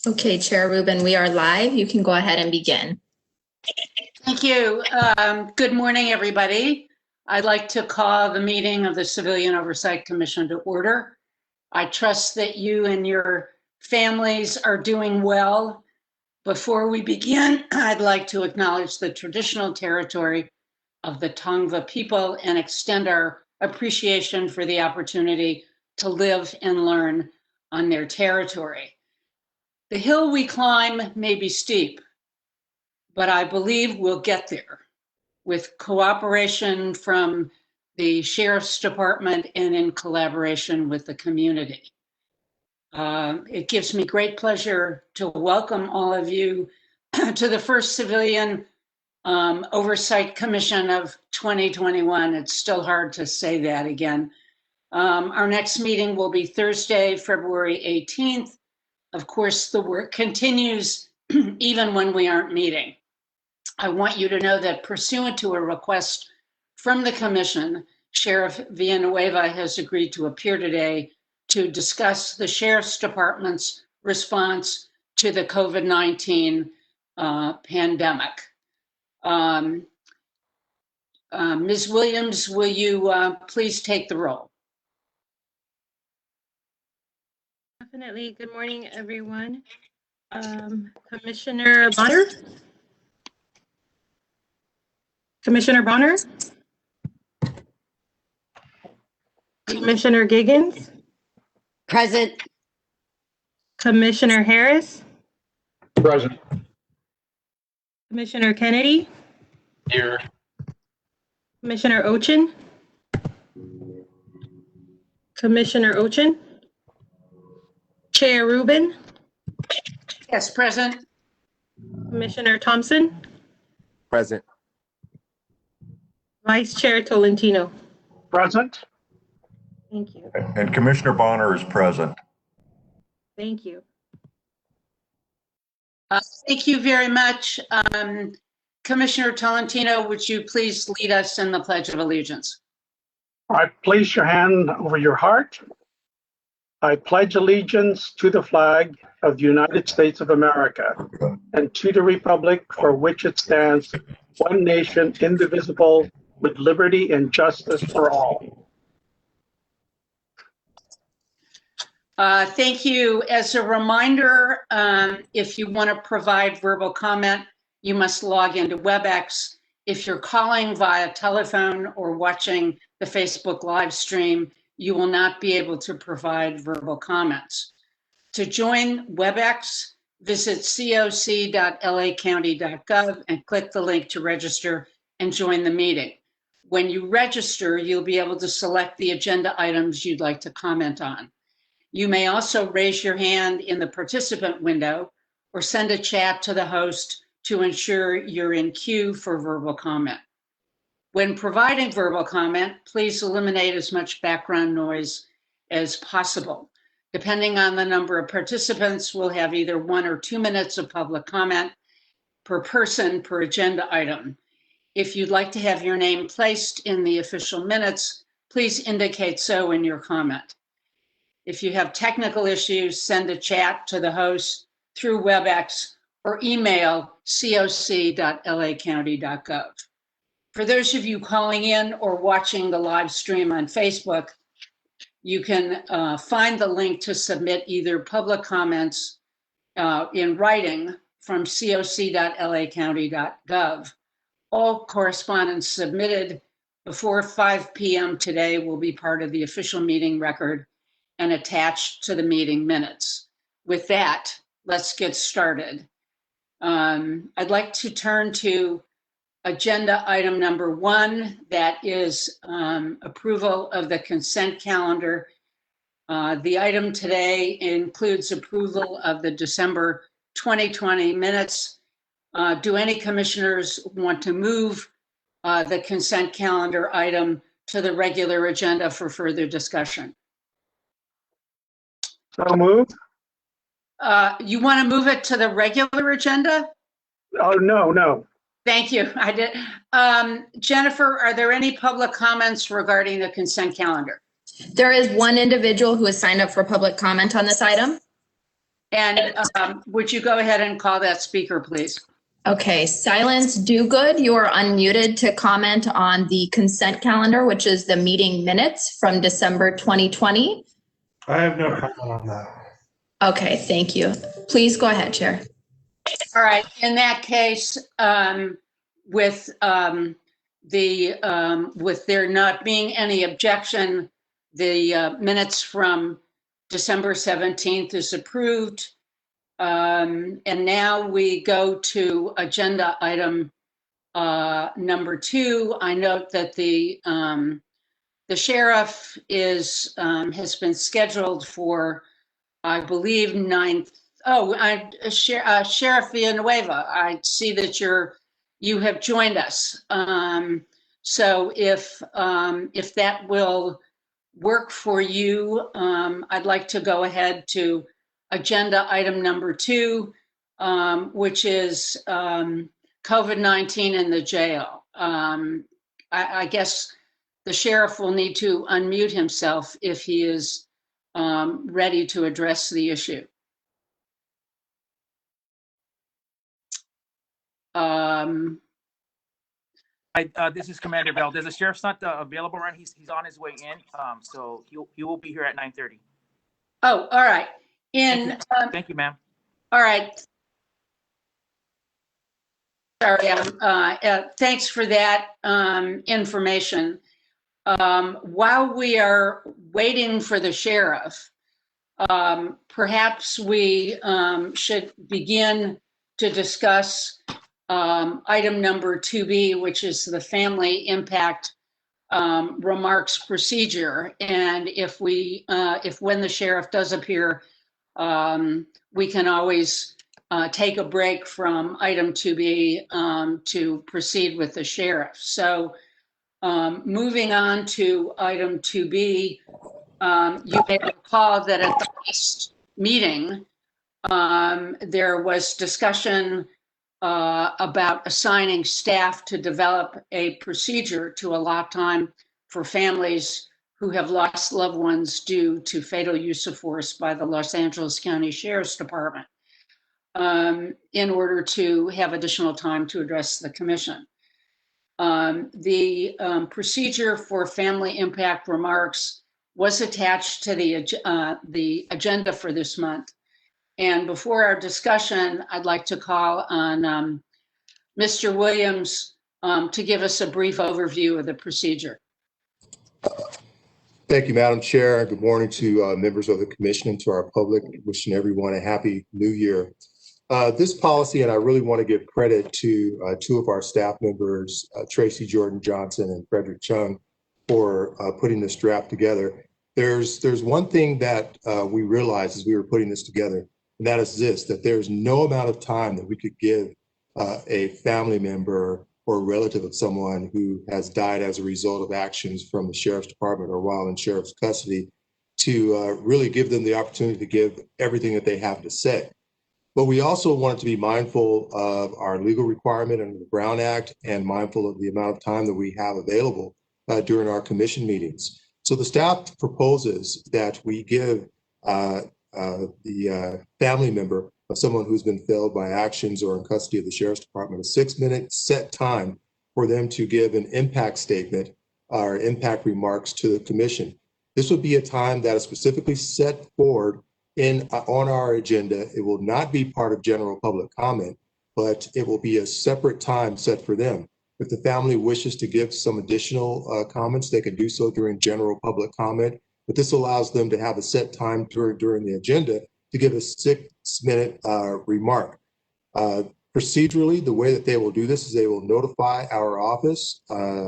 Okay, Chair Rubin, we are live. You can go ahead and begin. Thank you. Good morning, everybody. I'd like to call the meeting of the Civilian Oversight Commission to order. I trust that you and your families are doing well. Before we begin, I'd like to acknowledge the traditional territory of the Tongva people and extend our appreciation for the opportunity to live and learn on their territory. The hill we climb may be steep, but I believe we'll get there with cooperation from the Sheriff's Department and in collaboration with the community. It gives me great pleasure to welcome all of you to the first Civilian Oversight Commission of 2021. It's still hard to say that again. Our next meeting will be Thursday, February 18th. Of course, the work continues even when we aren't meeting. I want you to know that pursuant to a request from the Commission, Sheriff Villanueva has agreed to appear today to discuss the Sheriff's Department's response to the COVID-19 pandemic. Ms. Williams, will you please take the roll? Definitely. Good morning, everyone. Commissioner Bonner? Commissioner Bonner? Commissioner Giggins? Present. Commissioner Harris? Present. Commissioner Kennedy? Here. Commissioner Ochin? Commissioner Ochin? Chair Rubin? Yes, present. Commissioner Thompson? Present. Vice Chair Tolentino? Present. Thank you. And Commissioner Bonner is present. Thank you. Thank you very much. Commissioner Tolentino, would you please lead us in the Pledge of Allegiance? All right, place your hand over your heart. I pledge allegiance to the flag of the United States of America and to the republic for which it stands, one nation, indivisible, with liberty and justice for all. Thank you. As a reminder, if you want to provide verbal comment, you must log into WebEx. If you're calling via telephone or watching the Facebook live stream, you will not be able to provide verbal comments. To join WebEx, visit coc.lacounty.gov and click the link to register and join the meeting. When you register, you'll be able to select the agenda items you'd like to comment on. You may also raise your hand in the participant window or send a chat to the host to ensure you're in queue for verbal comment. When providing verbal comment, please eliminate as much background noise as possible. Depending on the number of participants, we'll have either 1 or 2 minutes of public comment per person per agenda item. If you'd like to have your name placed in the official minutes, please indicate so in your comment. If you have technical issues, send a chat to the host through WebEx or email coc.lacounty.gov. For those of you calling in or watching the live stream on Facebook, you can find the link to submit either public comments in writing from coc.lacounty.gov. All correspondence submitted before 5 p.m. today will be part of the official meeting record and attached to the meeting minutes. With that, let's get started. I'd like to turn to agenda item number 1, that is approval of the consent calendar. The item today includes approval of the December 2020 minutes. Do any commissioners want to move the consent calendar item to the regular agenda for further discussion? So moved. You want to move it to the regular agenda? Oh, no. Thank you. I did. Jennifer, are there any public comments regarding the consent calendar? There is one individual who has signed up for public comment on this item. And would you go ahead and call that speaker, please? Okay, Silence Dogood, you are unmuted to comment on the consent calendar, which is the meeting minutes from December 2020. I have no comment on that. Okay, thank you. Please go ahead, Chair. All right, in that case, with there not being any objection, the minutes from December 17th is approved. And now we go to agenda item number 2. I note that the sheriff has been scheduled for, I believe, 9th. Oh, Sheriff Villanueva, I see that you have joined us. So if that will work for you, I'd like to go ahead to agenda item number 2, which is COVID-19 in the jail. I guess the sheriff will need to unmute himself if he is ready to address the issue. This is Commander Bell. The sheriff's not available, right? He's on his way in, so he will be here at 9:30. Oh, all right. Thank you, ma'am. All right. Sorry, thanks for that information. While we are waiting for the sheriff, perhaps we should begin to discuss item number 2B, which is the family impact remarks procedure. And if when the sheriff does appear, we can always take a break from item 2B to proceed with the sheriff. So moving on to item 2B, you may recall that at the last meeting, there was discussion about assigning staff to develop a procedure to allot time for families who have lost loved ones due to fatal use of force by the Los Angeles County Sheriff's Department, in order to have additional time to address the commission. The procedure for family impact remarks was attached to the agenda for this month. And before our discussion, I'd like to call on Mr. Williams to give us a brief overview of the procedure. Thank you, Madam Chair. Good morning to members of the commission and to our public. Wishing everyone a happy new year. This policy, and I really want to give credit to 2 of our staff members, Tracy Jordan Johnson and Frederick Chung, for putting this draft together. There's one thing that we realized as we were putting this together, and that is this, that there's no amount of time that we could give a family member or a relative of someone who has died as a result of actions from the sheriff's department or while in sheriff's custody to really give them the opportunity to give everything that they have to say. But we also wanted to be mindful of our legal requirement under the Brown Act and mindful of the amount of time that we have available during our commission meetings. So the staff proposes that we give the family member of someone who's been failed by actions or in custody of the Sheriff's Department a 6-minute set time for them to give an impact statement or impact remarks to the commission. This would be a time that is specifically set forward on our agenda. It will not be part of general public comment, but it will be a separate time set for them. If the family wishes to give some additional comments, they can do so during general public comment, but this allows them to have a set time during the agenda to give a 6-minute remark. Procedurally, the way that they will do this is they will notify our office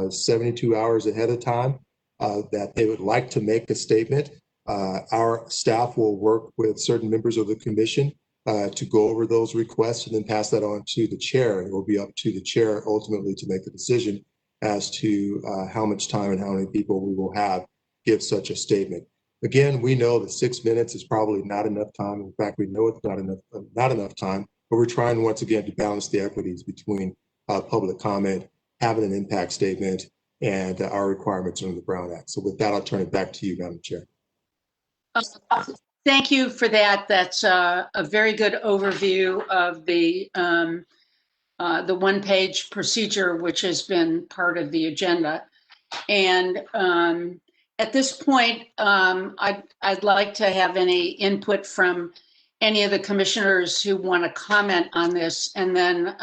72 hours ahead of time that they would like to make a statement. Our staff will work with certain members of the commission to go over those requests and then pass that on to the chair. It will be up to the chair ultimately to make the decision as to how much time and how many people we will have give such a statement. Again, we know that 6 minutes is probably not enough time. In fact, we know it's not enough time, but we're trying once again to balance the equities between public comment, having an impact statement, and our requirements under the Brown Act. So with that, I'll turn it back to you, Madam Chair. Thank you for that. That's a very good overview of the one-page procedure, which has been part of the agenda. And at this point, I'd like to have any input from any of the commissioners who want to comment on this, and then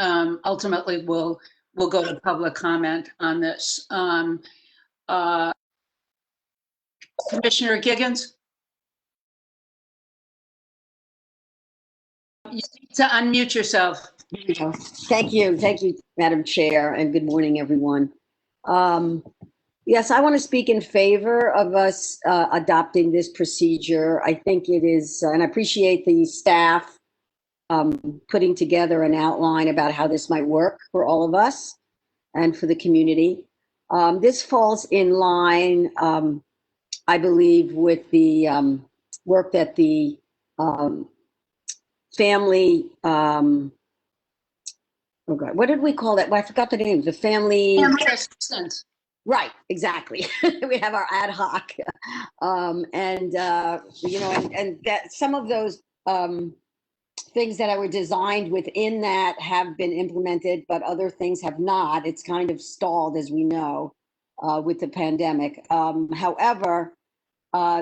ultimately we'll go to public comment on this. Commissioner Giggins? You need to unmute yourself. Thank you, Madam Chair, and good morning, everyone. Yes, I want to speak in favor of us adopting this procedure. I think it is, and I appreciate the staff putting together an outline about how this might work for all of us and for the community. This falls in line, I believe, with the work that the family, oh God, what did we call that? Well, I forgot the name. The family assistance. Right, exactly. We have our ad hoc, and that some of those things that were designed within that have been implemented, but other things have not. It's kind of stalled, as we know, with the pandemic. However,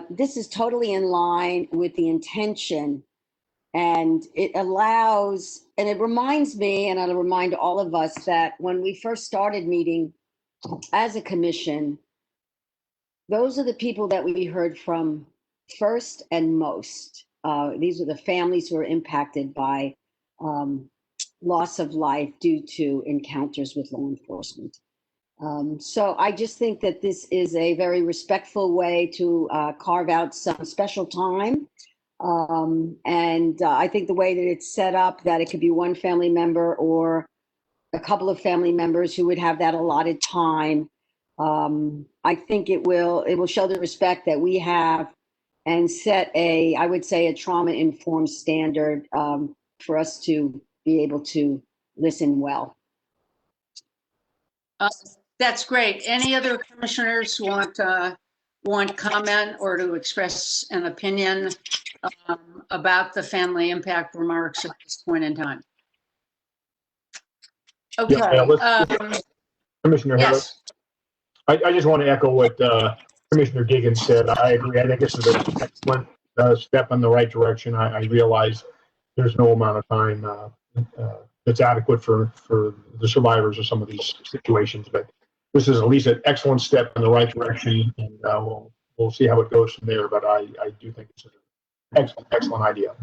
this is totally in line with the intention. And it allows, and it reminds me, and I'll remind all of us, that when we first started meeting as a commission, those are the people that we heard from first and most. These are the families who are impacted by loss of life due to encounters with law enforcement. So I just think that this is a very respectful way to carve out some special time. I think the way that it's set up, that it could be one family member or a couple of family members who would have that allotted time. I think it will show the respect that we have and set I would say, a trauma-informed standard for us to be able to listen well. That's great. Any other commissioners want comment or to express an opinion about the family impact remarks at this point in time? Okay. Commissioner yes. Harris, I just want to echo what Commissioner Giggins said. I agree. I think this is an excellent step in the right direction. I realize there's no amount of time that's adequate for the survivors of some of these situations, but this is at least an excellent step in the right direction, and we'll see how it goes from there. But I do think it's an excellent idea.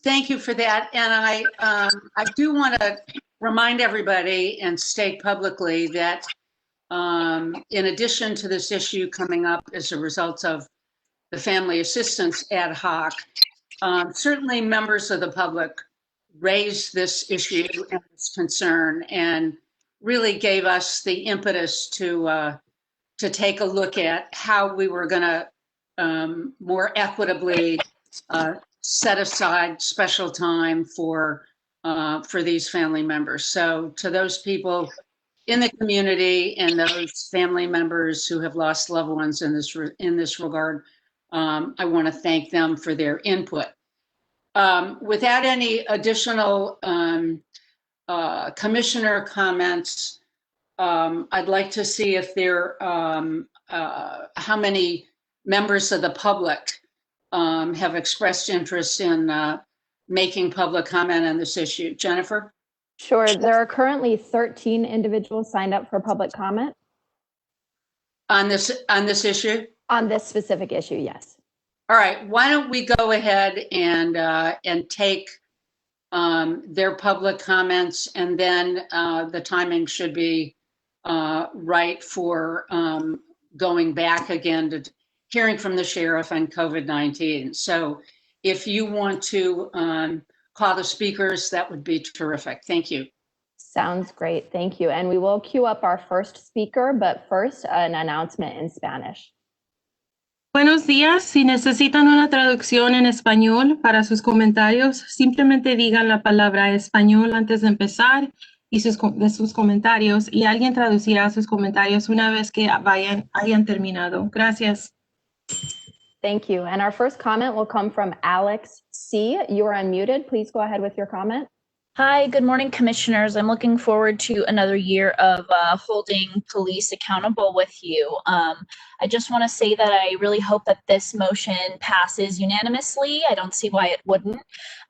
Thank you for that. And I do want to remind everybody and state publicly that in addition to this issue coming up as a result of the family assistance ad hoc, certainly members of the public raised this issue and this concern and really gave us the impetus to take a look at how we were going to more equitably set aside special time for these family members. So to those people in the community and those family members who have lost loved ones in this regard, I want to thank them for their input. Without any additional commissioner comments, I'd like to see if there how many members of the public have expressed interest in making public comment on this issue. Jennifer? Sure. There are currently 13 individuals signed up for public comment. On this issue? On this specific issue, yes. All right. Why don't we go ahead and take their public comments, and then the timing should be right for going back again to hearing from the sheriff on COVID-19. So if you want to call the speakers, that would be terrific. Thank you. Sounds great. Thank you. And we will queue up our first speaker, but first an announcement in Spanish. Buenos días. Si necesitan una traducción en español para sus comentarios, simplemente digan la palabra español antes de empezar de sus comentarios, y alguien traducirá sus comentarios una vez que hayan terminado. Gracias. Thank you. And our first comment will come from Alex C. You are unmuted. Please go ahead with your comment. Hi, good morning, commissioners. I'm looking forward to another year of holding police accountable with you. I just want to say that I really hope that this motion passes unanimously. I don't see why it wouldn't.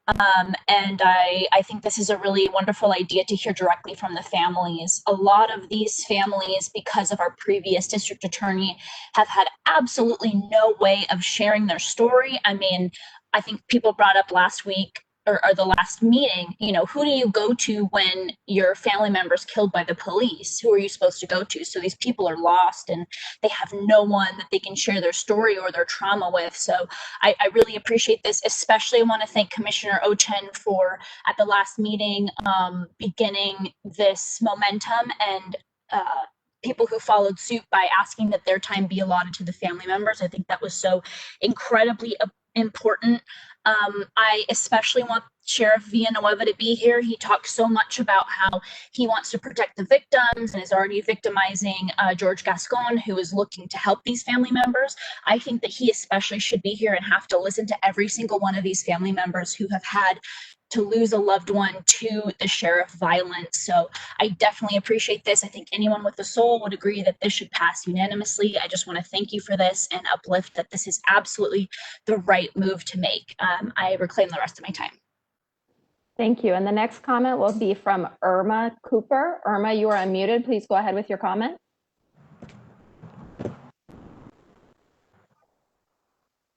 And I think this is a really wonderful idea to hear directly from the families. A lot of these families, because of our previous district attorney, have had absolutely no way of sharing their story. I mean, I think people brought up last week or the last meeting, you know, who do you go to when your family member's killed by the police? Who are you supposed to go to? So these people are lost and they have no one that they can share their story or their trauma with. So I really appreciate this. Especially want to thank Commissioner Ochen for, at the last meeting, beginning this momentum and people who followed suit by asking that their time be allotted to the family members. I think that was so incredibly important. I especially want Sheriff Villanueva to be here. He talked so much about how he wants to protect the victims and is already victimizing George Gascon, who is looking to help these family members. I think that he especially should be here and have to listen to every single one of these family members who have had to lose a loved one to the sheriff violence. So I definitely appreciate this. I think anyone with a soul would agree that this should pass unanimously. I just want to thank you for this and uplift that this is absolutely the right move to make. I reclaim the rest of my time. Thank you. And the next comment will be from Irma Cooper. Irma, you are unmuted. Please go ahead with your comment.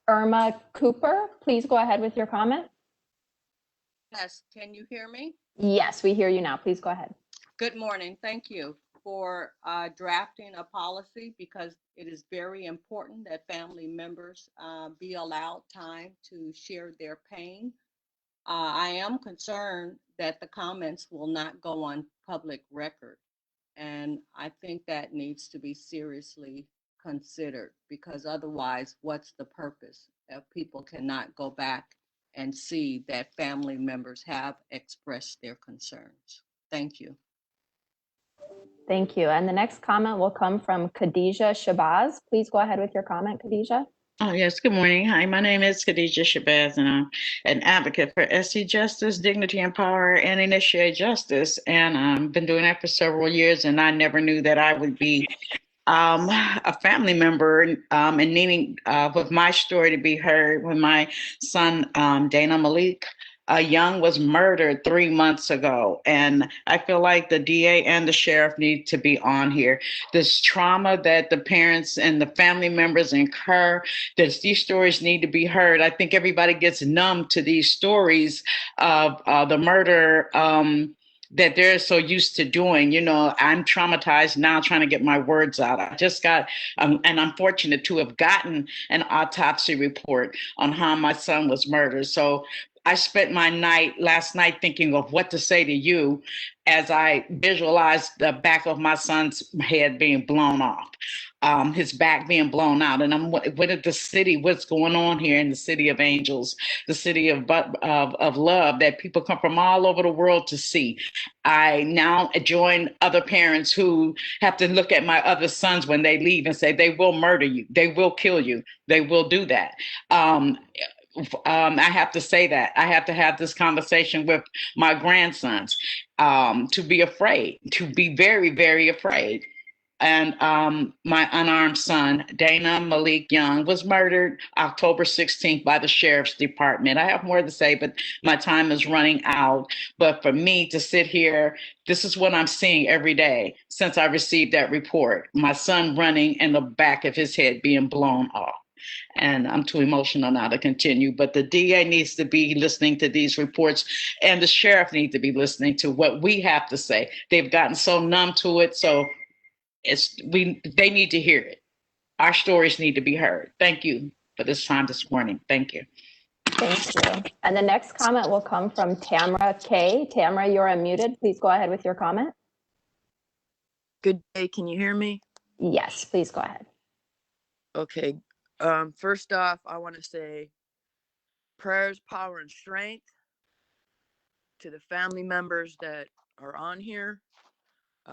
Irma Cooper, please go ahead with your comment. Yes, can you hear me? Yes, we hear you now. Please go ahead. Good morning. Thank you for drafting a policy because it is very important that family members be allowed time to share their pain. I am concerned that the comments will not go on public record. And I think that needs to be seriously considered because otherwise, what's the purpose if people cannot go back and see that family members have expressed their concerns? Thank you. Thank you. And the next comment will come from Khadijah Shabazz. Please go ahead with your comment, Khadijah. Oh, yes. Good morning. Hi, my name is Khadijah Shabazz, and I'm an advocate for SC justice, dignity, and power, and initiate justice. And I've been doing that for several years, and I never knew that I would be a family member and needing with my story to be heard when my son, Dana Malik Young, was murdered 3 months ago. And I feel like the DA and the sheriff need to be on here. This trauma that the parents and the family members incur, these stories need to be heard. I think everybody gets numb to these stories of the murder that they're so used to doing. You know, I'm traumatized now trying to get my words out. I just got, and I'm fortunate to have gotten an autopsy report on how my son was murdered. So I spent my last night thinking of what to say to you as I visualized the back of my son's head being blown off, his back being blown out. And I'm, what is the city, what's going on here in the city of angels, the city of love that people come from all over the world to see. I now join other parents who have to look at my other sons when they leave and say, they will murder you. They will kill you. They will do that. I have to say that. I have to have this conversation with my grandsons to be afraid, to be very, very afraid. And my unarmed son, Dana Malik Young, was murdered October 16th by the sheriff's department. I have more to say, but my time is running out. But for me to sit here, this is what I'm seeing every day since I received that report. My son running and the back of his head being blown off. And I'm too emotional now to continue, but the DA needs to be listening to these reports and the sheriff needs to be listening to what we have to say. They've gotten so numb to it. So they need to hear it. Our stories need to be heard. Thank you for this time this morning. Thank you. Thank you. And the next comment will come from Tamara K. Tamara, you're unmuted. Please go ahead with your comment. Good day. Can you hear me? Yes, please go ahead. Okay. First off, I want to say prayers, power, and strength to the family members that are on here.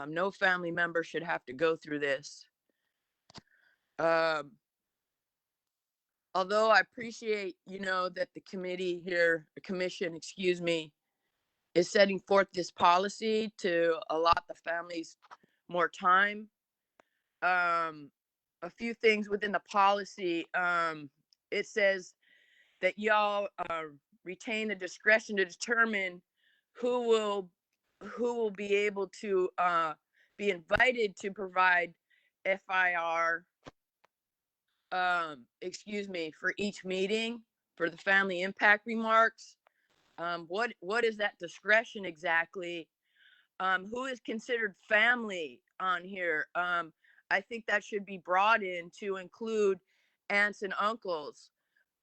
No family member should have to go through this. although I appreciate, that the committee here, the commission, excuse me, is setting forth this policy to allot the families more time. A few things within the policy. It says that y'all retain the discretion to determine who will be able to be invited to provide FIR, for each meeting for the family impact remarks. What is that discretion exactly? Who is considered family on here? I think that should be brought in to include aunts and uncles,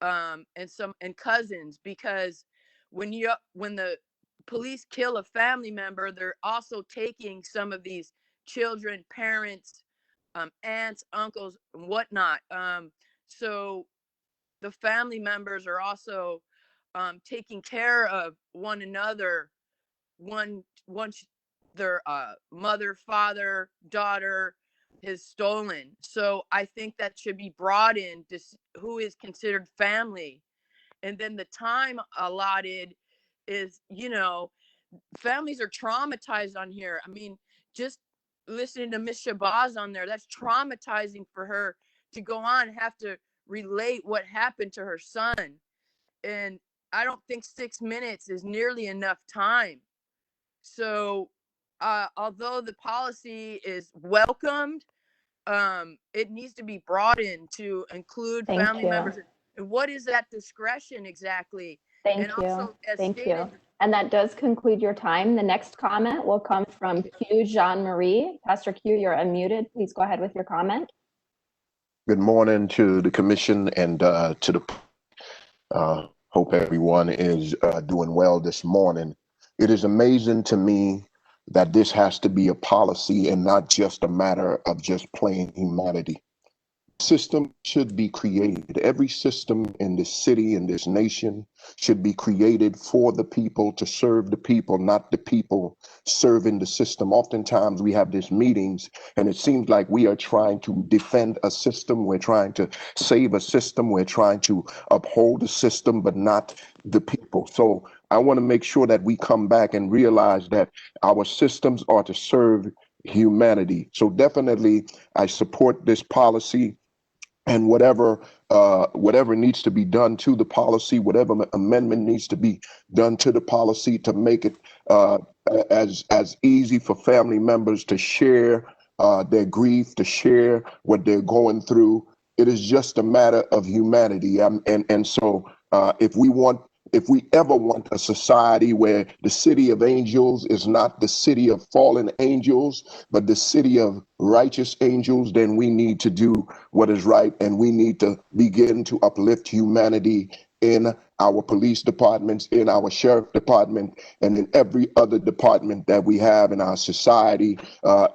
and cousins, because when the police kill a family member, they're also taking some of these children, parents, aunts, uncles, and whatnot. So the family members are also taking care of one another once their mother, father, daughter is stolen. So I think that should be brought in to who is considered family. And then the time allotted is, families are traumatized on here. I mean, just listening to Miss Shabazz on there, that's traumatizing for her to go on and have to relate what happened to her son. And I don't think 6 minutes is nearly enough time. So, although the policy is welcomed, it needs to be brought in to include Thank family you. members. And what is that discretion exactly? Thank And also, you. as Thank stated, you. And that does conclude your time. The next comment will come from Q Jean-Marie. Pastor Q, you're unmuted. Please go ahead with your comment. Good morning to the commission and to the hope everyone is doing well this morning. It is amazing to me that this has to be a policy and not just a matter of just plain humanity. System should be created. Every system in this city, in this nation, should be created for the people, to serve the people, not the people serving the system. Oftentimes we have these meetings and it seems like we are trying to defend a system. We're trying to save a system. We're trying to uphold a system, but not the people. So I want to make sure that we come back and realize that our systems are to serve humanity. So definitely I support this policy. And whatever needs to be done to the policy, whatever amendment needs to be done to the policy to make it as easy for family members to share their grief, to share what they're going through. It is just a matter of humanity. And so if we ever want a society where the city of angels is not the city of fallen angels, but the city of righteous angels, then we need to do what is right, and we need to begin to uplift humanity in our police departments, in our sheriff department, and in every other department that we have in our society,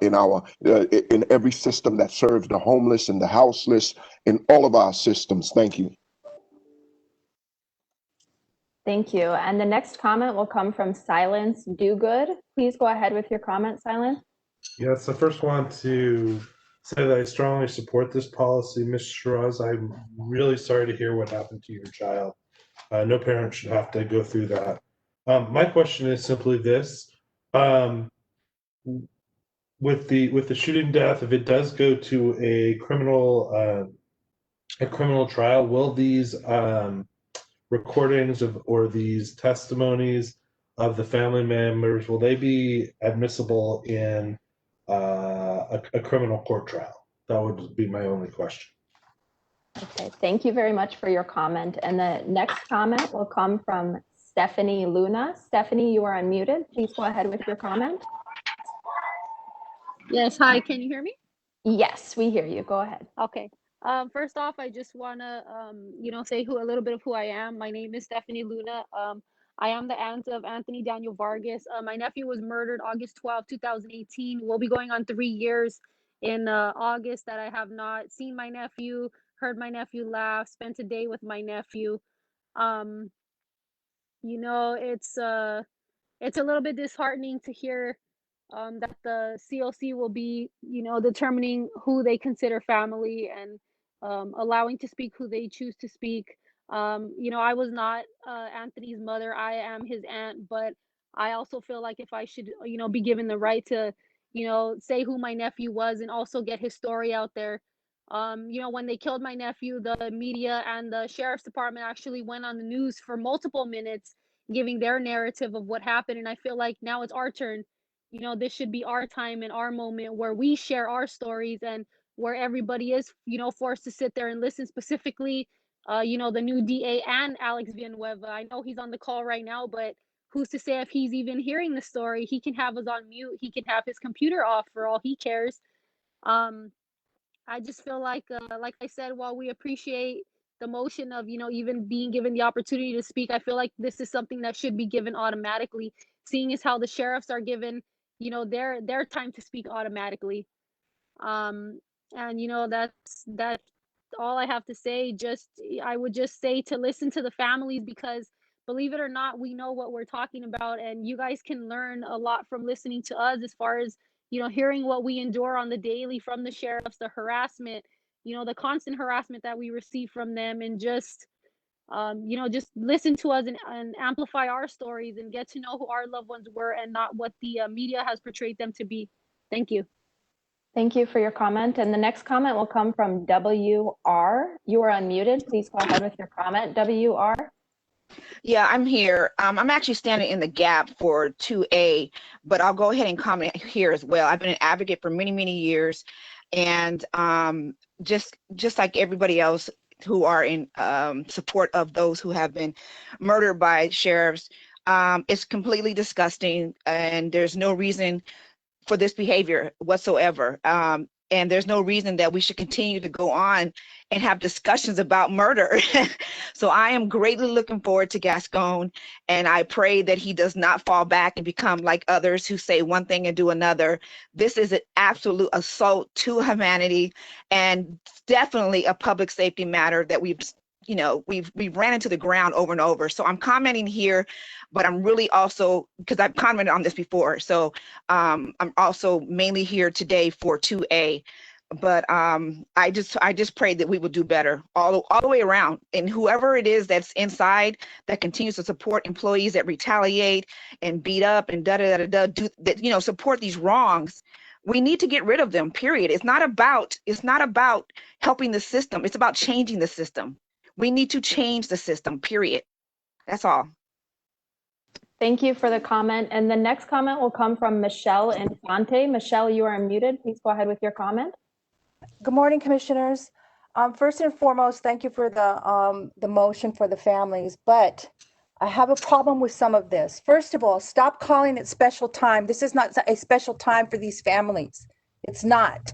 in every system that serves the homeless and the houseless, in all of our systems. Thank you. Thank you. And the next comment will come from Silence Do Good. Please go ahead with your comment, Silence. Yes, I first want to say that I strongly support this policy. Ms. Shiraz, I'm really sorry to hear what happened to your child. No parent should have to go through that. My question is simply this. With the shooting death, if it does go to a criminal trial, will these recordings or these testimonies of the family members, will they be admissible in a criminal court trial? That would be my only question. Okay, thank you very much for your comment. And the next comment will come from Stephanie Luna. Stephanie, you are unmuted. Please go ahead with your comment. Yes, hi, can you hear me? Yes, we hear you. Go ahead. Okay. First off, I just want to, say a little bit of who I am. My name is Stephanie Luna. I am the aunt of Anthony Daniel Vargas. My nephew was murdered August 12, 2018. We'll be going on 3 years in August that I have not seen my nephew, heard my nephew laugh, spent a day with my nephew. It's a little bit disheartening to hear that the COC will be, determining who they consider family, and allowing to speak who they choose to speak. You know, I was not Anthony's mother. I am his aunt, but I also feel like if I should, you know, be given the right to, you know, say who my nephew was and also get his story out there. You know, when they killed my nephew, the media and the sheriff's department actually went on the news for multiple minutes giving their narrative of what happened. And I feel like now it's our turn. You know, this should be our time and our moment where we share our stories and where everybody is, you know, forced to sit there and listen, specifically, you know, the new DA and Alex Villanueva. I know he's on the call right now, but who's to say if he's even hearing the story? He can have us on mute. He can have his computer off for all he cares. I just feel like I said, while we appreciate the motion of, you know, even being given the opportunity to speak, I feel like this is something that should be given automatically, seeing as how the sheriffs are given, you know, their time to speak automatically. And you know, that's all I have to say. Just, I would just say to listen to the families, because believe it or not, we know what we're talking about, and you guys can learn a lot from listening to us, as far as, you know, hearing what we endure on the daily from the sheriffs, the harassment, you know, the constant harassment that we receive from them, and just you know, just listen to us and amplify our stories and get to know who our loved ones were and not what the media has portrayed them to be. Thank you. Thank you for your comment. And the next comment will come from WR. You are unmuted. Please go ahead with your comment, WR. Yeah, I'm here. I'm actually standing in the gap for 2A, but I'll go ahead and comment here as well. I've been an advocate for many, many years, and just like everybody else who are in support of those who have been murdered by sheriffs, it's completely disgusting, and there's no reason for this behavior whatsoever. And there's no reason that we should continue to go on and have discussions about murder. So I am greatly looking forward to Gascon, and I pray that he does not fall back and become like others who say one thing and do another. This is an absolute assault to humanity, and definitely a public safety matter that we've ran into the ground over and over. So I'm commenting here, but I'm really also, because I've commented on this before, so I'm also mainly here today for 2A. But I just pray that we will do better all the way around, and whoever it is that's inside that continues to support employees that retaliate and beat up and support these wrongs. We need to get rid of them, period. It's not about helping the system. It's about changing the system. We need to change the system, period. That's all. Thank you for the comment. And the next comment will come from Michelle Infante. Michelle, you are unmuted. Please go ahead with your comment. Good morning, commissioners. First and foremost, thank you for the motion for the families, but I have a problem with some of this. First of all, stop calling it special time. This is not a special time for these families. It's not.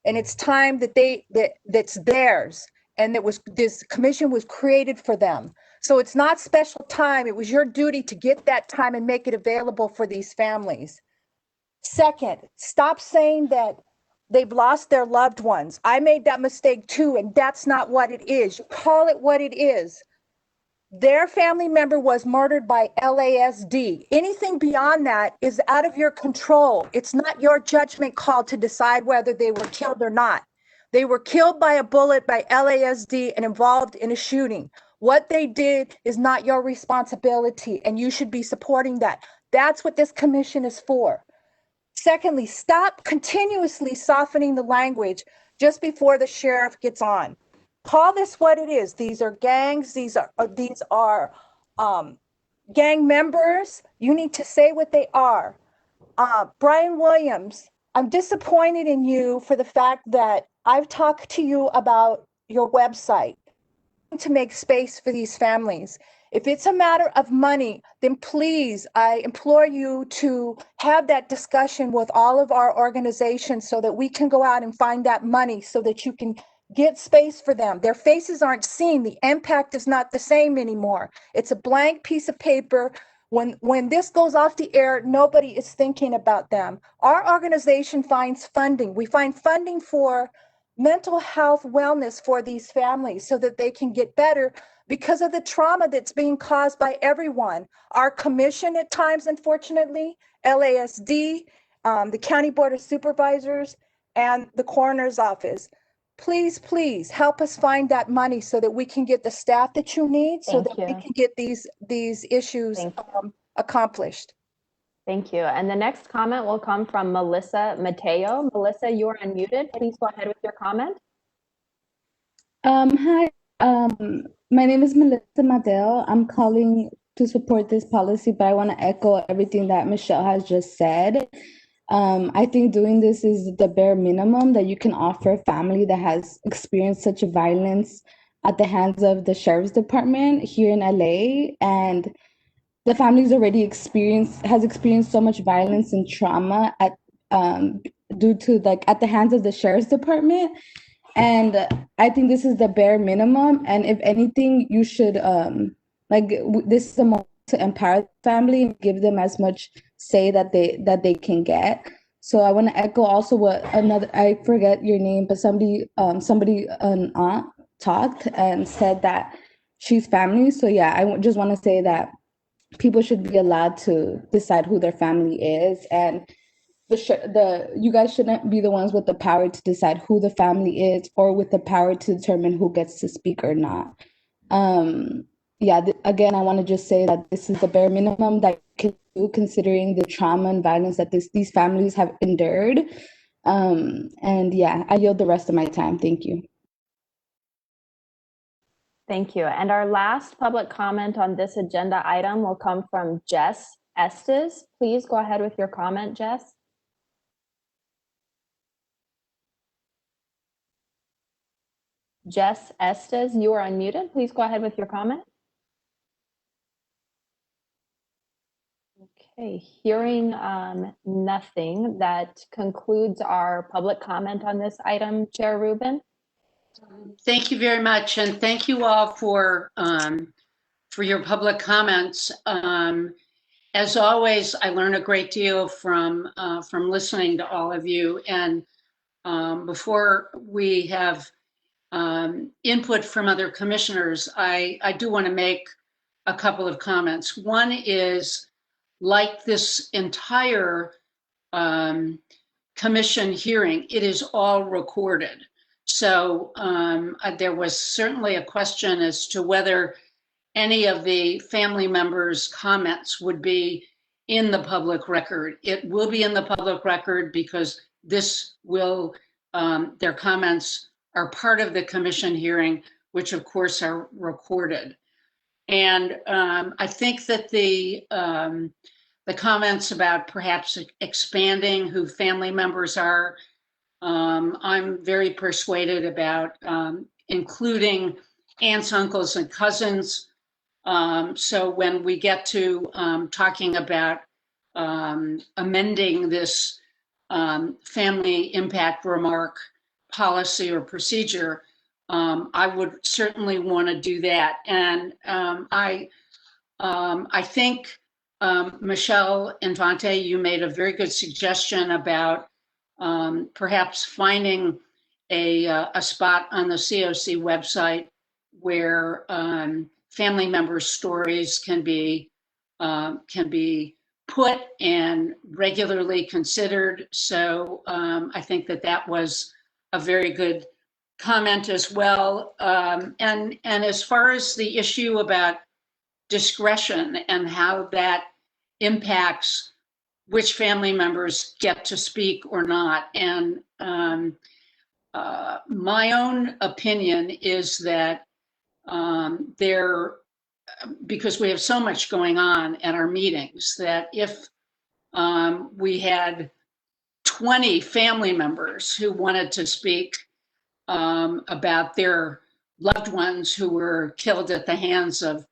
And it's time that's theirs. And this commission was created for them. So it's not special time. It was your duty to get that time and make it available for these families. Second, stop saying that they've lost their loved ones. I made that mistake too, and that's not what it is. You call it what it is. Their family member was murdered by LASD. Anything beyond that is out of your control. It's not your judgment call to decide whether they were killed or not. They were killed by a bullet by LASD and involved in a shooting. What they did is not your responsibility, and you should be supporting that. That's what this commission is for. Secondly, stop continuously softening the language just before the sheriff gets on. Call this what it is. These are gangs. These are gang members. You need to say what they are. Brian Williams, I'm disappointed in you for the fact that I've talked to you about your website to make space for these families. If it's a matter of money, then please, I implore you to have that discussion with all of our organizations so that we can go out and find that money so that you can get space for them. Their faces aren't seen. The impact is not the same anymore. It's a blank piece of paper. When this goes off the air, nobody is thinking about them. Our organization finds funding. We find funding for mental health wellness for these families so that they can get better because of the trauma that's being caused by everyone. Our commission at times, unfortunately, LASD, the County Board of Supervisors, and the coroner's office. please, please help us find that money so that we can get the staff that you need, so Thank that we you. can get these issues accomplished. Thank you. And the next comment will come from Melissa Mateo. Melissa, you are unmuted. Please go ahead with your comment. Hi, my name is Melissa Mateo. I'm calling to support this policy, but I want to echo everything that Michelle has just said. I think doing this is the bare minimum that you can offer a family that has experienced such a violence at the hands of the sheriff's department here in LA, and the family's already has experienced so much violence and trauma due to at the hands of the sheriff's department. And I think this is the bare minimum. And if anything, you should this is a moment to empower the family and give them as much say that they can get. So I want to echo also what I forget your name, but an aunt talked and said that she's family. So yeah, I just want to say that people should be allowed to decide who their family is, and you guys shouldn't be the ones with the power to decide who the family is or with the power to determine who gets to speak or not. Again, I want to just say that this is the bare minimum that you can do considering the trauma and violence that these families have endured. I yield the rest of my time. Thank you. Thank you. And our last public comment on this agenda item will come from Jess Estes. Please go ahead with your comment, Jess. Jess Estes, you are unmuted. Please go ahead with your comment. Okay, hearing nothing, that concludes our public comment on this item, Chair Rubin. Thank you very much, and thank you all for your public comments. As always, I learn a great deal from listening to all of you. And before we have input from other commissioners, I do want to make a couple of comments. One is, like this entire commission hearing, it is all recorded. So there was certainly a question as to whether any of the family members' comments would be in the public record. It will be in the public record because their comments are part of the commission hearing, which of course are recorded. And I think that the comments about perhaps expanding who family members are, I'm very persuaded about including aunts, uncles, and cousins. So when we get to talking about amending this family impact remark policy or procedure, I would certainly want to do that. And I think, Michelle Infante, you made a very good suggestion about perhaps finding a spot on the COC website where family members' stories can be put and regularly considered. So I think that was a very good comment as well. And as far as the issue about discretion and how that impacts which family members get to speak or not. And my own opinion is that because we have so much going on at our meetings, that if we had 20 family members who wanted to speak about their loved ones who were killed at the hands of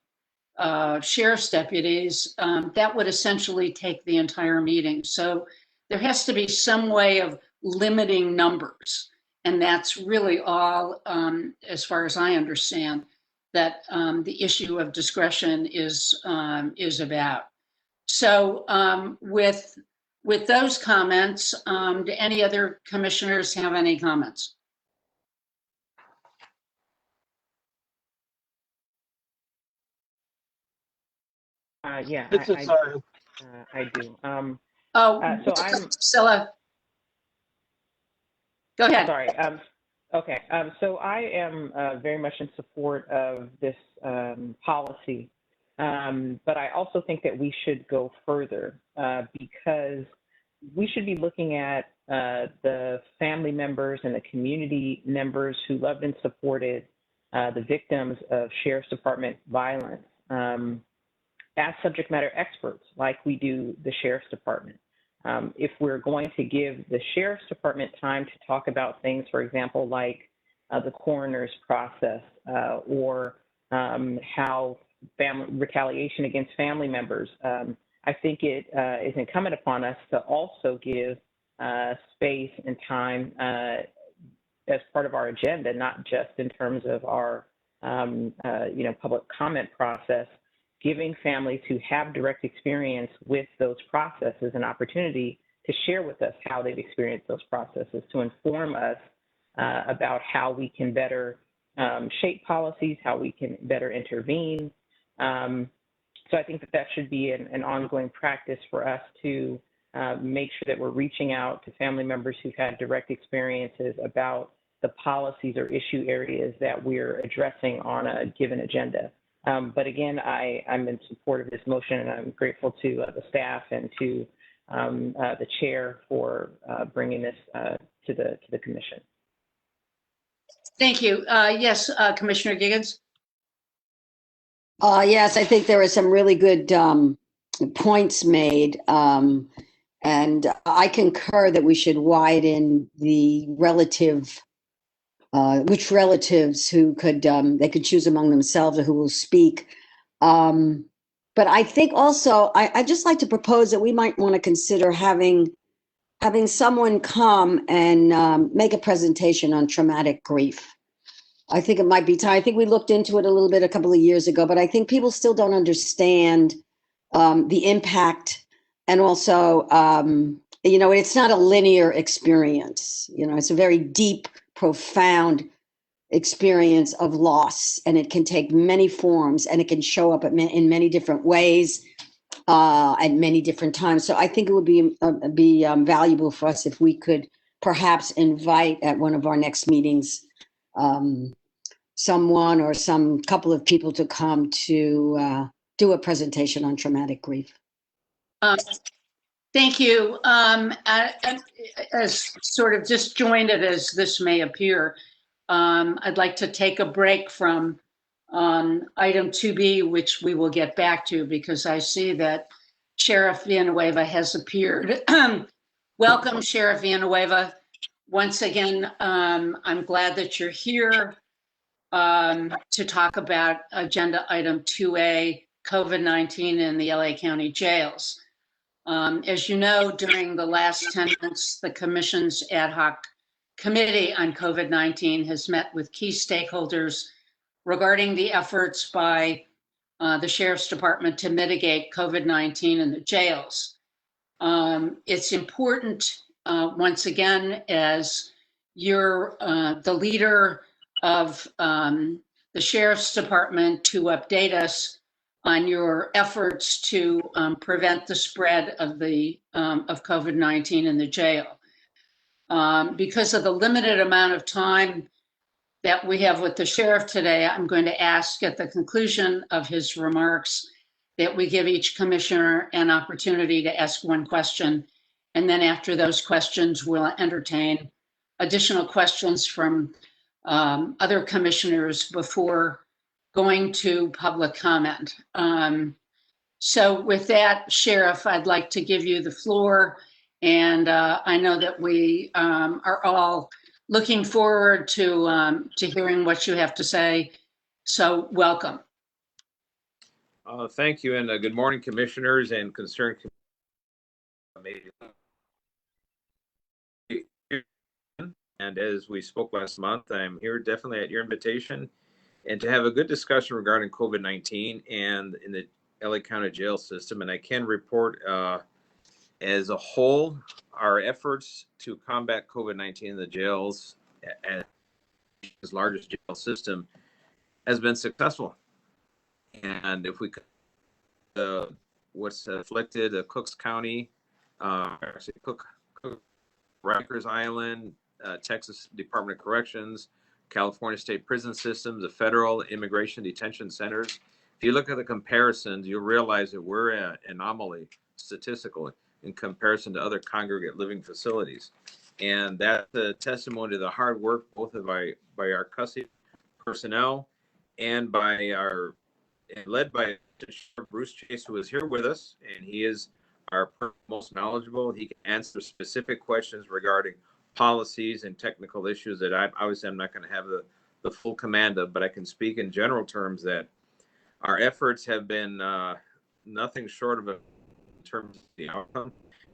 sheriff's deputies, that would essentially take the entire meeting. So there has to be some way of limiting numbers. And that's really all, as far as I understand, that the issue of discretion is about. So with those comments, do any other commissioners have any comments? Yeah, This is I do. So I'm Priscilla, go ahead. sorry. Okay, so I am very much in support of this policy, but I also think that we should go further because we should be looking at the family members and the community members who loved and supported the victims of Sheriff's Department violence as subject matter experts, like we do the Sheriff's Department. If we're going to give the Sheriff's Department time to talk about things, for example, like the coroner's process or how retaliation against family members, I think it is incumbent upon us to also give space and time as part of our agenda, not just in terms of our public comment process, giving families who have direct experience with those processes an opportunity to share with us how they've experienced those processes, to inform us about how we can better shape policies, how we can better intervene. So I think that should be an ongoing practice for us to make sure that we're reaching out to family members who've had direct experiences about the policies or issue areas that we're addressing on a given agenda. But again, I'm in support of this motion, and I'm grateful to the staff and to the chair for bringing this to the commission. Thank you. Yes, Commissioner Giggins. Yes, I think there are some really good points made. And I concur that we should widen the which relatives who could, they could choose among themselves or who will speak. But I think also, I just like to propose that we might want to consider having someone come and make a presentation on traumatic grief. I think it might be time. I think we looked into it a little bit a couple of years ago, but I think people still don't understand the impact, and also, it's not a linear experience. It's a very deep, profound experience of loss, and it can take many forms, and it can show up in many different ways at many different times. So I think it would be valuable for us if we could perhaps invite at one of our next meetings someone or some couple of people to come to do a presentation on traumatic grief. Thank you. As sort of disjointed as this may appear, I'd like to take a break from item 2B, which we will get back to, because I see that Sheriff Villanueva has appeared. Welcome, Sheriff Villanueva. Once again, I'm glad that you're here to talk about agenda item 2A, COVID-19 in the LA County jails. As you know, during the last 10 months, the Commission's ad hoc committee on COVID-19 has met with key stakeholders regarding the efforts by the Sheriff's Department to mitigate COVID-19 in the jails. It's important, once again, as you're the leader of the Sheriff's Department, to update us on your efforts to prevent the spread of COVID-19 in the jail. Because of the limited amount of time that we have with the sheriff today, I'm going to ask at the conclusion of his remarks that we give each commissioner an opportunity to ask one question. And then after those questions, we'll entertain additional questions from other commissioners before going to public comment. So with that, Sheriff, I'd like to give you the floor. And I know that we are all looking forward to hearing what you have to say. So welcome. Thank you, and good morning, commissioners and concerned community. And as we spoke last month, I'm here definitely at your invitation and to have a good discussion regarding COVID-19 and in the LA County jail system. And I can report as a whole, our efforts to combat COVID-19 in the jails as the largest jail system has been successful. And if we could, what's afflicted Cooks County, actually Rikers Island, Texas Department of Corrections, California State Prison Systems, the federal immigration detention centers. If you look at the comparisons, you'll realize that we're an anomaly statistically in comparison to other congregate living facilities. And that's a testimony to the hard work both by our custody personnel and by our, and led by Bruce Chase, who is here with us, and he is our most knowledgeable. He can answer specific questions regarding policies and technical issues that obviously I'm not going to have the full command of, but I can speak in general terms that our efforts have been nothing short of in terms of the outcome.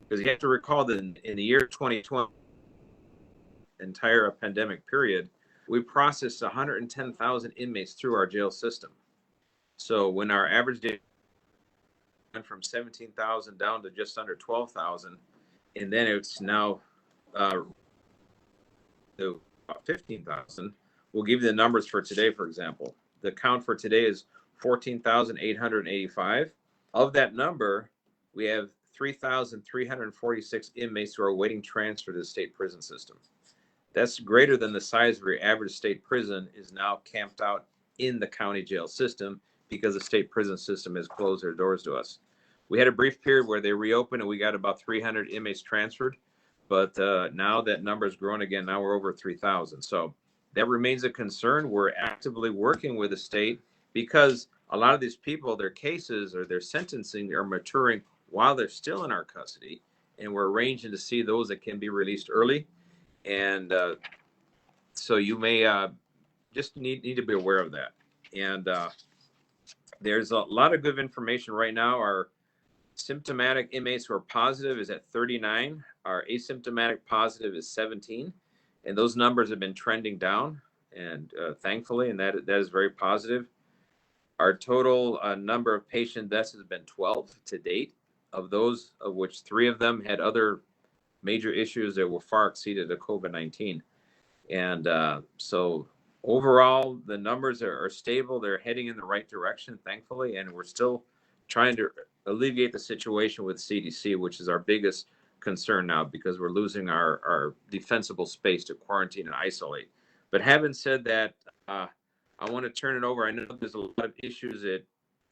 Because you have to recall that in the year 2020, entire pandemic period, we processed 110,000 inmates through our jail system. So when our average day went from 17,000 down to just under 12,000, and then it's now to 15,000. We'll give you the numbers for today, for example. The count for today is 14,885. Of that number, we have 3,346 inmates who are awaiting transfer to the state prison system. That's greater than the size of your average state prison is now camped out in the county jail system because the state prison system has closed their doors to us. We had a brief period where they reopened and we got about 300 inmates transferred, but now that number has grown again. Now we're over 3,000. So that remains a concern. We're actively working with the state because a lot of these people, their cases or their sentencing are maturing while they're still in our custody, and we're arranging to see those that can be released early. And so you may just need to be aware of that. And there's a lot of good information right now. Our symptomatic inmates who are positive is at 39. Our asymptomatic positive is 17. And those numbers have been trending down, and thankfully, and that is very positive. Our total number of patient deaths has been 12 to date, of those of which 3 of them had other major issues that were far exceeded the COVID-19. And so overall, the numbers are stable. They're heading in the right direction, thankfully, and we're still trying to alleviate the situation with CDC, which is our biggest concern now because we're losing our defensible space to quarantine and isolate. But having said that, I want to turn it over. I know there's a lot of issues that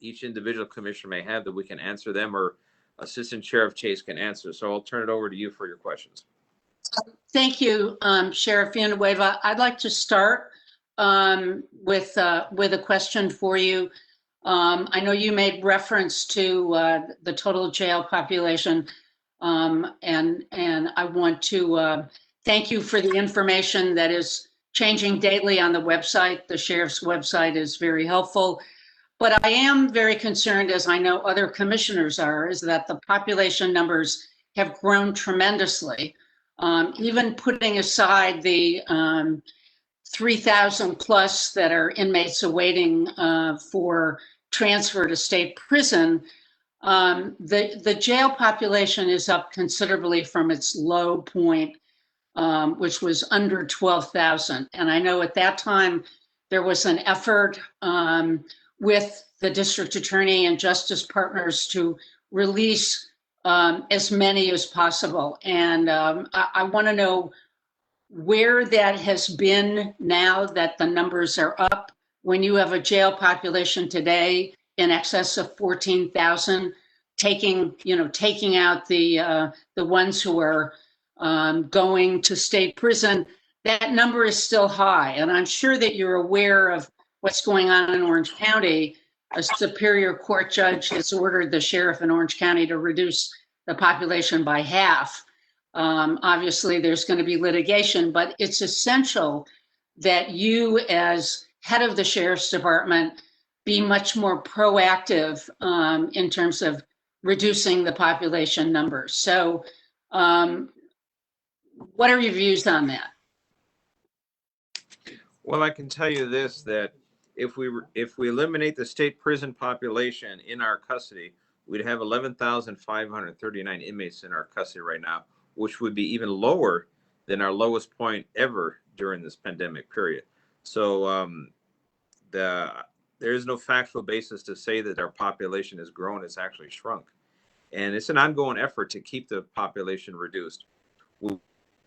each individual commissioner may have that we can answer them, or Assistant Sheriff Chase can answer. So I'll turn it over to you for your questions. Thank you, Sheriff Villanueva. I'd like to start with a question for you. I know you made reference to the total jail population, and I want to thank you for the information that is changing daily on the website. The sheriff's website is very helpful. But I am very concerned, as I know other commissioners are, is that the population numbers have grown tremendously. Even putting aside the 3,000 plus that are inmates awaiting for transfer to state prison, the jail population is up considerably from its low point, which was under 12,000. And I know at that time there was an effort with the district attorney and justice partners to release as many as possible. And I want to know where that has been now that the numbers are up, when you have a jail population today in excess of 14,000, taking out the ones who are going to state prison. That number is still high, and I'm sure that you're aware of what's going on in Orange County. A Superior Court judge has ordered the sheriff in Orange County to reduce the population by half. Obviously, there's going to be litigation, but it's essential that you, as head of the sheriff's department, be much more proactive in terms of reducing the population numbers. So, what are your views on that? Well, I can tell you this, that if we eliminate the state prison population in our custody, we'd have 11,539 inmates in our custody right now, which would be even lower than our lowest point ever during this pandemic period. So there is no factual basis to say that our population has grown. It's actually shrunk. And it's an ongoing effort to keep the population reduced.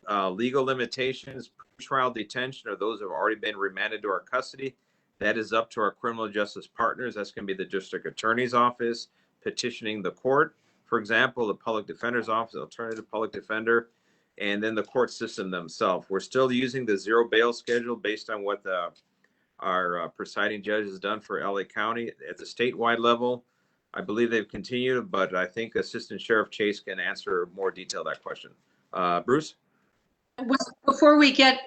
legal limitations, trial detention, or those who have already been remanded to our custody, that is up to our criminal justice partners. That's going to be the district attorney's office petitioning the court. For example, the public defender's office, alternative public defender, and then the court system themselves. We're still using the zero bail schedule based on what our presiding judge has done for LA County. At the statewide level, I believe they've continued, but I think Assistant Sheriff Chase can answer more detail that question. Bruce? Before we get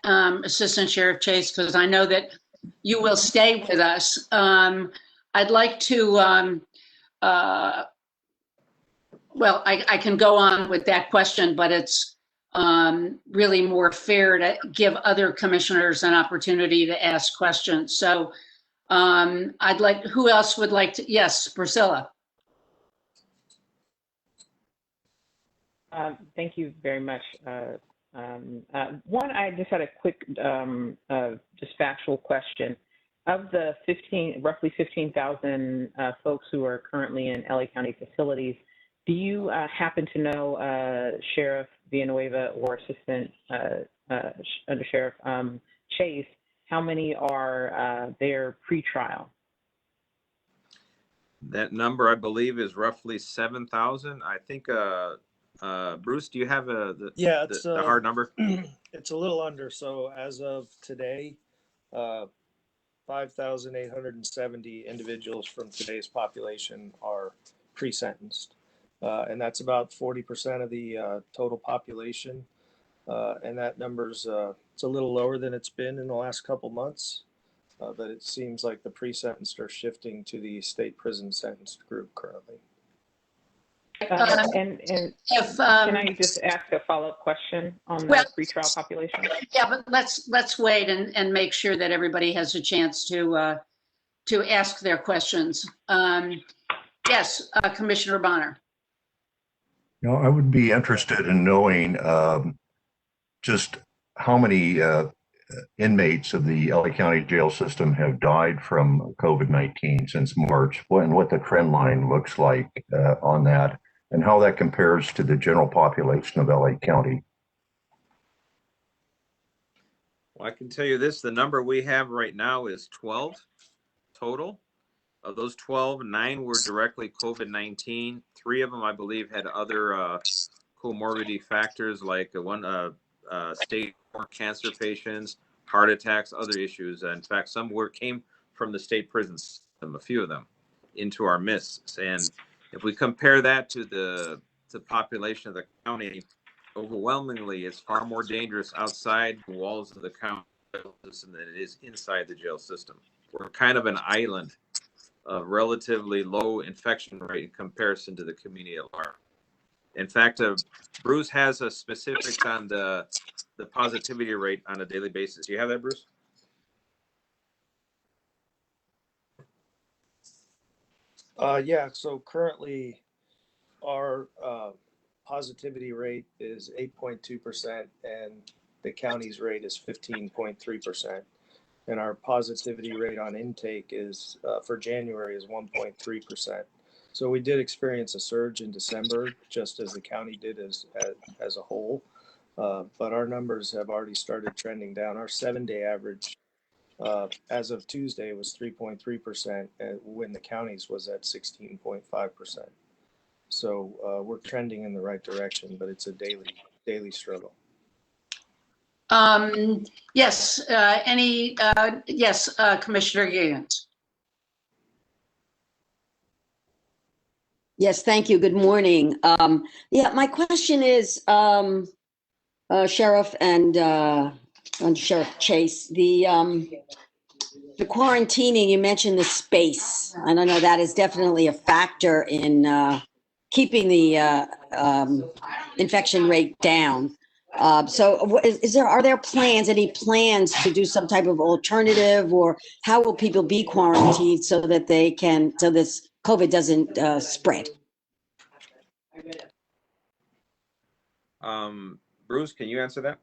Assistant Sheriff Chase, because I know that you will stay with us, I'd like to, well, I can go on with that question, but it's really more fair to give other commissioners an opportunity to ask questions. So I'd like, who else would like to? Yes, Priscilla. Thank you very much. One, I just had a quick, just factual question. Of the roughly 15,000 folks who are currently in LA County facilities, do you happen to know, Sheriff Villanueva or Assistant Under Sheriff Chase, how many are there pre-trial? That number, I believe, is roughly 7,000. I think, Bruce, do you have the hard number? It's a little under. So as of today, 5,870 individuals from today's population are pre-sentenced. And that's about 40% of the total population. And that number's it's a little lower than it's been in the last couple months. But it seems like the pre-sentenced are shifting to the state prison sentenced group currently. Can I just ask a follow-up question on the pretrial population? Yeah, but let's wait and make sure that everybody has a chance to ask their questions. Yes, Commissioner Bonner. You know, I would be interested in knowing just how many inmates of the LA County jail system have died from COVID-19 since March, and what the trend line looks like on that, and how that compares to the general population of LA County. Well, I can tell you this, the number we have right now is 12 total. Of those 12, 9 were directly COVID-19. 3 of them, I believe, had other comorbidity factors like one stage 4 cancer patients, heart attacks, other issues. In fact, some came from the state prison system, a few of them, into our midst. And if we compare that to the population of the county, overwhelmingly, it's far more dangerous outside the walls of the county system than it is inside the jail system. We're kind of an island of relatively low infection rate in comparison to the community at large. In fact, Bruce has a specifics on the positivity rate on a daily basis. Do you have that, Bruce? Yeah, so currently our positivity rate is 8.2% and the county's rate is 15.3%. And our positivity rate on intake is for January is 1.3%. So we did experience a surge in December, just as the county did as a whole. But our numbers have already started trending down. Our 7-day average as of Tuesday was 3.3%, when the county's was at 16.5%. So we're trending in the right direction, but it's a daily struggle. Yes, yes, Commissioner Giggins. Yes, thank you. Good morning. Yeah, my question is, Sheriff and Sheriff Chase, the quarantining, you mentioned the space. And I know that is definitely a factor in keeping the infection rate down. So are there plans, any plans to do some type of alternative, or how will people be quarantined so that so this COVID doesn't spread? Bruce, can you answer that?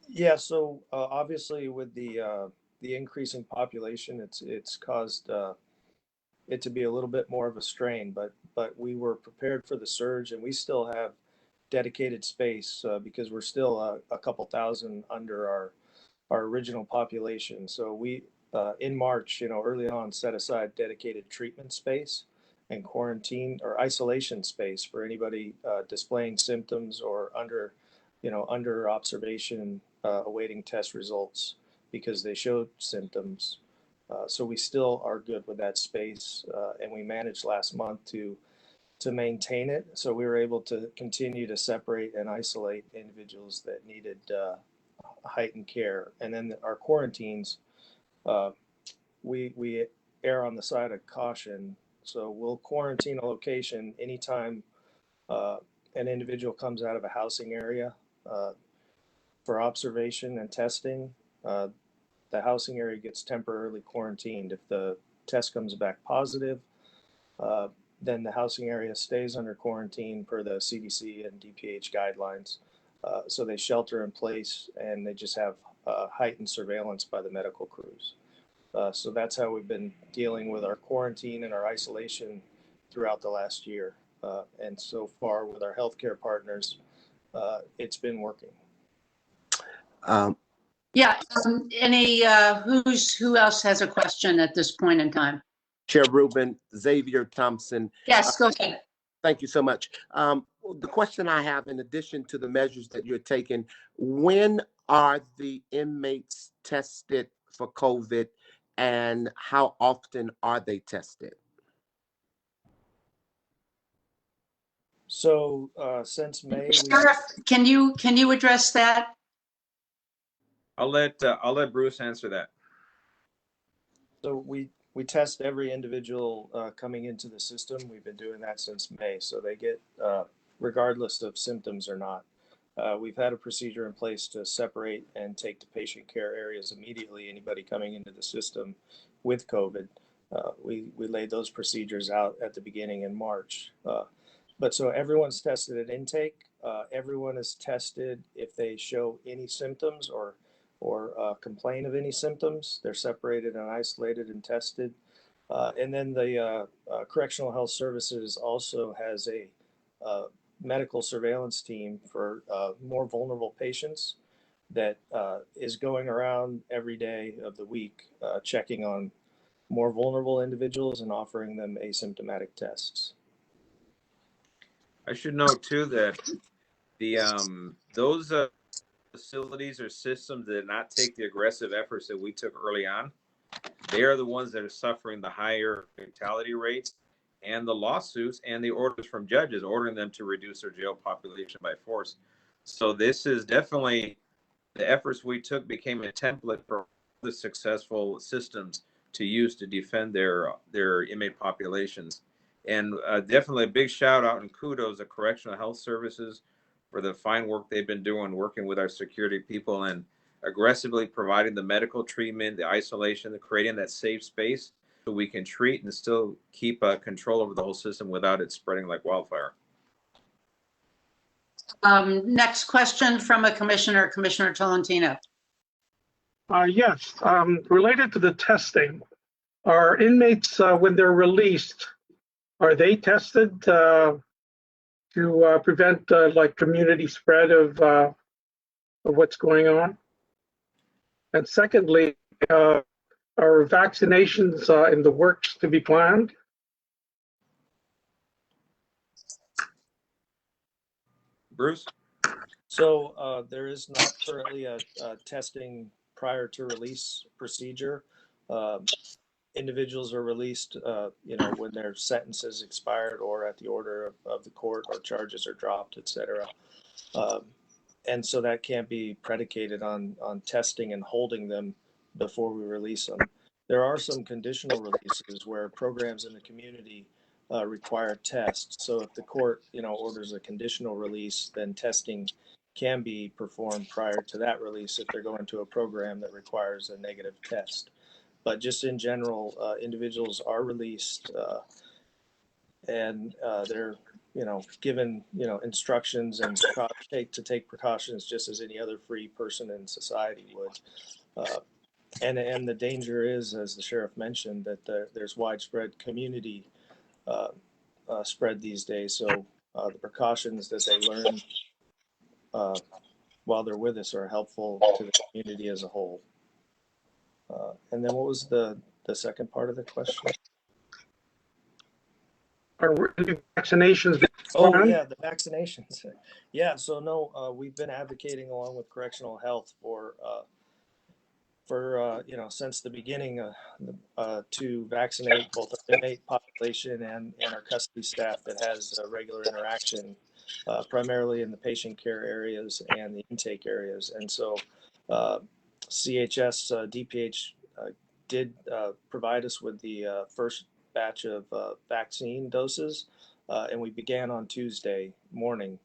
Yeah, so obviously with the increasing population, it's caused it to be a little bit more of a strain, but we were prepared for the surge, and we still have dedicated space because we're still a couple thousand under our original population. So we, in March, early on, set aside dedicated treatment space and quarantine or isolation space for anybody displaying symptoms or under observation, awaiting test results because they showed symptoms. So we still are good with that space, and we managed last month to maintain it. So we were able to continue to separate and isolate individuals that needed heightened care. And then our quarantines, we err on the side of caution. So we'll quarantine a location anytime an individual comes out of a housing area for observation and testing. The housing area gets temporarily quarantined. If the test comes back positive, then the housing area stays under quarantine per the CDC and DPH guidelines. So they shelter in place and they just have heightened surveillance by the medical crews. So that's how we've been dealing with our quarantine and our isolation throughout the last year. And so far with our healthcare partners, it's been working. Who else has a question at this point in time? Chair Rubin, Xavier Thompson. Yes, go ahead. Thank you so much. The question I have, in addition to the measures that you're taking, when are the inmates tested for COVID and how often are they tested? So since May, Sheriff, can you address that? I'll let Bruce answer that. So we test every individual coming into the system. We've been doing that since May. So they get, regardless of symptoms or not. We've had a procedure in place to separate and take to patient care areas immediately anybody coming into the system with COVID. We laid those procedures out at the beginning in March. But so everyone's tested at intake. Everyone is tested if they show any symptoms or complain of any symptoms. They're separated and isolated and tested. And then the Correctional Health Services also has a medical surveillance team for more vulnerable patients that is going around every day of the week checking on more vulnerable individuals and offering them asymptomatic tests. I should note too that the those facilities or systems that did not take the aggressive efforts that we took early on, they are the ones that are suffering the higher fatality rates and the lawsuits and the orders from judges ordering them to reduce their jail population by force. So this is definitely, the efforts we took became a template for the successful systems to use to defend their inmate populations. And definitely a big shout out and kudos to Correctional Health Services for the fine work they've been doing, working with our security people and aggressively providing the medical treatment, the isolation, the creating that safe space so we can treat and still keep control over the whole system without it spreading like wildfire. Next question from a commissioner, Commissioner Tolentino. Yes, related to the testing, are inmates, when they're released, are they tested to prevent like community spread of what's going on? And secondly, are vaccinations in the works to be planned? Bruce? So there is not currently a testing prior to release procedure. Individuals are released, when their sentence is expired or at the order of the court or charges are dropped, et cetera. And so that can't be predicated on testing and holding them before we release them. There are some conditional releases where programs in the community require tests. So if the court, orders a conditional release, then testing can be performed prior to that release if they're going to a program that requires a negative test. But just in general, individuals are released and they're, given, instructions and take precautions just as any other free person in society would. And the danger is, as the sheriff mentioned, that there's widespread community spread these days. So the precautions that they learn while they're with us are helpful to the community as a whole. And then what was the second part of the question? Are vaccinations being Oh planned? yeah, the vaccinations. Yeah, so no, we've been advocating along with correctional health for since the beginning to vaccinate both our inmate population and our custody staff that has regular interaction, primarily in the patient care areas and the intake areas. And so CHS DPH did provide us with the first batch of vaccine doses, and we began on Tuesday morning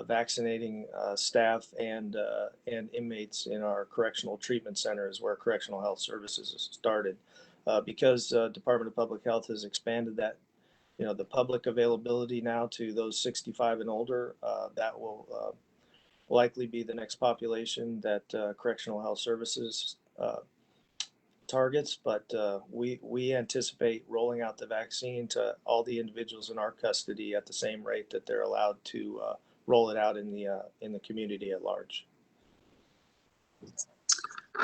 vaccinating staff and inmates in our correctional treatment centers where correctional health services has started. Because Department of Public Health has expanded that, the public availability now to those 65 and older, that will likely be the next population that correctional health services targets, but we anticipate rolling out the vaccine to all the individuals in our custody at the same rate that they're allowed to roll it out in the community at large.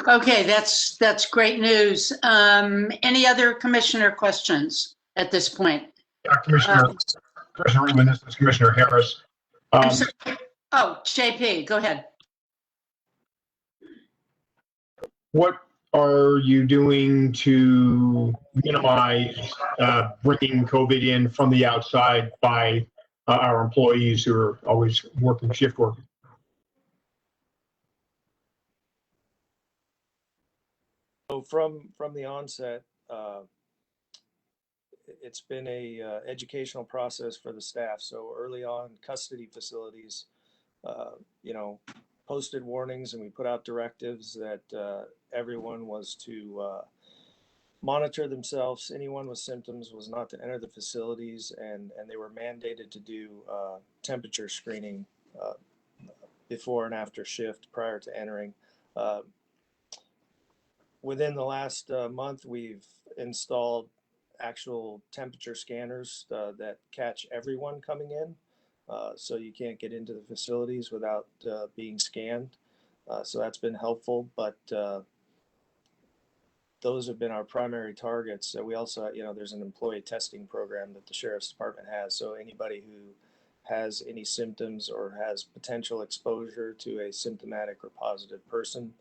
Okay, that's great news. Any other commissioner questions at this point? Yeah, Commissioner Rubin, this is Commissioner Harris. I'm sorry. Oh, JP, go ahead. What are you doing to minimize bringing COVID in from the outside by our employees who are always working shift work? So from the onset, it's been a educational process for the staff. So early on, custody facilities, posted warnings, and we put out directives that everyone was to monitor themselves. Anyone with symptoms was not to enter the facilities, and they were mandated to do temperature screening before and after shift prior to entering. Within the last month, we've installed actual temperature scanners that catch everyone coming in. So you can't get into the facilities without being scanned. So that's been helpful, but those have been our primary targets. We also, there's an employee testing program that the Sheriff's Department has. So anybody who has any symptoms or has potential exposure to a symptomatic or positive person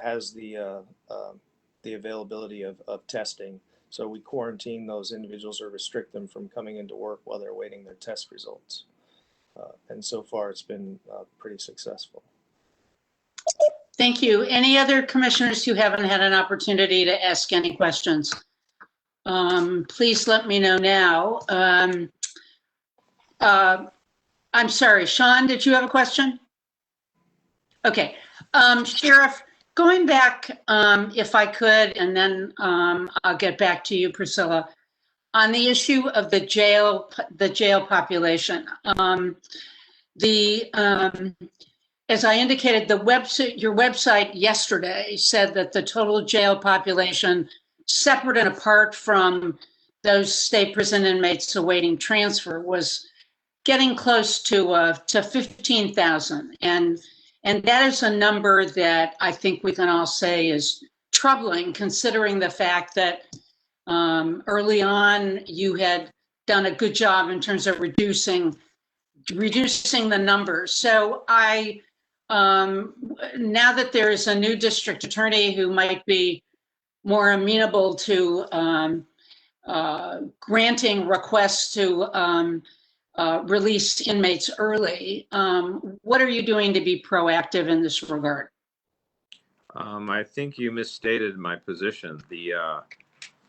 has the availability of testing. So we quarantine those individuals or restrict them from coming into work while they're waiting their test results. And so far it's been pretty successful. Thank you. Any other commissioners who haven't had an opportunity to ask any questions? Please let me know now. I'm sorry, Sean, did you have a question? Okay. Sheriff, going back, if I could, and then I'll get back to you, Priscilla, on the issue of the jail population. As I indicated, your website yesterday said that the total jail population, separate and apart from those state prison inmates awaiting transfer, was getting close to 15,000, and that is a number that I think we can all say is troubling, considering the fact that early on you had done a good job in terms of reducing the numbers. So now that there is a new district attorney who might be more amenable to granting requests to release inmates early, what are you doing to be proactive in this regard? I think you misstated my position.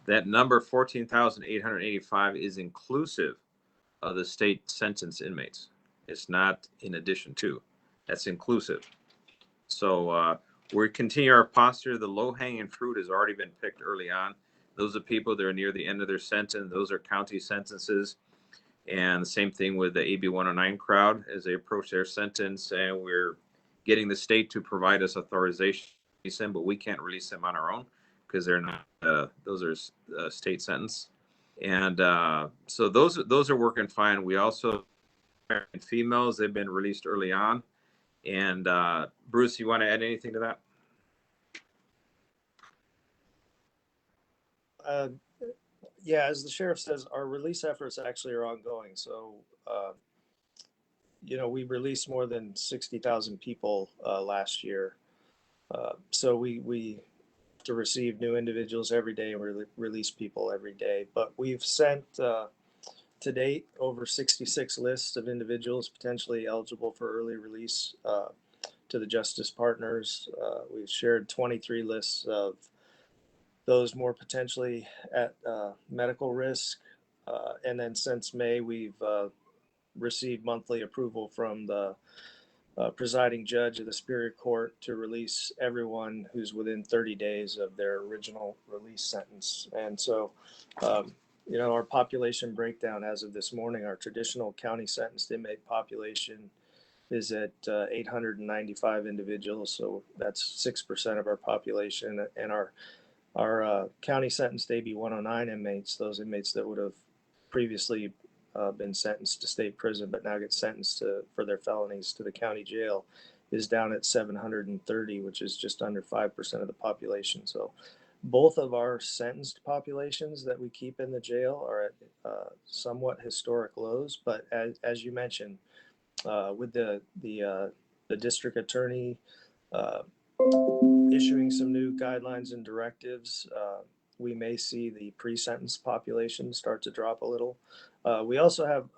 That number 14,885 is inclusive of the state sentence inmates. It's not in addition to. That's inclusive. So we continue our posture. The low-hanging fruit has already been picked early on. Those are people that are near the end of their sentence. Those are county sentences. And the same thing with the AB 109 crowd as they approach their sentence. And we're getting the state to provide us authorization to release them, but we can't release them on our own because they're not, those are state sentence. And so those are working fine. We also females, they've been released early on. And Bruce, you want to add anything to that? Yeah, as the sheriff says, our release efforts actually are ongoing. So, we released more than 60,000 people last year. So we to receive new individuals every day and release people every day. But we've sent to date over 66 lists of individuals potentially eligible for early release to the justice partners. We've shared 23 lists of those more potentially at medical risk. And then since May, we've received monthly approval from the presiding judge of the Superior Court to release everyone who's within 30 days of their original release sentence. And so, our population breakdown as of this morning, our traditional county sentenced inmate population is at 895 individuals. So that's 6% of our population. And our county sentenced AB 109 inmates, those inmates that would have previously been sentenced to state prison but now get sentenced for their felonies to the county jail, is down at 730, which is just under 5% of the population. So both of our sentenced populations that we keep in the jail are at somewhat historic lows. But as you mentioned, with the district attorney issuing some new guidelines and directives, we may see the pre-sentence population start to drop a little. We also have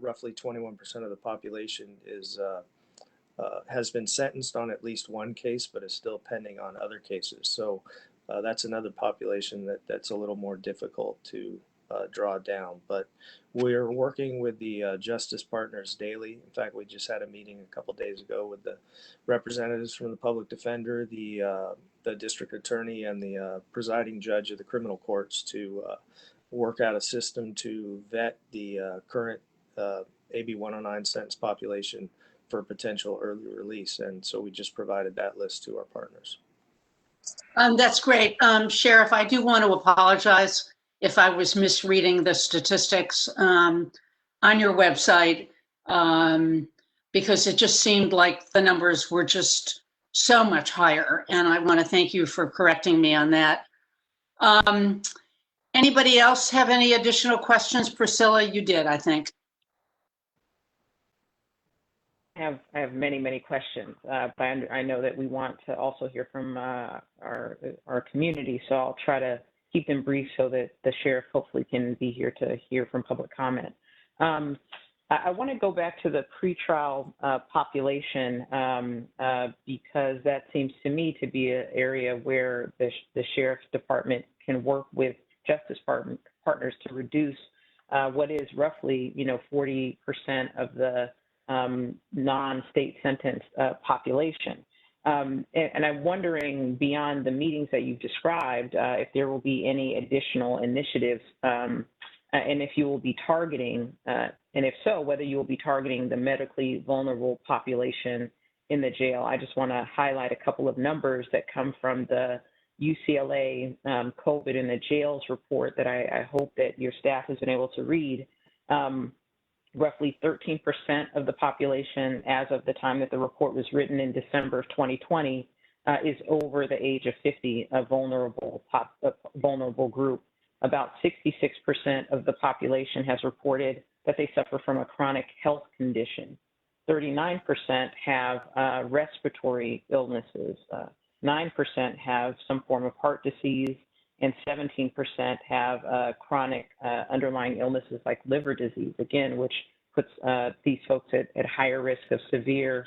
roughly 21% of the population has been sentenced on at least one case, but is still pending on other cases. So that's another population that's a little more difficult to draw down. But we're working with the justice partners daily. In fact, we just had a meeting a couple days ago with the representatives from the public defender, the district attorney, and the presiding judge of the criminal courts to work out a system to vet the current AB 109 sentence population for potential early release. And so we just provided that list to our partners. That's great. Sheriff, I do want to apologize if I was misreading the statistics on your website, because it just seemed like the numbers were just so much higher. And I want to thank you for correcting me on that. Anybody else have any additional questions? Priscilla, you did, I think. I have many questions, but I know that we want to also hear from our community, so I'll try to keep them brief so that the sheriff hopefully can be here to hear from public comment. I want to go back to the pretrial population because that seems to me to be an area where the sheriff's department can work with justice partners to reduce what is roughly 40% of the non-state sentenced population. And I'm wondering, beyond the meetings that you've described, if there will be any additional initiatives, and if you will be targeting, and if so, whether you will be targeting the medically vulnerable population in the jail. I just want to highlight a couple of numbers that come from the UCLA COVID in the jails report that I hope that your staff has been able to read. Roughly 13% of the population as of the time that the report was written in December of 2020 is over the age of 50, a vulnerable group. About 66% of the population has reported that they suffer from a chronic health condition. 39% have respiratory illnesses. 9% have some form of heart disease, and 17% have chronic underlying illnesses like liver disease, again, which puts these folks at higher risk of severe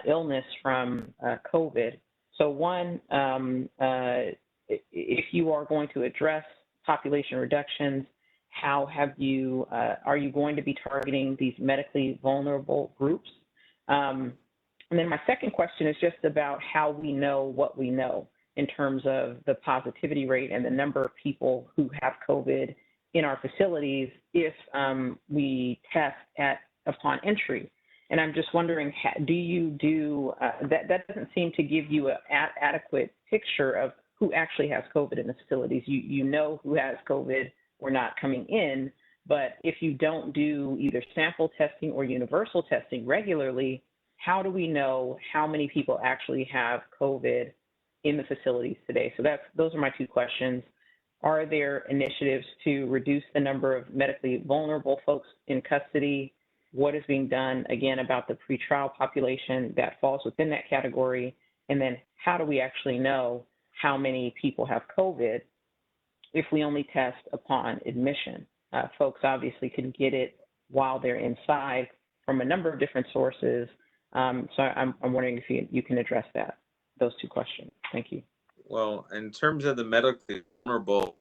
illness from COVID. So one, if you are going to address population reductions, how have you, are you going to be targeting these medically vulnerable groups? And then my second question is just about how we know what we know in terms of the positivity rate and the number of people who have COVID in our facilities if we test upon entry. And I'm just wondering, do you do, that doesn't seem to give you an adequate picture of who actually has COVID in the facilities. You know who has COVID were not coming in. But if you don't do either sample testing or universal testing regularly, how do we know how many people actually have COVID in the facilities today? So those are my two questions. Are there initiatives to reduce the number of medically vulnerable folks in custody? What is being done, again, about the pretrial population that falls within that category? And then how do we actually know how many people have COVID if we only test upon admission? Folks obviously can get it while they're inside from a number of different sources. So I'm wondering if you can address those two questions. Thank you. Well, in terms of the medically vulnerable,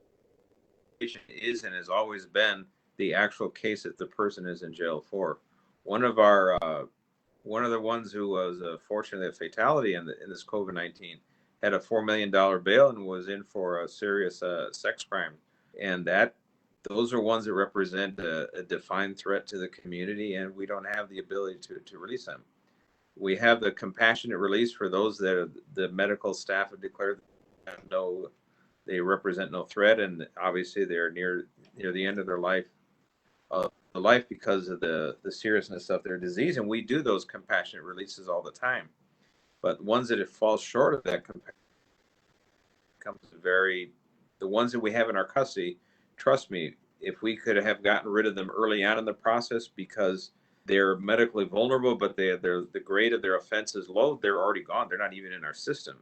is and has always been the actual case that the person is in jail for. One of the ones who was fortunately a fatality in this COVID-19 had a $4 million bail and was in for a serious sex crime, and those are ones that represent a defined threat to the community, and we don't have the ability to release them. We have the compassionate release for those that the medical staff have declared they represent no threat, and obviously they're near the end of their life because of the seriousness of their disease, and we do those compassionate releases all the time. But ones that it falls short of that the ones that we have in our custody, trust me, if we could have gotten rid of them early on in the process because they're medically vulnerable, but the grade of their offense is low, they're already gone. They're not even in our system.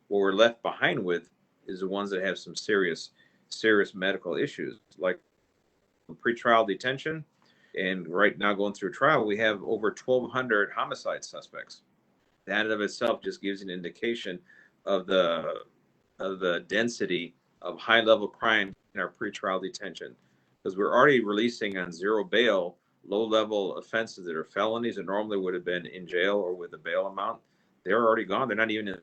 What we're left behind with is the ones that have some serious medical issues, like pretrial detention. And right now going through trial, we have over 1,200 homicide suspects. That in of itself just gives an indication of the density of high-level crime in our pretrial detention, because we're already releasing on zero bail low-level offenses that are felonies and normally would have been in jail or with a bail amount. They're already gone. They're not even in,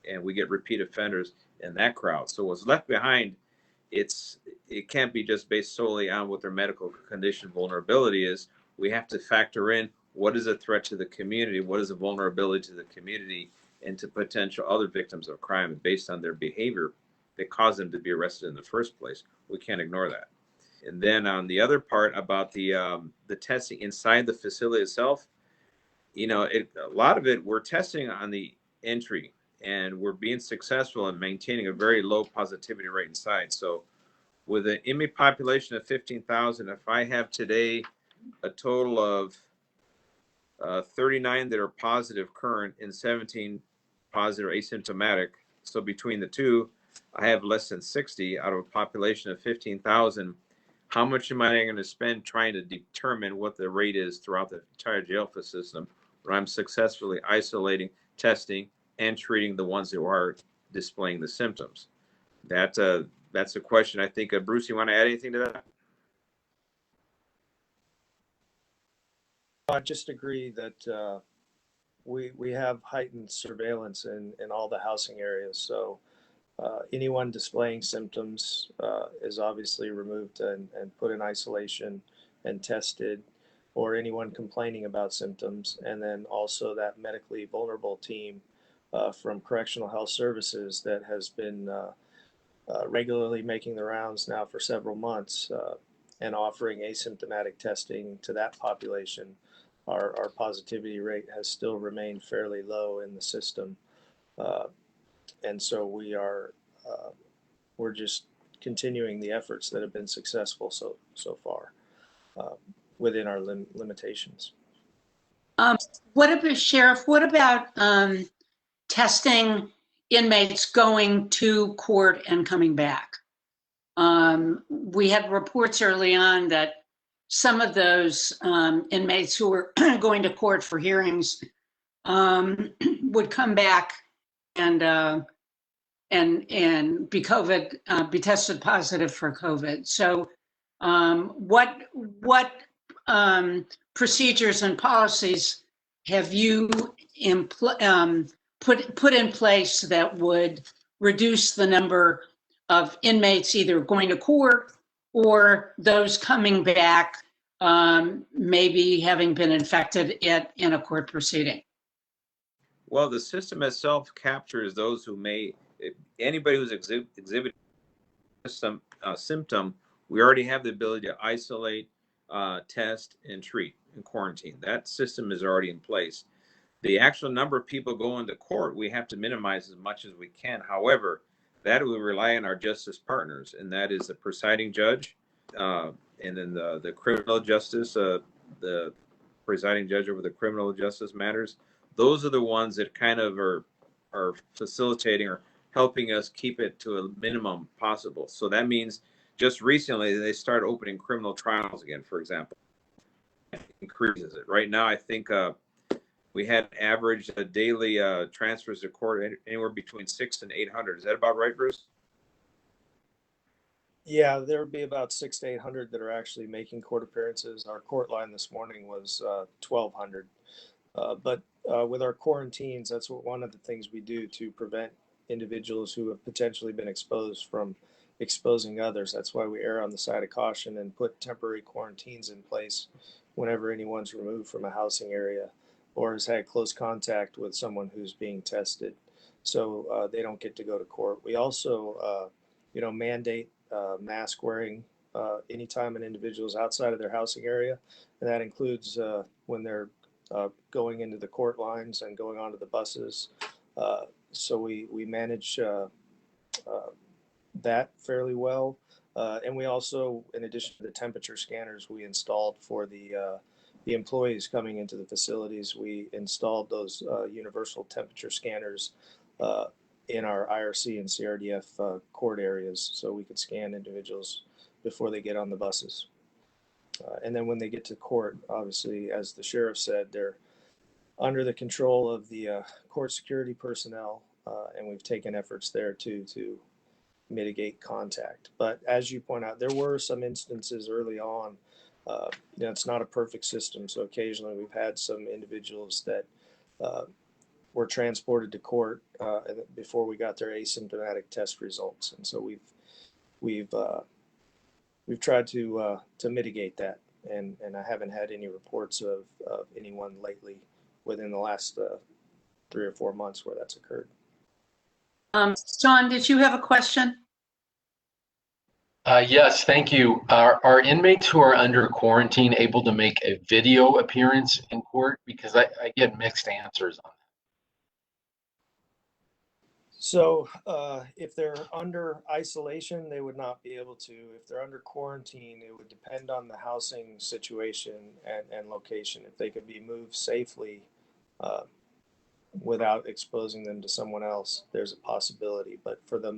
and we get repeat offenders in that crowd. So what's left behind, it can't be just based solely on what their medical condition vulnerability is. We have to factor in what is a threat to the community, what is a vulnerability to the community and to potential other victims of crime based on their behavior that caused them to be arrested in the first place. We can't ignore that. And then on the other part about the testing inside the facility itself, a lot of it, we're testing on the entry, and we're being successful in maintaining a very low positivity rate inside. So with an inmate population of 15,000, if I have today a total of 39 that are positive current and 17 positive asymptomatic, so between the two, I have less than 60 out of a population of 15,000. How much am I going to spend trying to determine what the rate is throughout the entire jail system when I'm successfully isolating, testing, and treating the ones who are displaying the symptoms? That's a question. I think, Bruce, you want to add anything to that? I just agree that we have heightened surveillance in all the housing areas. So anyone displaying symptoms is obviously removed and put in isolation and tested, or anyone complaining about symptoms. And then also that medically vulnerable team from Correctional Health Services that has been regularly making the rounds now for several months and offering asymptomatic testing to that population. Our positivity rate has still remained fairly low in the system. And so we're just continuing the efforts that have been successful so far within our limitations. What about, Sheriff, what about testing inmates going to court and coming back? We had reports early on that some of those inmates who were going to court for hearings would come back and be be tested positive for COVID. So what procedures and policies have you put in place that would reduce the number of inmates either going to court or those coming back maybe having been infected in a court proceeding? Well, the system itself captures those who anybody who's exhibiting some symptom We already have the ability to isolate, test, and treat and quarantine. That system is already in place. The actual number of people going to court, we have to minimize as much as we can. However, that we rely on our justice partners, and that is the presiding judge, and then the criminal justice, the presiding judge over the criminal justice matters. Those are the ones that kind of are facilitating or helping us keep it to a minimum possible. So that means just recently they started opening criminal trials again, for example. Increases it. Right now, I think we had average daily transfers to court anywhere between 600 and 800. Is that about right, Bruce? Yeah, there would be about 600 to 800 that are actually making court appearances. Our court line this morning was 1,200. But with our quarantines, that's one of the things we do to prevent individuals who have potentially been exposed from exposing others. That's why we err on the side of caution and put temporary quarantines in place whenever anyone's removed from a housing area or has had close contact with someone who's being tested. So they don't get to go to court. We also, mandate mask wearing anytime an individual is outside of their housing area. And that includes when they're going into the court lines and going onto the buses. So we manage that fairly well. And we also, in addition to the temperature scanners we installed for the employees coming into the facilities, we installed those universal temperature scanners in our IRC and CRDF court areas so we could scan individuals before they get on the buses. And then when they get to court, obviously, as the sheriff said, they're under the control of the court security personnel, and we've taken efforts there to mitigate contact. But as you point out, there were some instances early on. It's not a perfect system, so occasionally we've had some individuals that were transported to court before we got their asymptomatic test results, and so we've tried to mitigate that, and I haven't had any reports of anyone lately within the last 3 or 4 months where that's occurred. Sean, did you have a question? Yes, thank you. Are inmates who are under quarantine able to make a video appearance in court? Because I get mixed answers on that. So if they're under isolation, they would not be able to. If they're under quarantine, it would depend on the housing situation and location. If they could be moved safely without exposing them to someone else, there's a possibility. But for the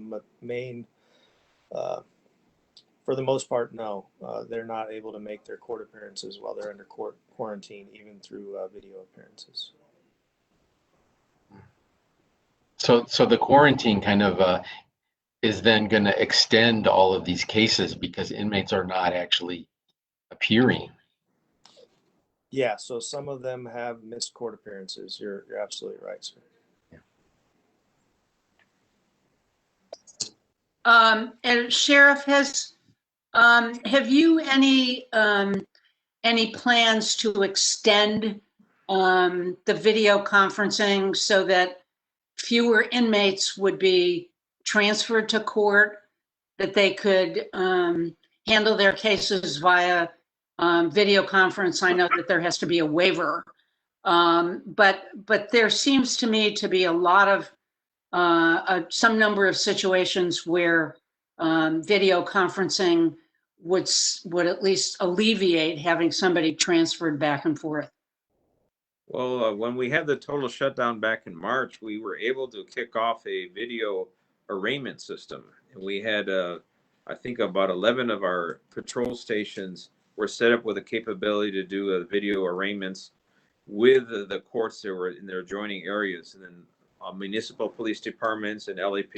for the most part, no. They're not able to make their court appearances while they're under quarantine, even through video appearances. So the quarantine kind of is then going to extend all of these cases because inmates are not actually appearing. Yeah, so some of them have missed court appearances. You're absolutely right, sir. And Sheriff, have you any plans to extend the video conferencing so that fewer inmates would be transferred to court, that they could handle their cases via video conference? I know that there has to be a waiver, but there seems to me to be a lot of some number of situations where video conferencing would at least alleviate having somebody transferred back and forth. Well, when we had the total shutdown back in March, we were able to kick off a video arraignment system. And we had, I think, about 11 of our patrol stations were set up with a capability to do video arraignments with the courts that were in their adjoining areas. And then municipal police departments and LAP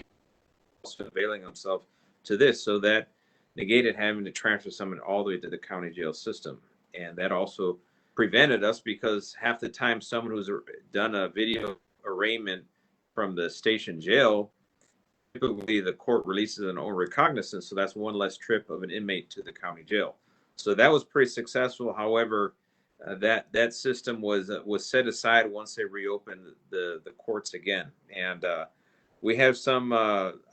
availing themselves to this, so that negated having to transfer someone all the way to the county jail system. And that also prevented us, because half the time someone who's done a video arraignment from the station jail, typically the court releases an own recognizance, so that's one less trip of an inmate to the county jail. So that was pretty successful. However, that system was set aside once they reopened the courts again, and we have some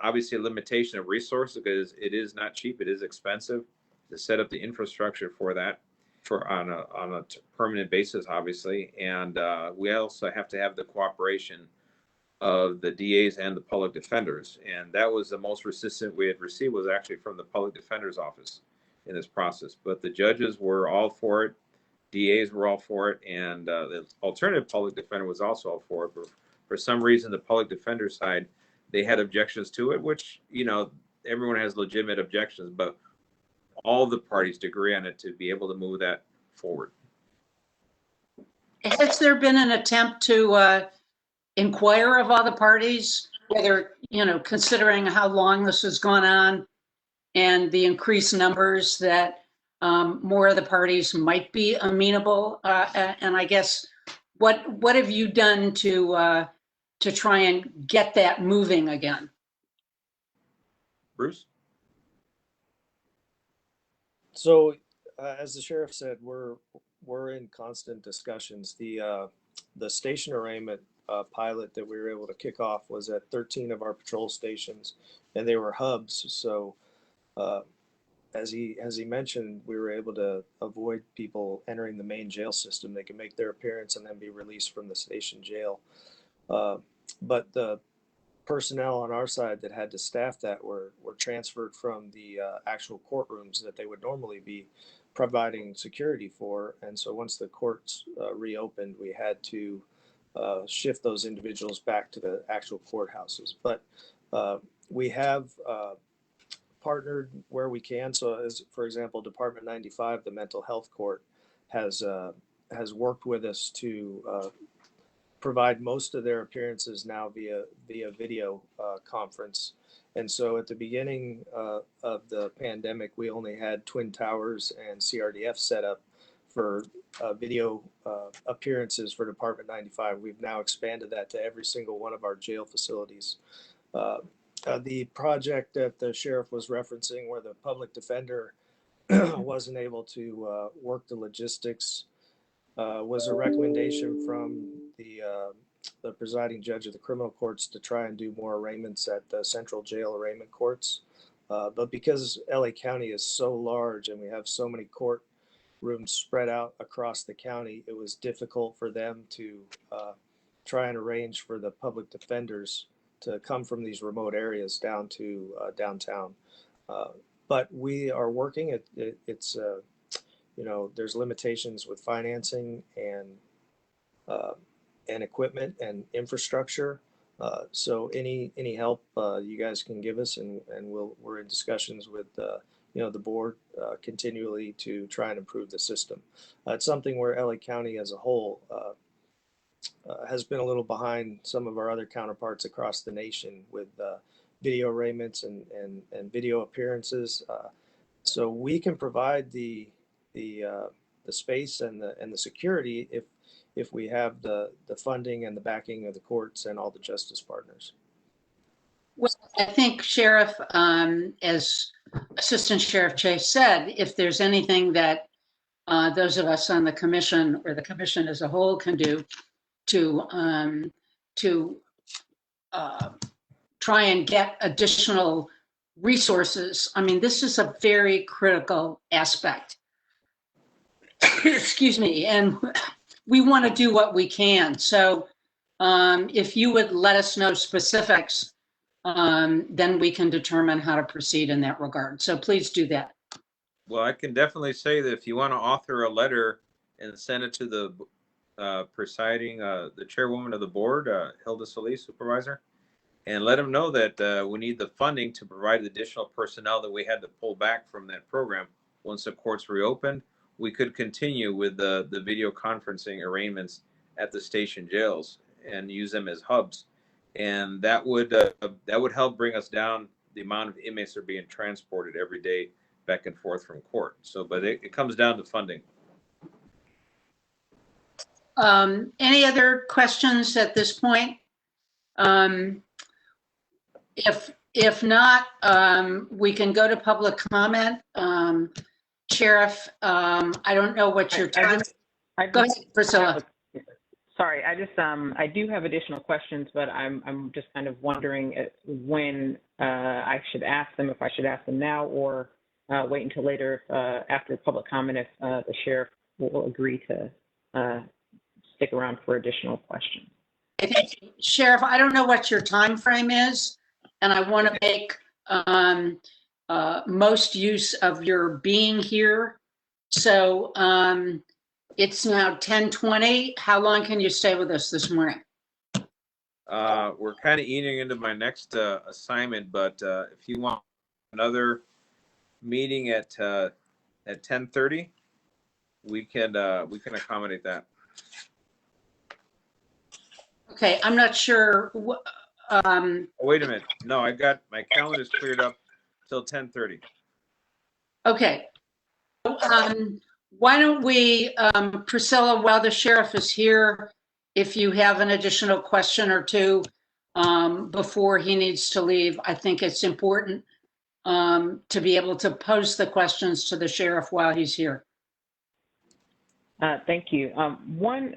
obviously a limitation of resources because it is not cheap, it is expensive. to set up the infrastructure for that on a permanent basis, obviously. And we also have to have the cooperation of the DAs and the public defenders. And that was the most resistance we had received, was actually from the public defender's office in this process. But the judges were all for it, DAs were all for it, and the alternative public defender was also all for it. But for some reason, the public defender side, they had objections to it, which, you know, everyone has legitimate objections, but all the parties to agree on it to be able to move that forward. Has there been an attempt to inquire of all the parties, whether, you know, considering how long this has gone on and the increased numbers, that more of the parties might be amenable? And I guess, what have you done to try and get that moving again? Bruce? So, as the sheriff said, we're in constant discussions. The station arraignment pilot that we were able to kick off was at 13 of our patrol stations, and they were hubs. So, as he mentioned, we were able to avoid people entering the main jail system. They can make their appearance and then be released from the station jail. But the personnel on our side that had to staff that were transferred from the actual courtrooms that they would normally be providing security for. And so once the courts reopened, we had to shift those individuals back to the actual courthouses. But we have partnered where we can. So, as for example, Department 95, the mental health court, has worked with us to provide most of their appearances now via video conference. And so at the beginning of the pandemic, we only had Twin Towers and CRDF set up for video appearances for Department 95. We've now expanded that to every single one of our jail facilities. The project that the sheriff was referencing, where the public defender wasn't able to work the logistics, was a recommendation from the presiding judge of the criminal courts to try and do more arraignments at the central jail arraignment courts. But because LA County is so large and we have so many courtrooms spread out across the county, it was difficult for them to try and arrange for the public defenders to come from these remote areas down to downtown. But we are working. It's you know, there's limitations with financing and equipment and infrastructure. So any help you guys can give us, and we're in discussions with you know, the board continually to try and improve the system. It's something where LA County as a whole has been a little behind some of our other counterparts across the nation with video arraignments and video appearances. So we can provide the space and the security if we have the funding and the backing of the courts and all the justice partners. Well, I think, Sheriff, as Assistant Sheriff Chase said, if there's anything that those of us on the commission or the commission as a whole can do to try and get additional resources. I mean, this is a very critical aspect. Excuse me, and we want to do what we can. So if you would let us know specifics, then we can determine how to proceed in that regard. So please do that. Well, I can definitely say that if you want to author a letter and send it to the presiding, the chairwoman of the board, Hilda Solis, supervisor, and let them know that we need the funding to provide additional personnel that we had to pull back from that program. Once the courts reopened, we could continue with the video conferencing arraignments at the station jails and use them as hubs. And that would help bring us down the amount of inmates that are being transported every day back and forth from court. So, but it comes down to funding. Any other questions at this point? If not, we can go to public comment. Sheriff, I don't know what your time. Go ahead, Priscilla. Sorry, I do have additional questions, but I'm just kind of wondering when I should ask them, if I should ask them now or wait until later after public comment if the sheriff will agree to stick around for additional questions. Sheriff, I don't know what your time frame is, and I want to make most use of your being here. So it's now 10:20. How long can you stay with us this morning? We're kind of eating into my next assignment, but if you want another meeting at 10:30, we can accommodate that. Okay, I'm not sure. Oh, wait a minute. No, I got my calendar's cleared up till 10:30. Okay. Why don't we, Priscilla, while the sheriff is here, if you have an additional question or two before he needs to leave, I think it's important to be able to pose the questions to the sheriff while he's here. Thank you. One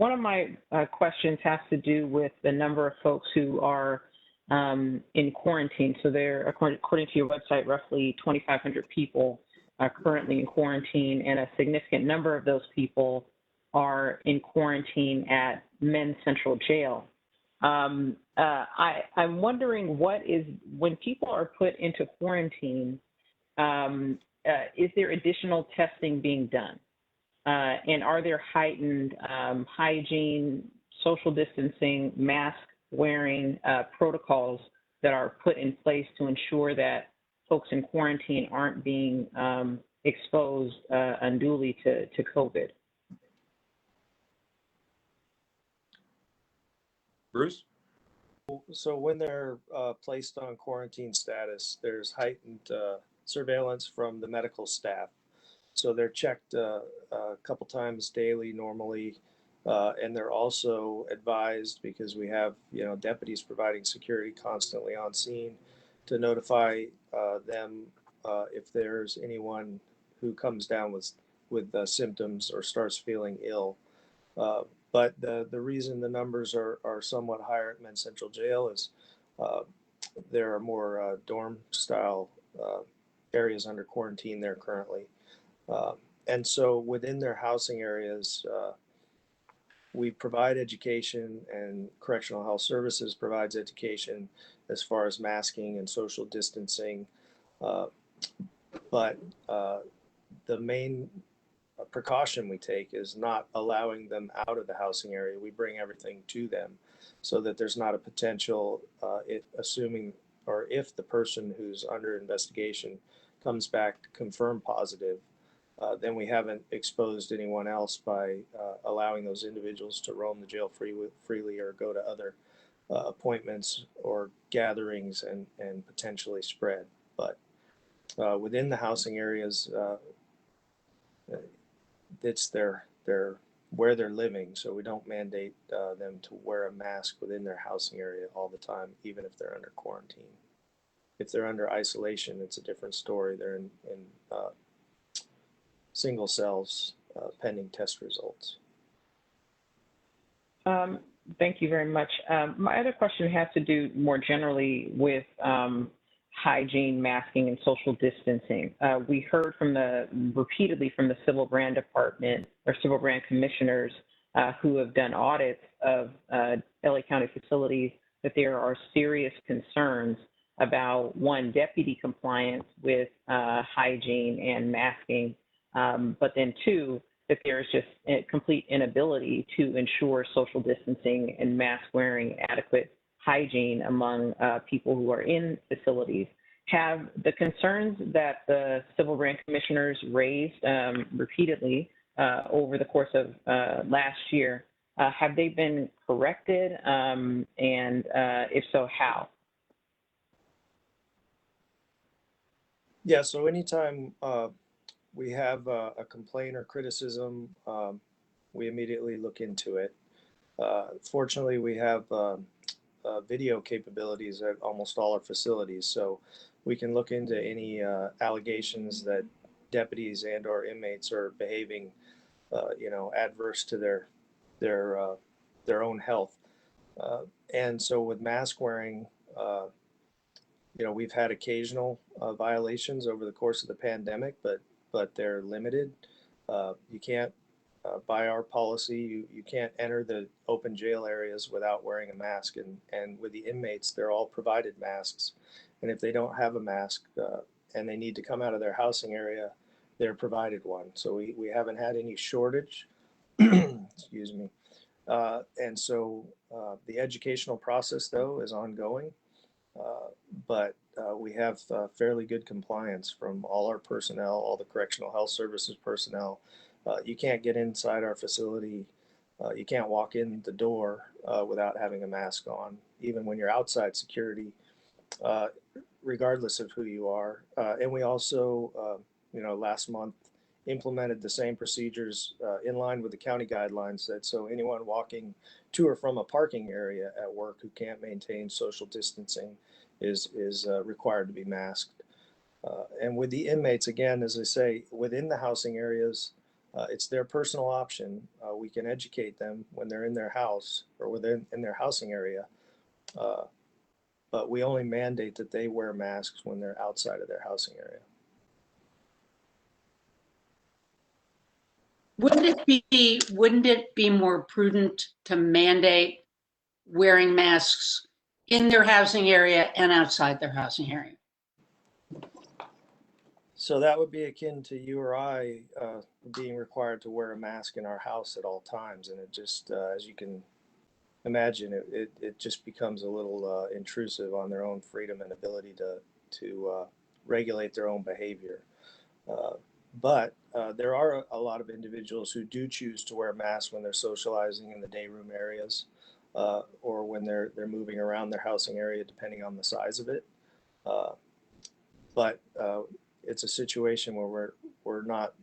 of my questions has to do with the number of folks who are in quarantine. So there, according to your website, roughly 2,500 people are currently in quarantine, and a significant number of those people are in quarantine at Men's Central Jail. I'm wondering when people are put into quarantine, is there additional testing being done? And are there heightened hygiene, social distancing, mask wearing protocols that are put in place to ensure that folks in quarantine aren't being exposed unduly to COVID? Bruce? So when they're placed on quarantine status, there's heightened surveillance from the medical staff. So they're checked a couple times daily normally, and they're also advised, because we have deputies providing security constantly on scene, to notify them if there's anyone who comes down with symptoms or starts feeling ill. But the reason the numbers are somewhat higher at Men's Central Jail is there are more dorm style areas under quarantine there currently. And so within their housing areas, we provide education, and Correctional Health Services provides education as far as masking and social distancing. But the main precaution we take is not allowing them out of the housing area. We bring everything to them so that there's not a potential, if the person who's under investigation comes back confirmed positive, then we haven't exposed anyone else by allowing those individuals to roam the jail freely or go to other appointments or gatherings and potentially spread. But within the housing areas, it's where they're living, so we don't mandate them to wear a mask within their housing area all the time, even if they're under quarantine. If they're under isolation, it's a different story. They're in single cells pending test results. Thank you very much. My other question has to do more generally with hygiene, masking, and social distancing. We heard repeatedly from the Civil Brand Department or Civil Brand Commissioners who have done audits of LA County facilities that there are serious concerns about, one, deputy compliance with hygiene and masking, but then two, that there's just a complete inability to ensure social distancing and mask wearing, adequate hygiene among people who are in facilities. Have the concerns that the Civil Brand Commissioners raised repeatedly over the course of last year, have they been corrected? And if so, how? Yeah, so anytime we have a complaint or criticism, we immediately look into it. Fortunately, we have video capabilities at almost all our facilities, so we can look into any allegations that deputies and or inmates are behaving, adverse to their own health. And so with mask wearing, we've had occasional violations over the course of the pandemic, but they're limited. You can't, by our policy, you can't enter the open jail areas without wearing a mask. And with the inmates, they're all provided masks. And if they don't have a mask and they need to come out of their housing area, they're provided one. So we haven't had any shortage. Excuse me. And so the educational process, though, is ongoing. But we have fairly good compliance from all our personnel, all the correctional health services personnel. You can't get inside our facility. You can't walk in the door without having a mask on, even when you're outside security, regardless of who you are. And we also, last month implemented the same procedures in line with the county guidelines that so anyone walking to or from a parking area at work who can't maintain social distancing is required to be masked. And with the inmates, again, as I say, within the housing areas, it's their personal option. We can educate them when they're in their house or in their housing area, but we only mandate that they wear masks when they're outside of their housing area. Wouldn't it be more prudent to mandate wearing masks in their housing area and outside their housing area? So that would be akin to you or I being required to wear a mask in our house at all times. And it just, as you can imagine, it just becomes a little intrusive on their own freedom and ability to regulate their own behavior. But there are a lot of individuals who do choose to wear masks when they're socializing in the day room areas or when they're moving around their housing area, depending on the size of it. But it's a situation where we're not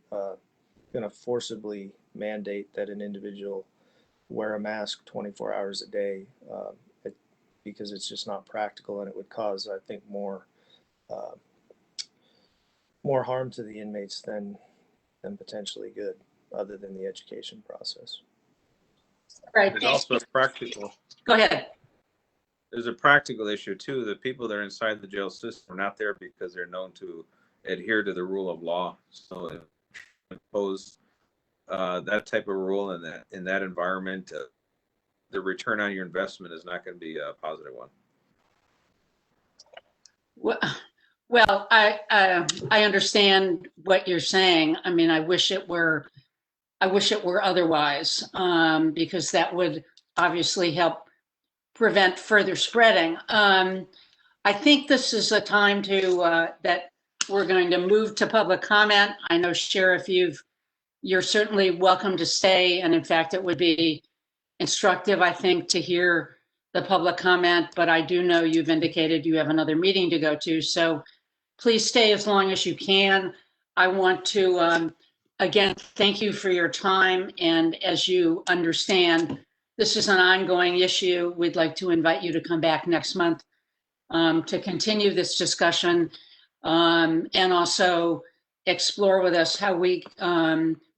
going to forcibly mandate that an individual wear a mask 24 hours a day because it's just not practical, and it would cause, I think, more harm to the inmates than potentially good, other than the education process. Right. There's also a practical. Go ahead. There's a practical issue too. The people that are inside the jail system are not there because they're known to adhere to the rule of law. So impose that type of rule in that environment, the return on your investment is not going to be a positive one. Well, I understand what you're saying. I mean, I wish it were otherwise, because that would obviously help prevent further spreading. I think this is a time that we're going to move to public comment. I know, Sheriff, you're certainly welcome to stay, and in fact, it would be instructive, I think, to hear the public comment. But I do know you've indicated you have another meeting to go to, so please stay as long as you can. I want to, again, thank you for your time. And as you understand, this is an ongoing issue. We'd like to invite you to come back next month to continue this discussion and also explore with us how we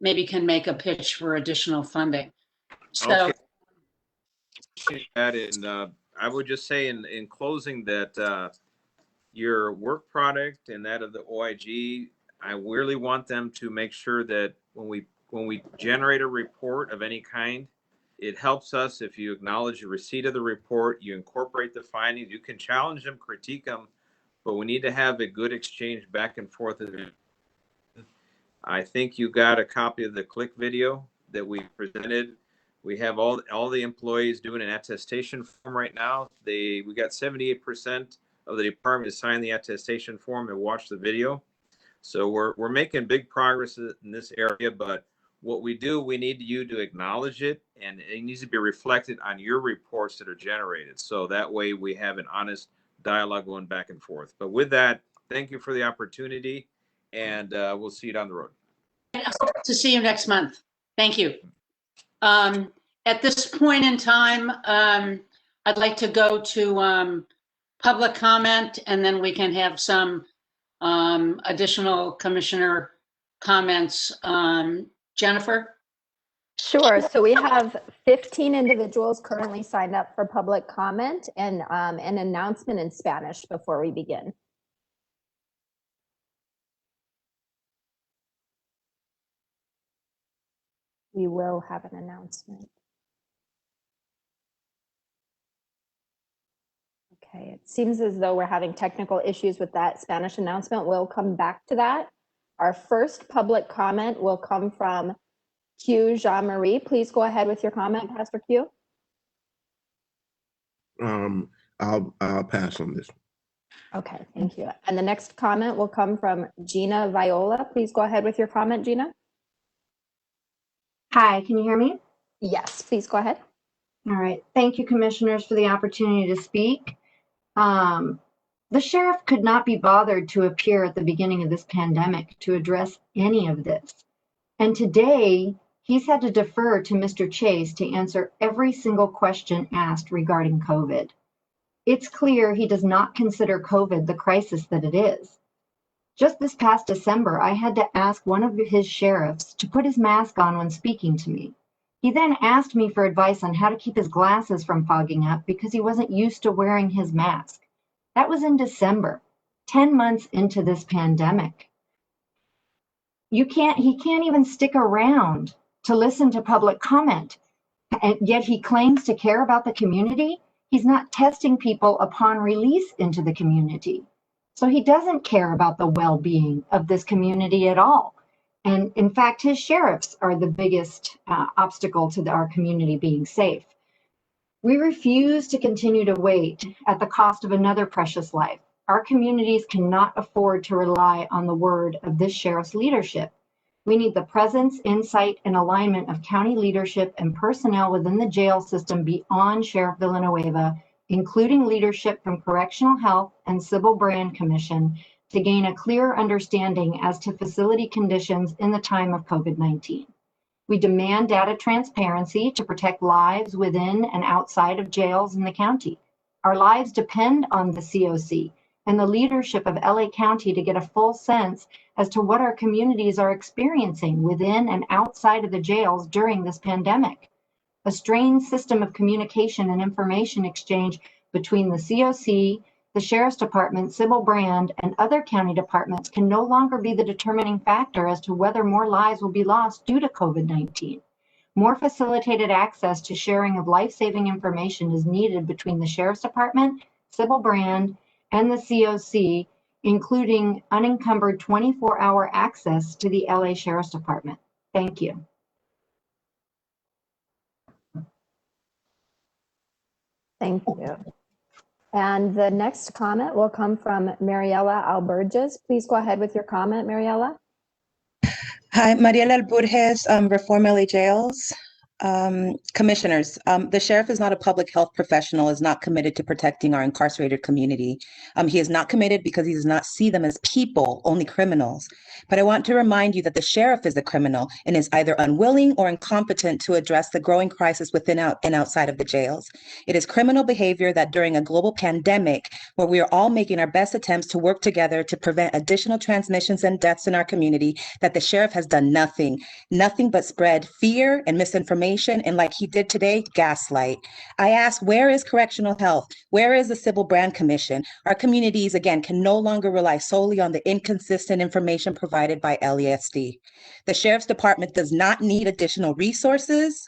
maybe can make a pitch for additional funding. So, okay. And I would just say in closing that your work product and that of the OIG, I really want them to make sure that when we generate a report of any kind, it helps us if you acknowledge the receipt of the report, you incorporate the findings, you can challenge them, critique them, but we need to have a good exchange back and forth. I think you got a copy of the click video that we presented. We have all the employees doing an attestation form right now. We got 78% of the department to sign the attestation form and watch the video. So we're making big progress in this area, but what we do, we need you to acknowledge it, and it needs to be reflected on your reports that are generated. So that way we have an honest dialogue going back and forth. But with that, thank you for the opportunity, and we'll see you down the road. I hope to see you next month. Thank you. At this point in time, I'd like to go to public comment, and then we can have some additional commissioner comments. Jennifer? Sure. So we have 15 individuals currently signed up for public comment and an announcement in Spanish before we begin. We will have an announcement. Okay, it seems as though we're having technical issues with that Spanish announcement. We'll come back to that. Our first public comment will come from Q Jean-Marie. Please go ahead with your comment, Pastor Q. I'll pass on this. Okay, thank you. And the next comment will come from Gina Viola. Please go ahead with your comment, Gina. Hi, can you hear me? Yes, please go ahead. All right. Thank you, commissioners, for the opportunity to speak. The sheriff could not be bothered to appear at the beginning of this pandemic to address any of this. And today, he's had to defer to Mr. Chase to answer every single question asked regarding COVID. It's clear he does not consider COVID the crisis that it is. Just this past December, I had to ask one of his sheriffs to put his mask on when speaking to me. He then asked me for advice on how to keep his glasses from fogging up because he wasn't used to wearing his mask. That was in December, 10 months into this pandemic. He can't even stick around to listen to public comment, and yet he claims to care about the community. He's not testing people upon release into the community. So he doesn't care about the well-being of this community at all. And in fact, his sheriffs are the biggest obstacle to our community being safe. We refuse to continue to wait at the cost of another precious life. Our communities cannot afford to rely on the word of this sheriff's leadership. We need the presence, insight, and alignment of county leadership and personnel within the jail system beyond Sheriff Villanueva, including leadership from Correctional Health and Civil Brand Commission, to gain a clearer understanding as to facility conditions in the time of COVID-19. We demand data transparency to protect lives within and outside of jails in the county. Our lives depend on the COC and the leadership of LA County to get a full sense as to what our communities are experiencing within and outside of the jails during this pandemic. A strained system of communication and information exchange between the COC, the Sheriff's Department, Civil Brand, and other county departments can no longer be the determining factor as to whether more lives will be lost due to COVID-19. More facilitated access to sharing of life-saving information is needed between the Sheriff's Department, Civil Brand, and the COC, including unencumbered 24-hour access to the LA Sheriff's Department. Thank you. Thank you. And the next comment will come from Mariela Alberges. Please go ahead with your comment, Mariela. Hi, Mariela Alberges, Reform LA Jails. Commissioners, the sheriff is not a public health professional, is not committed to protecting our incarcerated community. He is not committed because he does not see them as people, only criminals. But I want to remind you that the sheriff is a criminal and is either unwilling or incompetent to address the growing crisis within and outside of the jails. It is criminal behavior that during a global pandemic, where we are all making our best attempts to work together to prevent additional transmissions and deaths in our community, that the sheriff has done nothing but spread fear and misinformation, and like he did today, gaslight. I ask, where is correctional health? Where is the Civil Brand Commission? Our communities, again, can no longer rely solely on the inconsistent information provided by LASD. The Sheriff's Department does not need additional resources.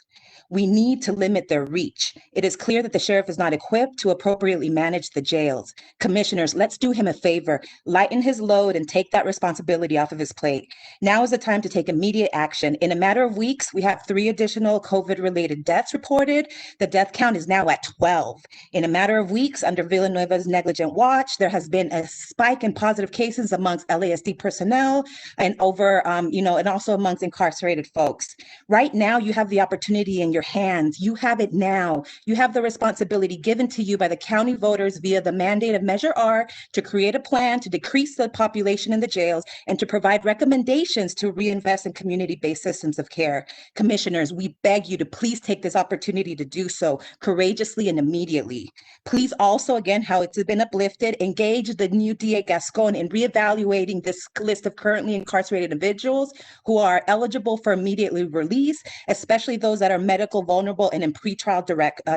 We need to limit their reach. It is clear that the sheriff is not equipped to appropriately manage the jails. Commissioners, let's do him a favor, lighten his load and take that responsibility off of his plate. Now is the time to take immediate action. In a matter of weeks, we have 3 additional COVID-related deaths reported. The death count is now at 12. In a matter of weeks, under Villanueva's negligent watch, there has been a spike in positive cases amongst LASD personnel and and also amongst incarcerated folks. Right now, you have the opportunity in your your hands. You have it now. You have the responsibility given to you by the county voters via the mandate of Measure R to create a plan to decrease the population in the jails and to provide recommendations to reinvest in community-based systems of care. Commissioners, we beg you to please take this opportunity to do so courageously and immediately. Please also, again, how it's been uplifted, engage the new DA Gascon in reevaluating this list of currently incarcerated individuals who are eligible for immediately release, especially those that are medical vulnerable and in pretrial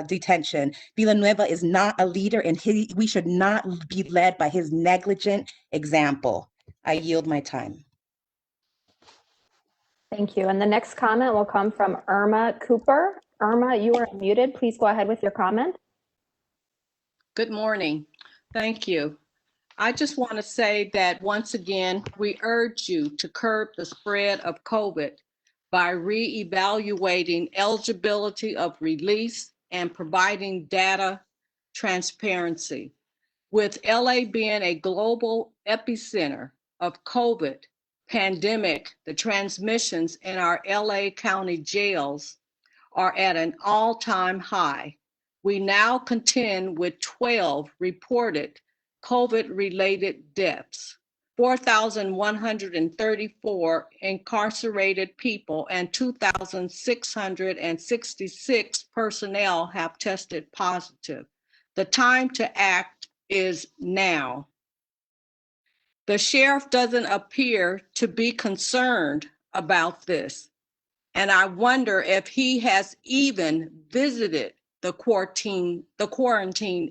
detention. Villanueva is not a leader, and we should not be led by his negligent example. I yield my time. Thank you. And the next comment will come from Irma Cooper. Irma, you are muted. Please go ahead with your comment. Good morning. Thank you. I just want to say that once again, we urge you to curb the spread of COVID by reevaluating eligibility of release and providing data transparency. With LA being a global epicenter of COVID pandemic, the transmissions in our LA County jails are at an all-time high. We now contend with 12 reported COVID-related deaths, 4,134 incarcerated people, and 2,666 personnel have tested positive. The time to act is now. The sheriff doesn't appear to be concerned about this, and I wonder if he has even visited the quarantine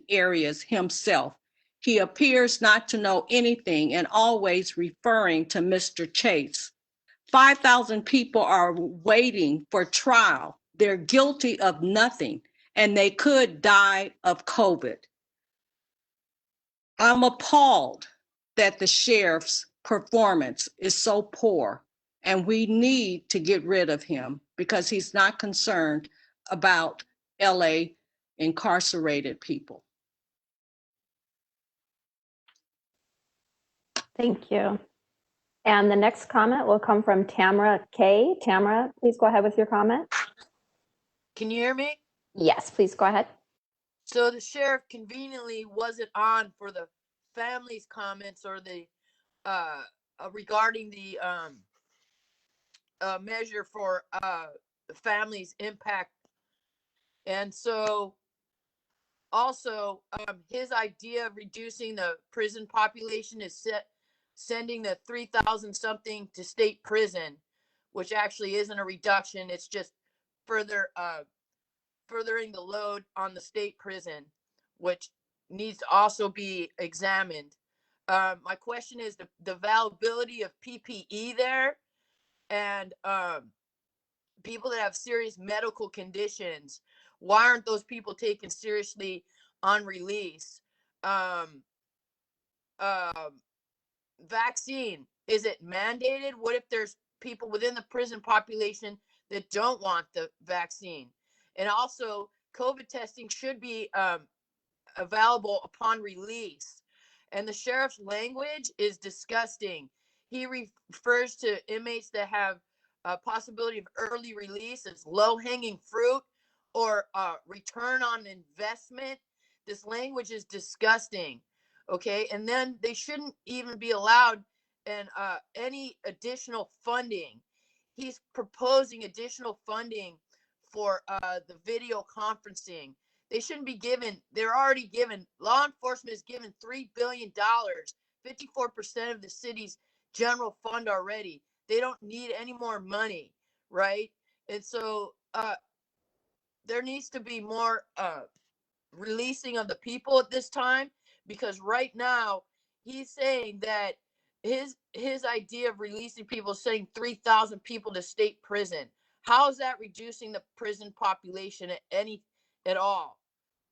areas himself. He appears not to know anything and always referring to Mr. Chase. 5,000 people are waiting for trial. They're guilty of nothing, and they could die of COVID. I'm appalled that the sheriff's performance is so poor, and we need to get rid of him because he's not concerned about LA incarcerated people. Thank you. And the next comment will come from Tamara Kay. Tamara, please go ahead with your comment. Can you hear me? Yes, please go ahead. So the sheriff conveniently wasn't on for the family's comments or the regarding the measure for the family's impact. And so also his idea of reducing the prison population is sending the 3,000 something to state prison, which actually isn't a reduction. It's just furthering the load on the state prison, which needs to also be examined. My question is the availability of PPE there, and people that have serious medical conditions. Why aren't those people taken seriously on release? Vaccine, is it mandated? What if there's people within the prison population that don't want the vaccine? And also, COVID testing should be available upon release. And the sheriff's language is disgusting. He refers to inmates that have a possibility of early release as low-hanging fruit or return on investment. This language is disgusting. Okay, and then they shouldn't even be allowed any additional funding. He's proposing additional funding for the video conferencing. They shouldn't be given. They're already given. Law enforcement is given $3 billion, 54% of the city's general fund already. They don't need any more money, right? And so there needs to be more releasing of the people at this time, because right now he's saying that his idea of releasing people is sending 3,000 people to state prison. How is that reducing the prison population at all?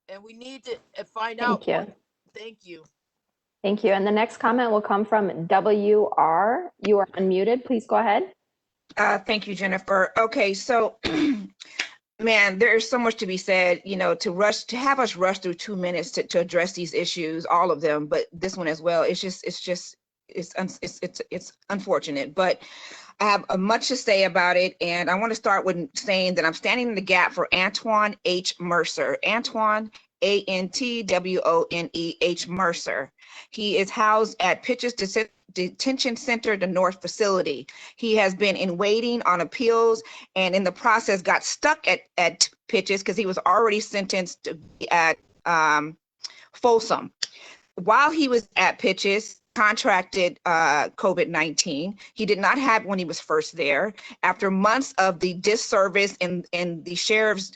And we need to find out. Thank you. Thank you. And the next comment will come from WR. You are unmuted. Please go ahead. Thank you, Jennifer. Okay, so man, there's so much to be said, you know, to have us rush through 2 minutes to address these issues, all of them, but this one as well. It's unfortunate. But I have much to say about it, and I want to start with saying that I'm standing in the gap for Antoine H. Mercer. Antoine, Antwone H. Mercer. He is housed at Pitches Detention Center, the North Facility. He has been in waiting on appeals, and in the process got stuck at Pitches because he was already sentenced to be at Folsom. While he was at Pitches, contracted COVID-19. He did not have when he was first there. After months of the disservice and the sheriff's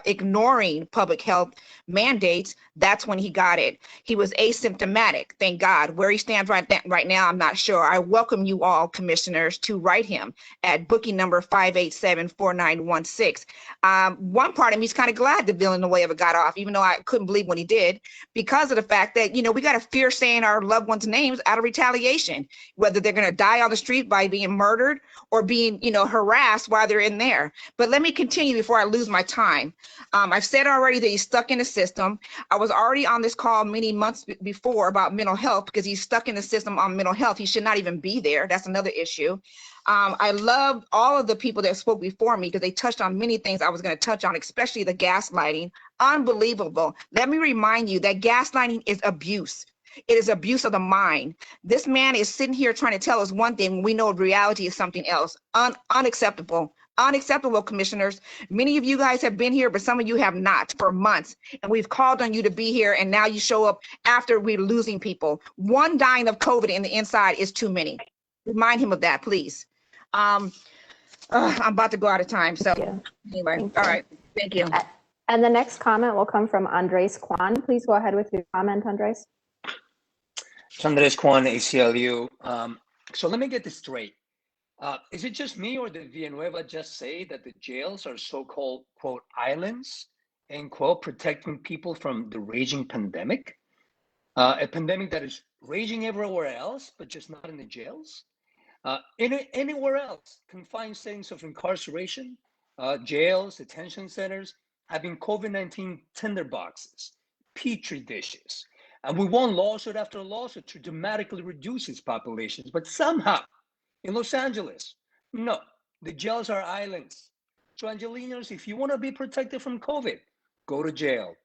ignoring public health mandates, that's when he got it. He was asymptomatic, thank God. Where he stands right now, I'm not sure. I welcome you all, commissioners, to write him at booking number 587-4916. One part of me is kind of glad that Villanueva got off, even though I couldn't believe when he did, because of the fact that, you know, we got to fear saying our loved ones' names out of retaliation, whether they're going to die on the street by being murdered or being, you know, harassed while they're in there. But let me continue before I lose my time. I've said already that he's stuck in the system. I was already on this call many months before about mental health because he's stuck in the system on mental health. He should not even be there. That's another issue. I love all of the people that spoke before me because they touched on many things I was going to touch on, especially the gaslighting. Unbelievable. Let me remind you that gaslighting is abuse. It is abuse of the mind. This man is sitting here trying to tell us one thing when we know reality is something else. Unacceptable. Unacceptable, commissioners. Many of you guys have been here, but some of you have not for months. And we've called on you to be here, and now you show up after we're losing people. One dying of COVID in the inside is too many. Remind him of that, please. I'm about to go out of time. So anyway, all right. Thank you. And the next comment will come from Andres Kwan. Please go ahead with your comment, Andres. Andres Kwan, ACLU. So let me get this straight. Is it just me, or did Villanueva just say that the jails are so-called, quote, islands, end quote, protecting people from the raging pandemic? A pandemic that is raging everywhere else, but just not in the jails? Anywhere else, confined settings of incarceration, jails, detention centers, having COVID-19 tinderboxes, petri dishes. And we won lawsuit after lawsuit to dramatically reduce its populations. But somehow, in Los Angeles, no, the jails are islands. So Angelinos, if you want to be protected from COVID, go to jail.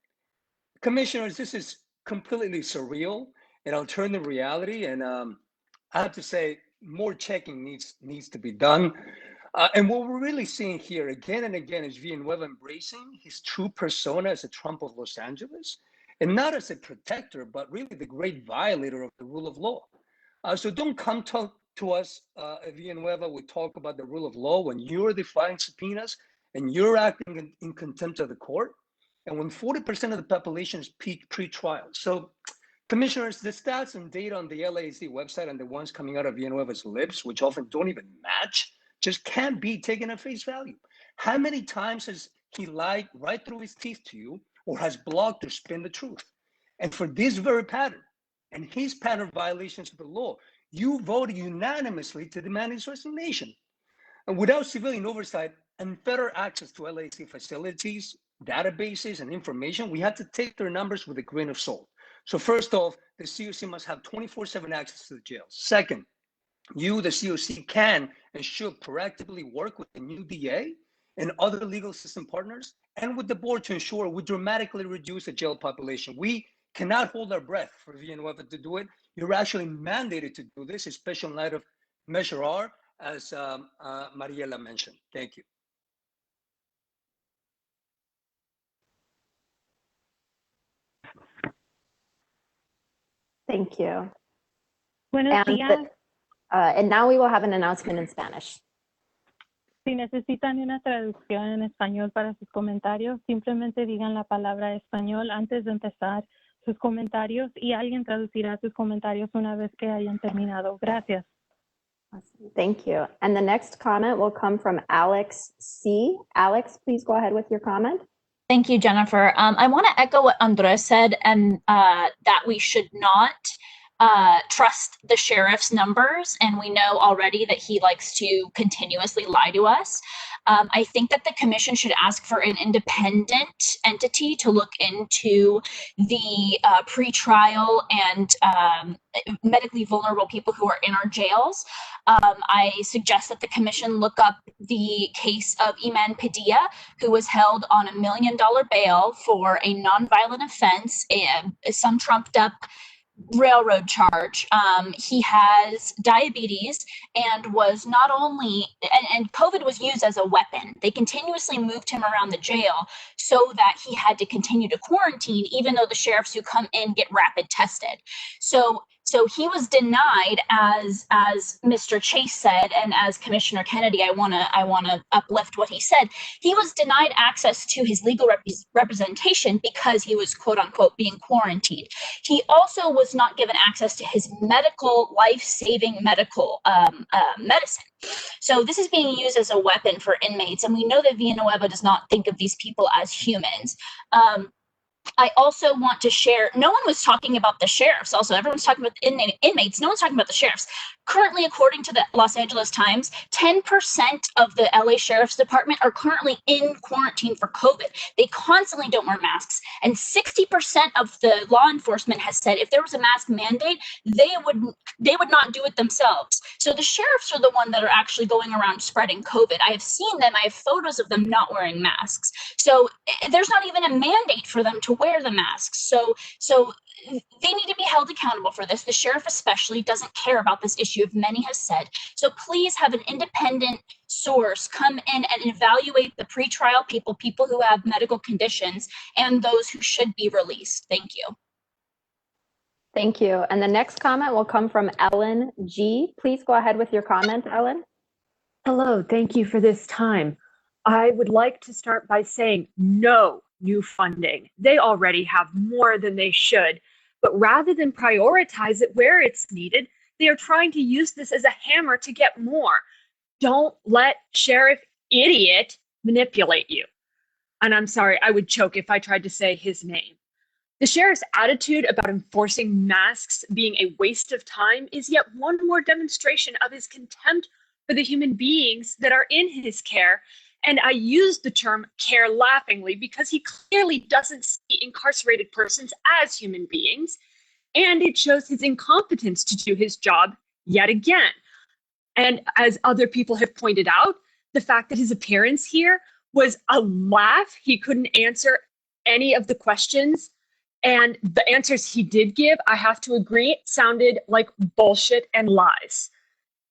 Commissioners, this is completely surreal, an alternative reality. And I have to say, more checking needs to be done. And what we're really seeing here again and again is Villanueva embracing his true persona as a Trump of Los Angeles, and not as a protector, but really the great violator of the rule of law. So don't come talk to us, Villanueva, we talk about the rule of law when you're defying subpoenas and you're acting in contempt of the court, and when 40% of the population is pre-trial. So commissioners, the stats and data on the LAC website and the ones coming out of Villanueva's lips, which often don't even match, just can't be taken at face value. How many times has he lied right through his teeth to you, or has blocked or spin the truth? And for this very pattern and his pattern of violations of the law, you voted unanimously to demand his resignation. And without civilian oversight and federal access to LAC facilities, databases, and information, we have to take their numbers with a grain of salt. So first off, the COC must have 24/7 access to the jails. Second, you, the COC, can and should proactively work with the new DA and other legal system partners and with the board to ensure we dramatically reduce the jail population. We cannot hold our breath for Villanueva to do it. You're actually mandated to do this, especially in light of Measure R, as Mariela mentioned. Thank you. Thank you. Buenos días. And now we will have an announcement in Spanish. Si necesitan una traducción en español para sus comentarios, simplemente digan la palabra español antes de empezar sus comentarios y alguien traducirá sus comentarios una vez que hayan terminado. Gracias. Thank you. And the next comment will come from Alex C. Alex, please go ahead with your comment. Thank you, Jennifer. I want to echo what Andres said, and that we should not trust the sheriff's numbers, and we know already that he likes to continuously lie to us. I think that the commission should ask for an independent entity to look into the pretrial and medically vulnerable people who are in our jails. I suggest that the commission look up the case of Iman Padilla, who was held on $1 million bail for a nonviolent offense, some trumped up railroad charge. He has diabetes and was not only, and COVID was used as a weapon. They continuously moved him around the jail so that he had to continue to quarantine, even though the sheriffs who come in get rapid tested. So he was denied, as Mr. Chase said, and as Commissioner Kennedy, I wanna uplift what he said. He was denied access to his legal representation because he was quote unquote being quarantined. He also was not given access to his medical, life-saving medical medicine. So this is being used as a weapon for inmates, and we know that Villanueva does not think of these people as humans. I also want to share, no one was talking about the sheriffs. Also, everyone's talking about the inmates. No one's talking about the sheriffs. Currently, according to the Los Angeles Times, 10% of the LA Sheriff's Department are currently in quarantine for COVID. They constantly don't wear masks. And 60% of the law enforcement has said if there was a mask mandate, they would not do it themselves. So the sheriffs are the one that are actually going around spreading COVID. I have seen them. I have photos of them not wearing masks. So there's not even a mandate for them to wear the masks. So they need to be held accountable for this. The sheriff especially doesn't care about this issue, as many have said. So please have an independent source come in and evaluate the pretrial people who have medical conditions, and those who should be released. Thank you. Thank you. And the next comment will come from Ellen G. Please go ahead with your comment, Ellen. Hello, thank you for this time. I would like to start by saying no new funding. They already have more than they should, but rather than prioritize it where it's needed, they are trying to use this as a hammer to get more. Don't let Sheriff Idiot manipulate you. And I'm sorry, I would choke if I tried to say his name. The sheriff's attitude about enforcing masks being a waste of time is yet one more demonstration of his contempt for the human beings that are in his care. And I use the term care laughingly because he clearly doesn't see incarcerated persons as human beings. And it shows his incompetence to do his job yet again. And as other people have pointed out, the fact that his appearance here was a laugh. He couldn't answer any of the questions. And the answers he did give, I have to agree, sounded like bullshit and lies.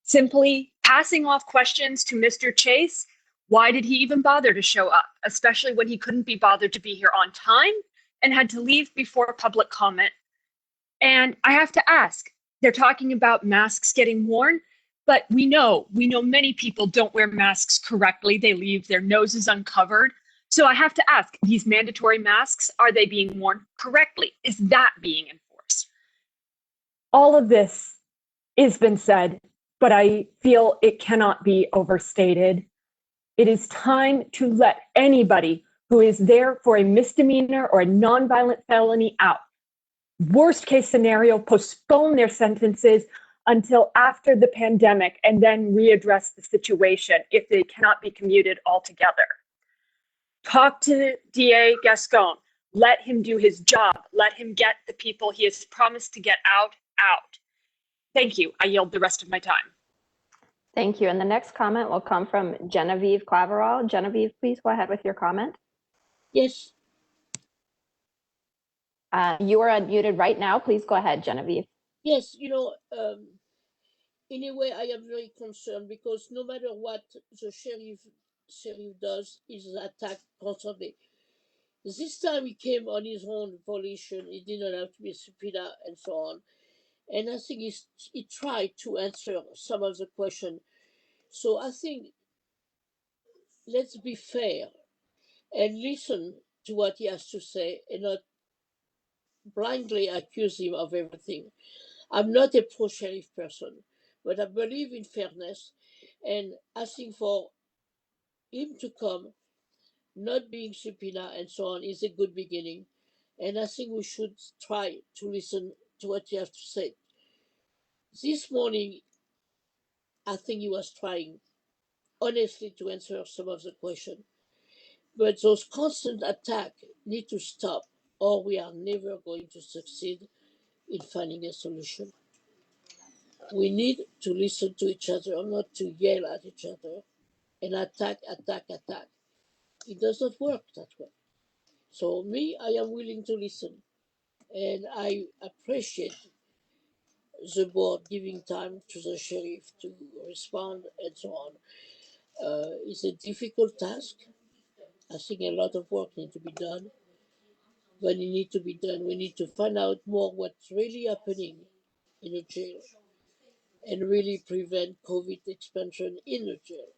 Simply passing off questions to Mr. Chase. Why did he even bother to show up, especially when he couldn't be bothered to be here on time and had to leave before public comment? And I have to ask, they're talking about masks getting worn, but we know many people don't wear masks correctly. They leave their noses uncovered. So I have to ask, these mandatory masks, are they being worn correctly? Is that being enforced? All of this has been said, but I feel it cannot be overstated. It is time to let anybody who is there for a misdemeanor or a nonviolent felony out. Worst case scenario, postpone their sentences until after the pandemic and then readdress the situation if they cannot be commuted altogether. Talk to DA Gascon. Let him do his job. Let him get the people he has promised to get out. Thank you. I yield the rest of my time. Thank you. And the next comment will come from Genevieve Claverall. Genevieve, please go ahead with your comment. Yes. You are unmuted right now. Please go ahead, Genevieve. Yes, in a way, I am very concerned because no matter what the sheriff does, he's attacked constantly. This time he came on his own volition. He didn't have to be subpoena and so on. And I think he tried to answer some of the questions. So I think let's be fair and listen to what he has to say and not blindly accuse him of everything. I'm not a pro-sheriff person, but I believe in fairness, and asking for him to come, not being subpoena and so on, is a good beginning. And I think we should try to listen to what he has to say. This morning, I think he was trying honestly to answer some of the question. But those constant attacks need to stop, or we are never going to succeed in finding a solution. We need to listen to each other, not to yell at each other and attack, attack, attack. It does not work that way. So me, I am willing to listen, and I appreciate the board giving time to the sheriff to respond and so on. It's a difficult task. I think a lot of work needs to be done. When it needs to be done, we need to find out more what's really happening in the jail and really prevent COVID expansion in the jail.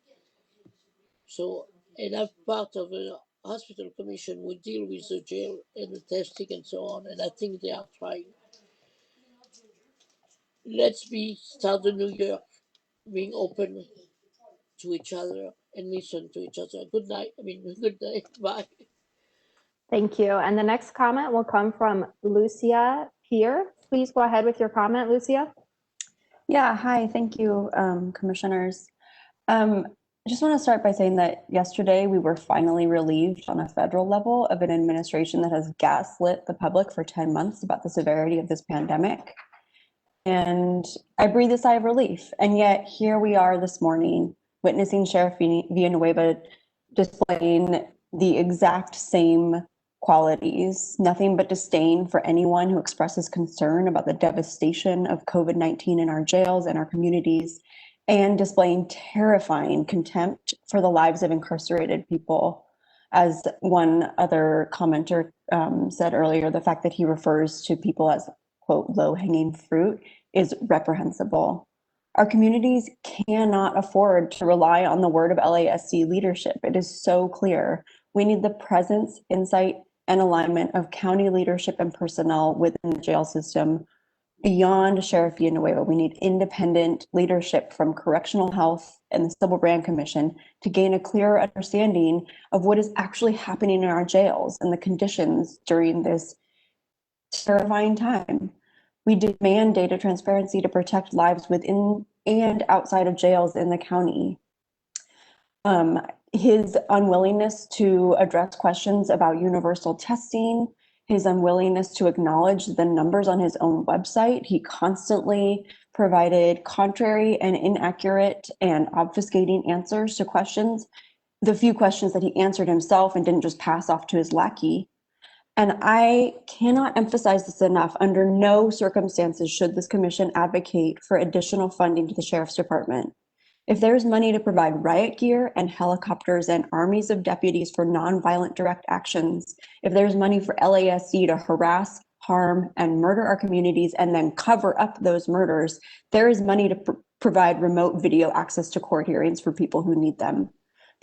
So, and I'm part of a hospital commission who deal with the jail and the testing and so on, and I think they are trying. Let's start the new year being open to each other and listen to each other. Good night. Good day. Bye. Thank you. And the next comment will come from Lucia Peer. Please go ahead with your comment, Lucia. Yeah, hi, thank you, commissioners. I just want to start by saying that yesterday we were finally relieved on a federal level of an administration that has gaslit the public for 10 months about the severity of this pandemic. And I breathe a sigh of relief. And yet here we are this morning witnessing Sheriff Villanueva displaying the exact same qualities, nothing but disdain for anyone who expresses concern about the devastation of COVID-19 in our jails and our communities, and displaying terrifying contempt for the lives of incarcerated people. As one other commenter said earlier, the fact that he refers to people as, quote, low-hanging fruit is reprehensible. Our communities cannot afford to rely on the word of LASC leadership. It is so clear. We need the presence, insight, and alignment of county leadership and personnel within the jail system beyond Sheriff Villanueva. We need independent leadership from Correctional Health and the Civil Brand Commission to gain a clearer understanding of what is actually happening in our jails and the conditions during this terrifying time. We demand data transparency to protect lives within and outside of jails in the county. His unwillingness to address questions about universal testing, his unwillingness to acknowledge the numbers on his own website. He constantly provided contrary and inaccurate and obfuscating answers to questions, the few questions that he answered himself and didn't just pass off to his lackey. And I cannot emphasize this enough. Under no circumstances should this commission advocate for additional funding to the Sheriff's Department. If there's money to provide riot gear and helicopters and armies of deputies for nonviolent direct actions, if there's money for LASC to harass, harm, and murder our communities and then cover up those murders, there is money to provide remote video access to court hearings for people who need them.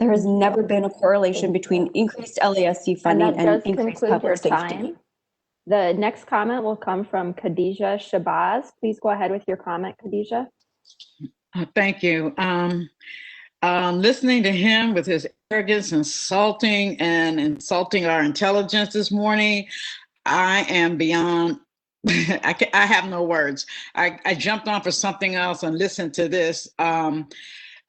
There has never been a correlation between increased LASC funding and increased public safety. The next comment will come from Khadijah Shabazz. Please go ahead with your comment, Khadijah. Thank you. Listening to him with his arrogance, insulting our intelligence this morning, I am beyond, I have no words. I jumped on for something else and listened to this. And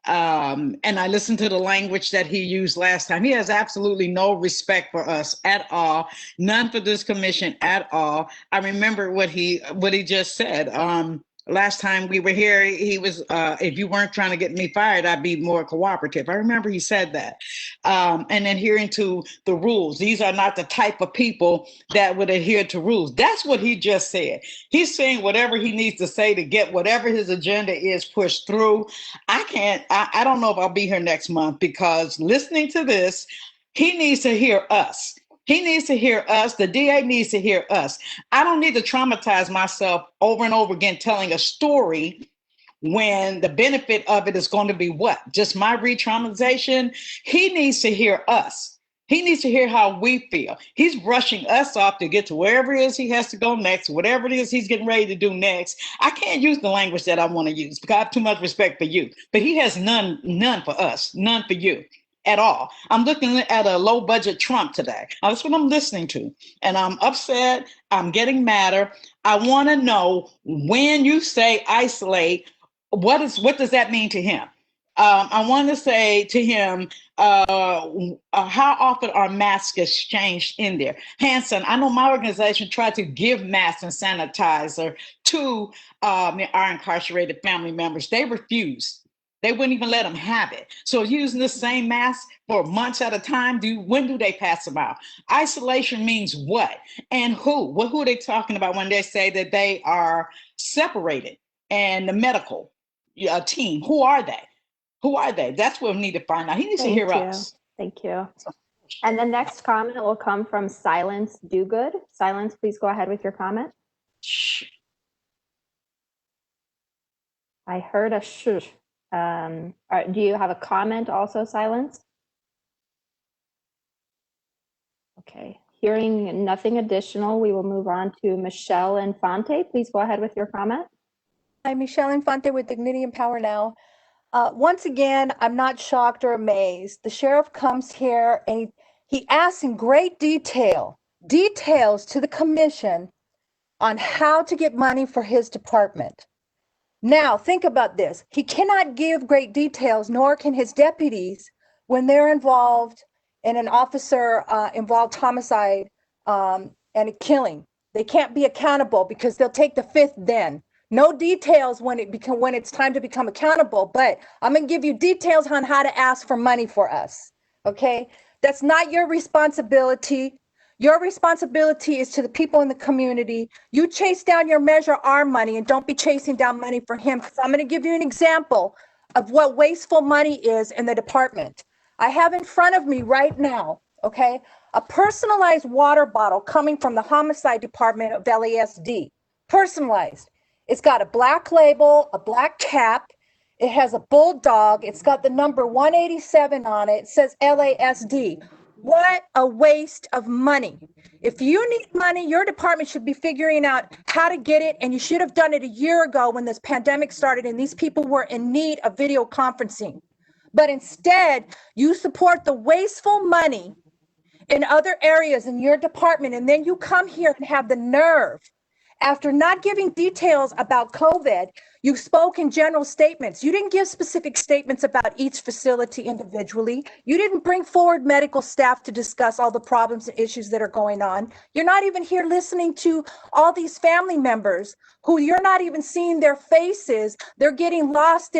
I listened to the language that he used last time. He has absolutely no respect for us at all, none for this commission at all. I remember what he just said. Last time we were here, he was, if you weren't trying to get me fired, I'd be more cooperative. I remember he said that. And adhering to the rules. These are not the type of people that would adhere to rules. That's what he just said. He's saying whatever he needs to say to get whatever his agenda is pushed through. I don't know if I'll be here next month, because listening to this, he needs to hear us. He needs to hear us. The DA needs to hear us. I don't need to traumatize myself over and over again telling a story when the benefit of it is going to be what? Just my re-traumatization? He needs to hear us. He needs to hear how we feel. He's brushing us off to get to wherever it is he has to go next, whatever it is he's getting ready to do next. I can't use the language that I want to use because I have too much respect for you. But he has none for us, none for you. at all. I'm looking at a low budget Trump today. That's what I'm listening to. And I'm upset. I'm getting madder. I want to know, when you say isolate, what does that mean to him? I want to say to him, how often are masks exchanged in there? Hanson, I know my organization tried to give masks and sanitizer to our incarcerated family members. They refused. They wouldn't even let them have it. So using the same mask for months at a time, when do they pass them out? Isolation means what? And who? Who are they talking about when they say that they are separated? And the medical team, who are they? Who are they? That's what we need to find out. He needs to hear us. Thank you. And the next comment will come from Silence Do Good. Silence, please go ahead with your comment. Shh. I heard a shh. Do you have a comment also, Silence? Okay. Hearing nothing additional, we will move on to Michelle Infante. Please go ahead with your comment. Hi, Michelle Infante with Dignity and Power Now. Once again, I'm not shocked or amazed. The sheriff comes here and he asks in great details to the commission on how to get money for his department. Now, think about this. He cannot give great details, nor can his deputies, when they're involved in an officer-involved homicide and a killing. They can't be accountable because they'll take the fifth then. No details when it's time to become accountable, but I'm going to give you details on how to ask for money for us, okay? That's not your responsibility. Your responsibility is to the people in the community. You chase down your Measure R money and don't be chasing down money for him, because I'm going to give you an example of what wasteful money is in the department. I have in front of me right now, okay, a personalized water bottle coming from the homicide department of LASD. Personalized. It's got a black label, a black cap. It has a bulldog. It's got the number 187 on it. It says LASD. What a waste of money. If you need money, your department should be figuring out how to get it, and you should have done it a year ago when this pandemic started and these people were in need of video conferencing. But instead, you support the wasteful money in other areas in your department, and then you come here and have the nerve. After not giving details about COVID, you spoke in general statements. You didn't give specific statements about each facility individually. You didn't bring forward medical staff to discuss all the problems and issues that are going on. You're not even here listening to all these family members who you're not even seeing their faces. They're getting lost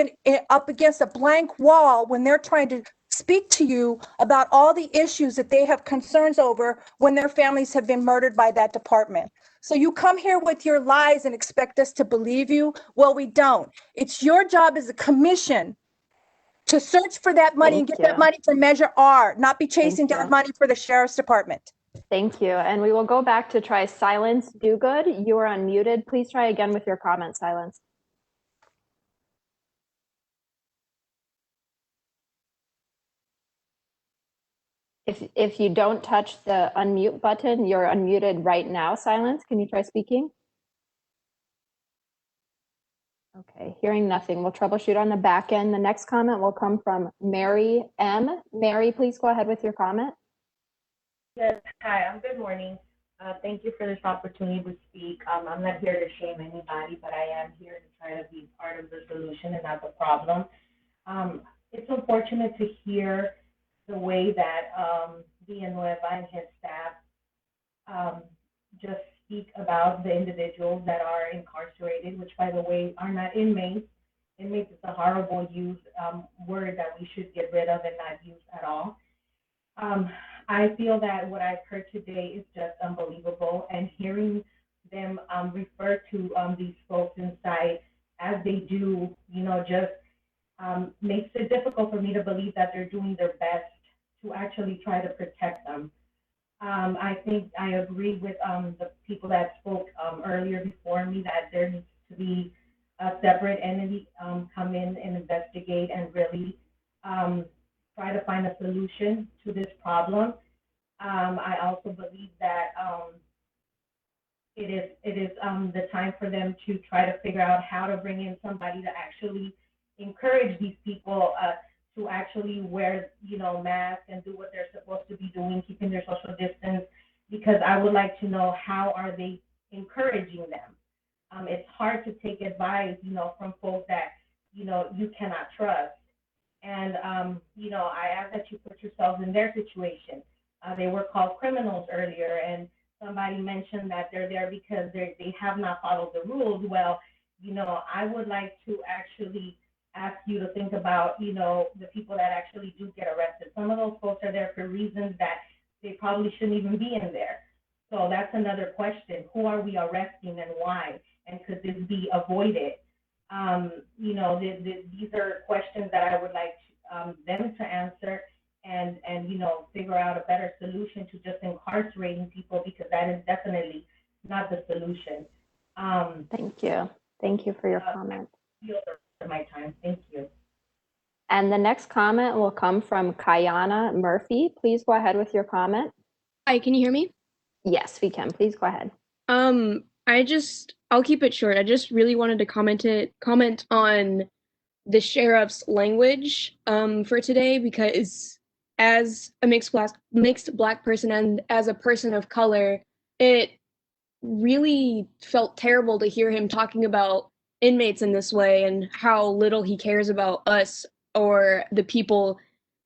up against a blank wall when they're trying to speak to you about all the issues that they have concerns over when their families have been murdered by that department. So you come here with your lies and expect us to believe you? Well, we don't. It's your job as a commission to search for that money and get that money for Measure R, not be chasing down money for the sheriff's department. Thank you. And we will go back to try Silence Do Good. You are unmuted. Please try again with your comment, Silence. If you don't touch the unmute button, you're unmuted right now, Silence. Can you try speaking? Okay, hearing nothing. We'll troubleshoot on the back end. The next comment will come from Mary M. Mary, please go ahead with your comment. Yes, hi, good morning. Thank you for this opportunity to speak. I'm not here to shame anybody, but I am here to try to be part of the solution and not the problem. It's unfortunate to hear the way that Villanueva and his staff just speak about the individuals that are incarcerated, which, by the way, are not inmates. Inmates is a horrible word that we should get rid of and not use at all. I feel that what I've heard today is just unbelievable, and hearing them refer to these folks inside as they do, just makes it difficult for me to believe that they're doing their best to actually try to protect them. I think I agree with the people that spoke earlier before me that there needs to be a separate entity come in and investigate and really try to find a solution to this problem. I also believe that it is the time for them to try to figure out how to bring in somebody to actually encourage these people to actually wear, masks and do what they're supposed to be doing, keeping their social distance, because I would like to know how are they encouraging them. It's hard to take advice, from folks that, you cannot trust. And, I ask that you put yourselves in their situation. They were called criminals earlier, and somebody mentioned that they're there because they have not followed the rules. Well, I would like to actually ask you to think about, the people that actually do get arrested. Some of those folks are there for reasons that they probably shouldn't even be in there. So that's another question. Who are we arresting and why? And could this be avoided? These are questions that I would like them to answer and figure out a better solution to just incarcerating people, because that is definitely not the solution. Thank you. Thank you for your comment. My time. Thank you. And the next comment will come from Kayana Murphy. Please go ahead with your comment. Hi, can you hear me? Yes, we can. Please go ahead. I'll keep it short. I just really wanted to comment on the sheriff's language for today, because as a mixed black person and as a person of color, it really felt terrible to hear him talking about inmates in this way and how little he cares about us or the people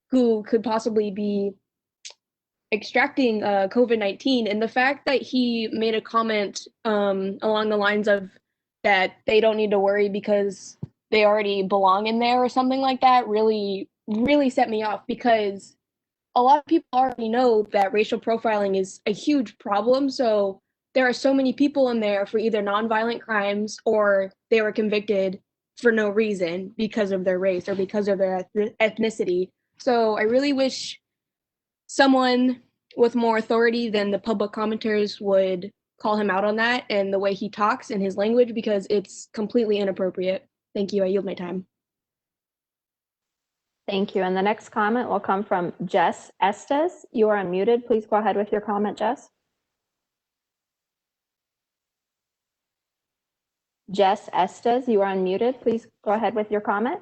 who could possibly be extracting COVID-19. And the fact that he made a comment along the lines of that they don't need to worry because they already belong in there or something like that really, really set me off, because a lot of people already know that racial profiling is a huge problem. So there are so many people in there for either nonviolent crimes or they were convicted for no reason because of their race or because of their ethnicity. So I really wish someone with more authority than the public commenters would call him out on that and the way he talks and his language, because it's completely inappropriate. Thank you. I yield my time. Thank you. And the next comment will come from Jess Estes. You are unmuted. Please go ahead with your comment, Jess. Jess Estes, you are unmuted. Please go ahead with your comment.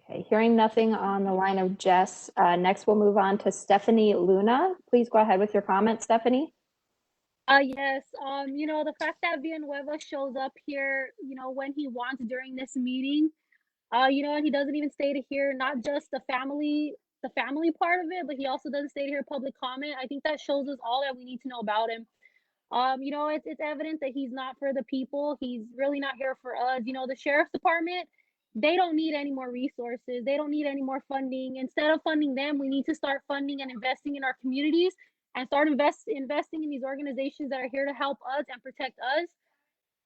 Okay, hearing nothing on the line of Jess. Next, we'll move on to Stephanie Luna. Please go ahead with your comment, Stephanie. Yes, the fact that Villanueva shows up here, when he wants during this meeting, and he doesn't even stay to hear not just the family part of it, but he also doesn't stay to hear public comment. I think that shows us all that we need to know about him. It's evident that he's not for the people. He's really not here for us. The sheriff's department, they don't need any more resources. They don't need any more funding. Instead of funding them, we need to start funding and investing in our communities and start investing in these organizations that are here to help us and protect us.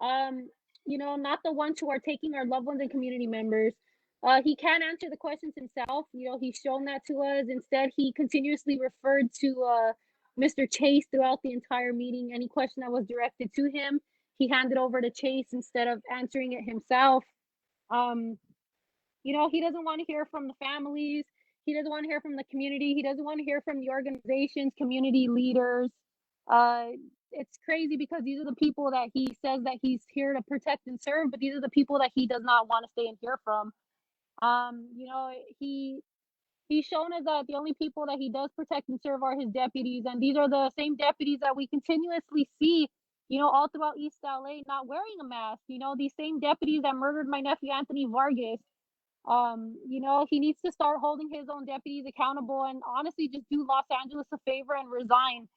Not the ones who are taking our loved ones and community members. He can't answer the questions himself. He's shown that to us. Instead, he continuously referred to Mr. Chase throughout the entire meeting. Any question that was directed to him, he handed over to Chase instead of answering it himself. He doesn't want to hear from the families. He doesn't want to hear from the community. He doesn't want to hear from the organizations, community leaders. It's crazy because these are the people that he says that he's here to protect and serve, but these are the people that he does not want to stay and hear from. He's shown us that the only people that he does protect and serve are his deputies, and these are the same deputies that we continuously see, all throughout East LA not wearing a mask. These same deputies that murdered my nephew Anthony Vargas. He needs to start holding his own deputies accountable and honestly just do Los Angeles a favor and resign.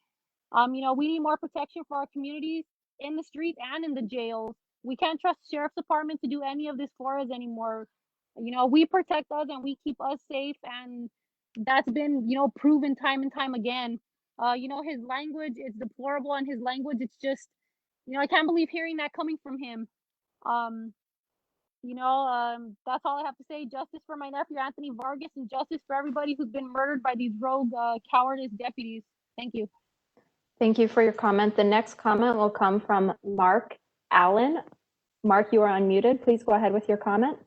We need more protection for our communities in the streets and in the jails. We can't trust the sheriff's department to do any of this for us anymore. We protect us and we keep us safe, and that's been, proven time and time again. His language is deplorable, and his language, it's just, I can't believe hearing that coming from him. That's all I have to say. Justice for my nephew, Anthony Vargas, and justice for everybody who's been murdered by these rogue, cowardice deputies. Thank you. Thank you for your comment. The next comment will come from Mark Allen. Mark, you are unmuted. Please go ahead with your comment.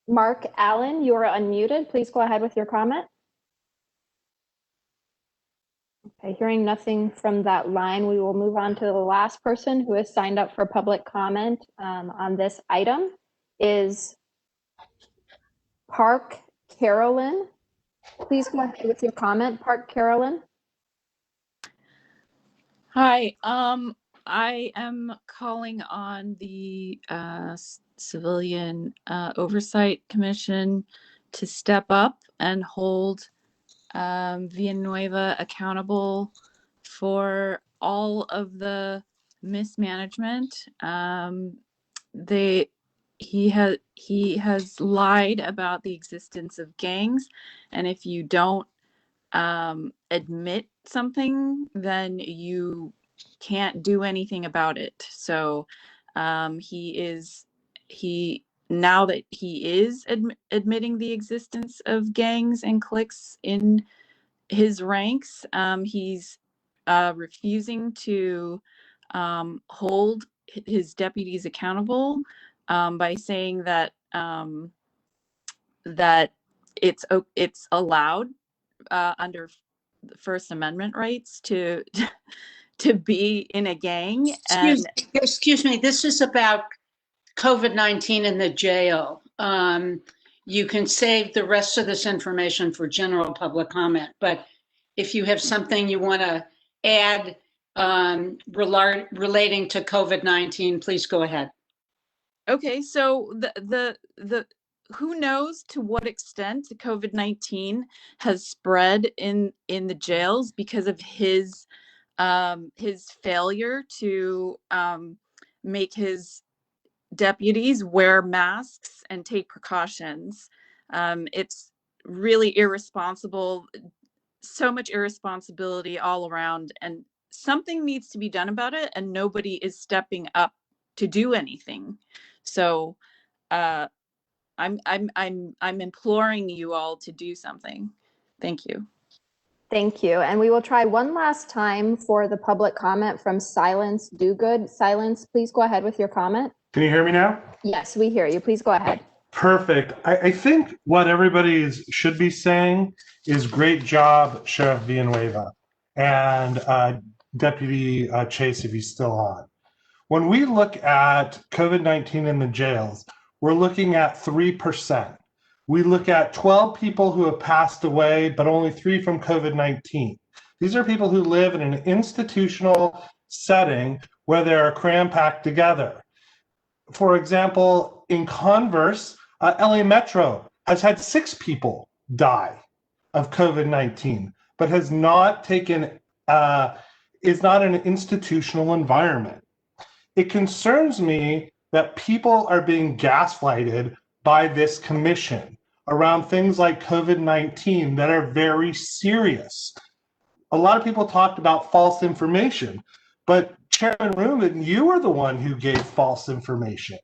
Mark Allen, you are unmuted. Please go ahead with your comment. Okay, hearing nothing from that line, we will move on to the last person who has signed up for public comment on this item is Park Carolyn. Please go ahead with your comment, Park Carolyn. Hi, I am calling on the Civilian Oversight Commission to step up and hold Villanueva accountable for all of the mismanagement. He has lied about the existence of gangs, and if you don't admit something, then you can't do anything about it. So now that he is admitting the existence of gangs and cliques in his ranks, he's refusing to hold his deputies accountable by saying that that it's allowed under the First Amendment rights to to be in a gang. And Excuse me, this is about COVID-19 in the jail. You can save the rest of this information for general public comment, but if you have something you want to add relating to COVID-19, please go ahead. okay, so the who knows to what extent COVID-19 has spread in the jails because of his failure to make his deputies wear masks and take precautions. It's really irresponsible, so much irresponsibility all around, and something needs to be done about it, and nobody is stepping up to do anything. So I'm imploring you all to do something. Thank you. Thank you. And we will try one last time for the public comment from Silence Do Good. Silence, please go ahead with your comment. Can you hear me now? Yes, we hear you. Please go ahead. Perfect. I think what everybody should be saying is great job, Sheriff Villanueva and Deputy Chase, if he's still on. When we look at COVID-19 in the jails, we're looking at 3%. We look at 12 people who have passed away, but only 3 from COVID-19. These are people who live in an institutional setting where they are cram-packed together. For example, in Converse, LA Metro has had 6 people die of COVID-19, but has not taken, is not an institutional environment. It concerns me that people are being gaslighted by this commission around things like COVID-19 that are very serious. A lot of people talked about false information, but Chairman Rubin, you were the one who gave false information.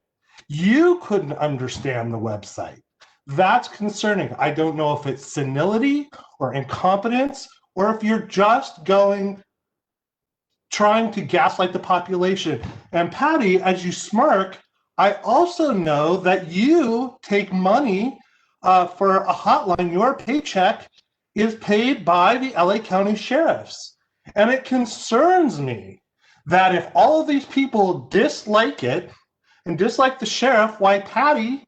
You couldn't understand the website. That's concerning. I don't know if it's senility or incompetence, or if you're just trying to gaslight the population. And Patty, as you smirk, I also know that you take money for a hotline. Your paycheck is paid by the LA County Sheriffs. And it concerns me that if all of these people dislike it and dislike the sheriff, why, Patty,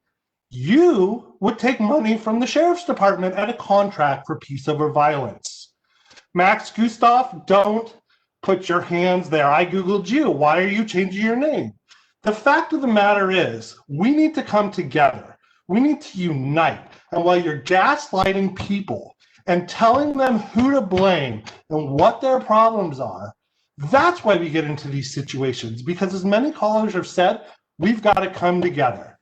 you would take money from the Sheriff's Department at a contract for peace over violence. Max Gustav, don't put your hands there. I Googled you. Why are you changing your name? The fact of the matter is, we need to come together. We need to unite. And while you're gaslighting people and telling them who to blame and what their problems are, that's why we get into these situations. Because as many callers have said, we've got to come together.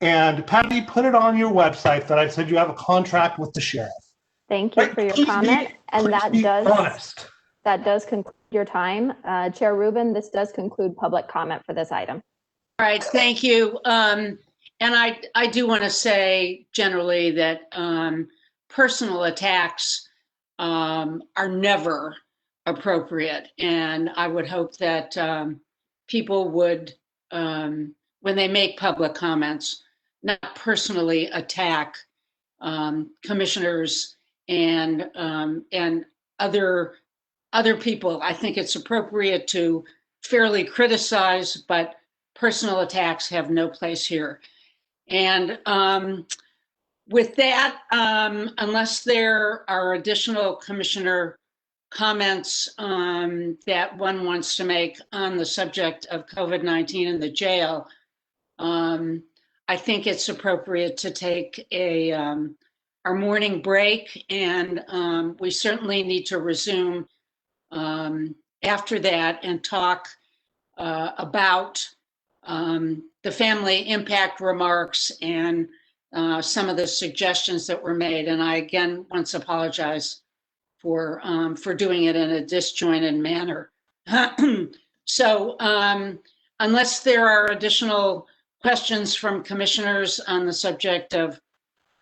And Patty, put it on your website that I said you have a contract with the sheriff. Thank you for your comment. And that does conclude your time. Chair Rubin, this does conclude public comment for this item. All right, thank you. And I do want to say generally that personal attacks are never appropriate. And I would hope that people would, when they make public comments, not personally attack commissioners and other other people. I think it's appropriate to fairly criticize, but personal attacks have no place here. And with that, unless there are additional commissioner comments that one wants to make on the subject of COVID-19 in the jail, I think it's appropriate to take our morning break, and we certainly need to resume after that and talk about the family impact remarks and some of the suggestions that were made. And I again once apologize for doing it in a disjointed manner. So unless there are additional questions from commissioners on the subject of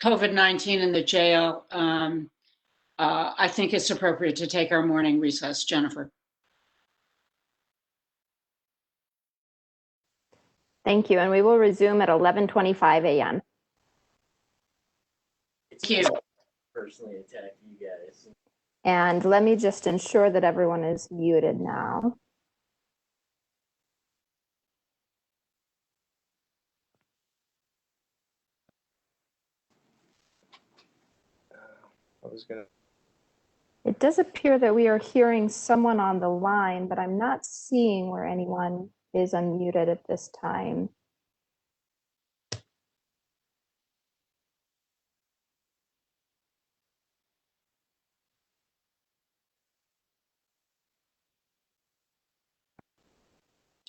COVID-19 in the jail, I think it's appropriate to take our morning recess. Jennifer. Thank you. And we will resume at 11:25 a.m. Thank you. Personally attack you guys. And let me just ensure that everyone is muted now. I was gonna. It does appear that we are hearing someone on the line, but I'm not seeing where anyone is unmuted at this time.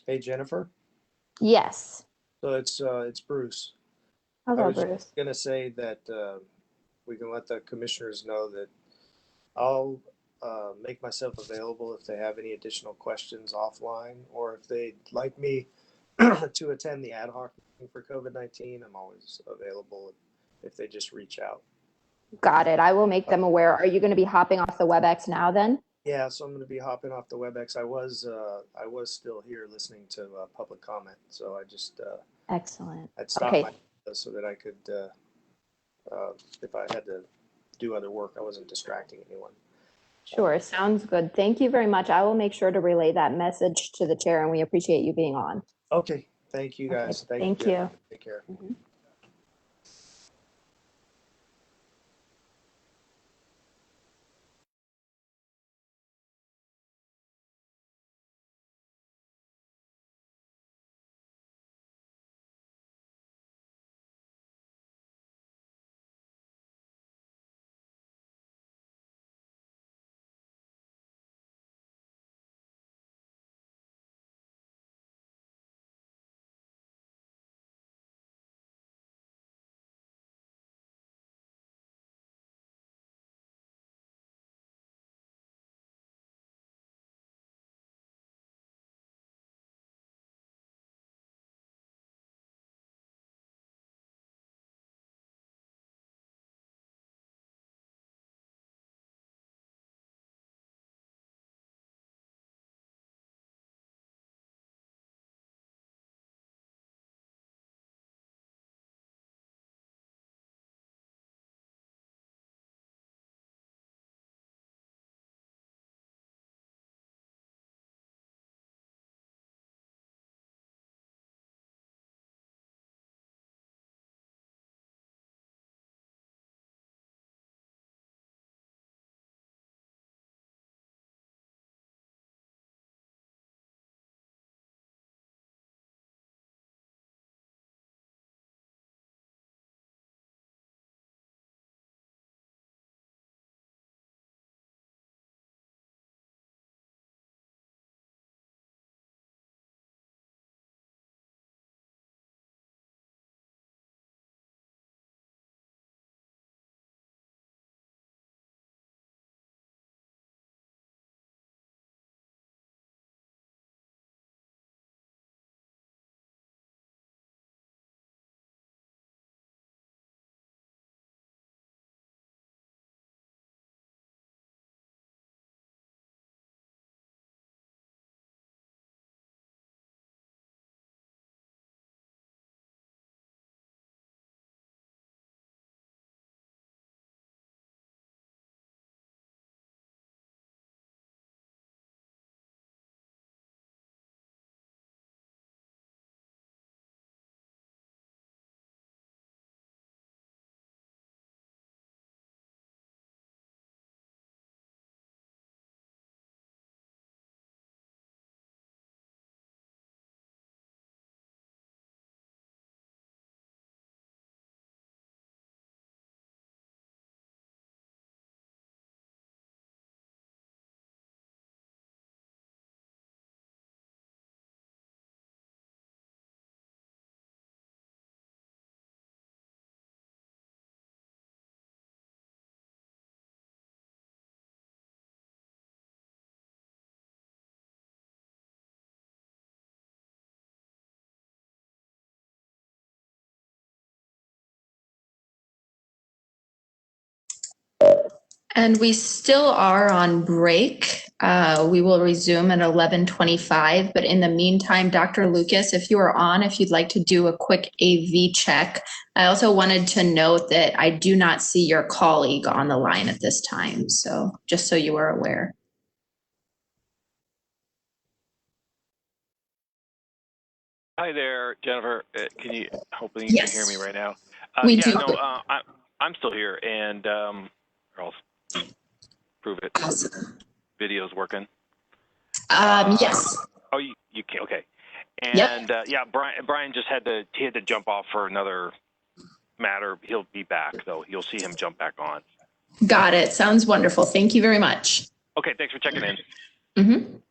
Hey Jennifer. Yes. So it's Bruce. Hello, I was Bruce. just gonna say that we can let the commissioners know that I'll make myself available if they have any additional questions offline, or if they'd like me to attend the ad hoc meeting for COVID-19. I'm always available if they just reach out. Got it. I will make them aware. Are you going to be hopping off the WebEx now then? Yeah, so I'm going to be hopping off the WebEx. I was still here listening to public comment, so I just Excellent. I'd stop Okay. my so that I could if I had to do other work, I wasn't distracting anyone. Sure. Sounds good. Thank you very much. I will make sure to relay that message to the chair, and we appreciate you being on. Okay. Thank you guys. Okay. Thank you. Take care. Mhm. And we still are on break. We will resume at 11:25, but in the meantime, Dr. Lucas, if you are on, if you'd like to do a quick AV check. I also wanted to note that I do not see your colleague on the line at this time, so just so you are aware. Hi there, Jennifer. Can you? Hopefully you can hear me Yes. right now. We Yeah, do. no, I'm still here, and or I'll prove it. Video's working. Yes. Oh, you can. Okay. Yep. And yeah, Brian just had to jump off for another matter. He'll be back though. You'll see him jump back on. Got it. Sounds wonderful. Thank you very much. Okay, thanks for checking in. Mhm.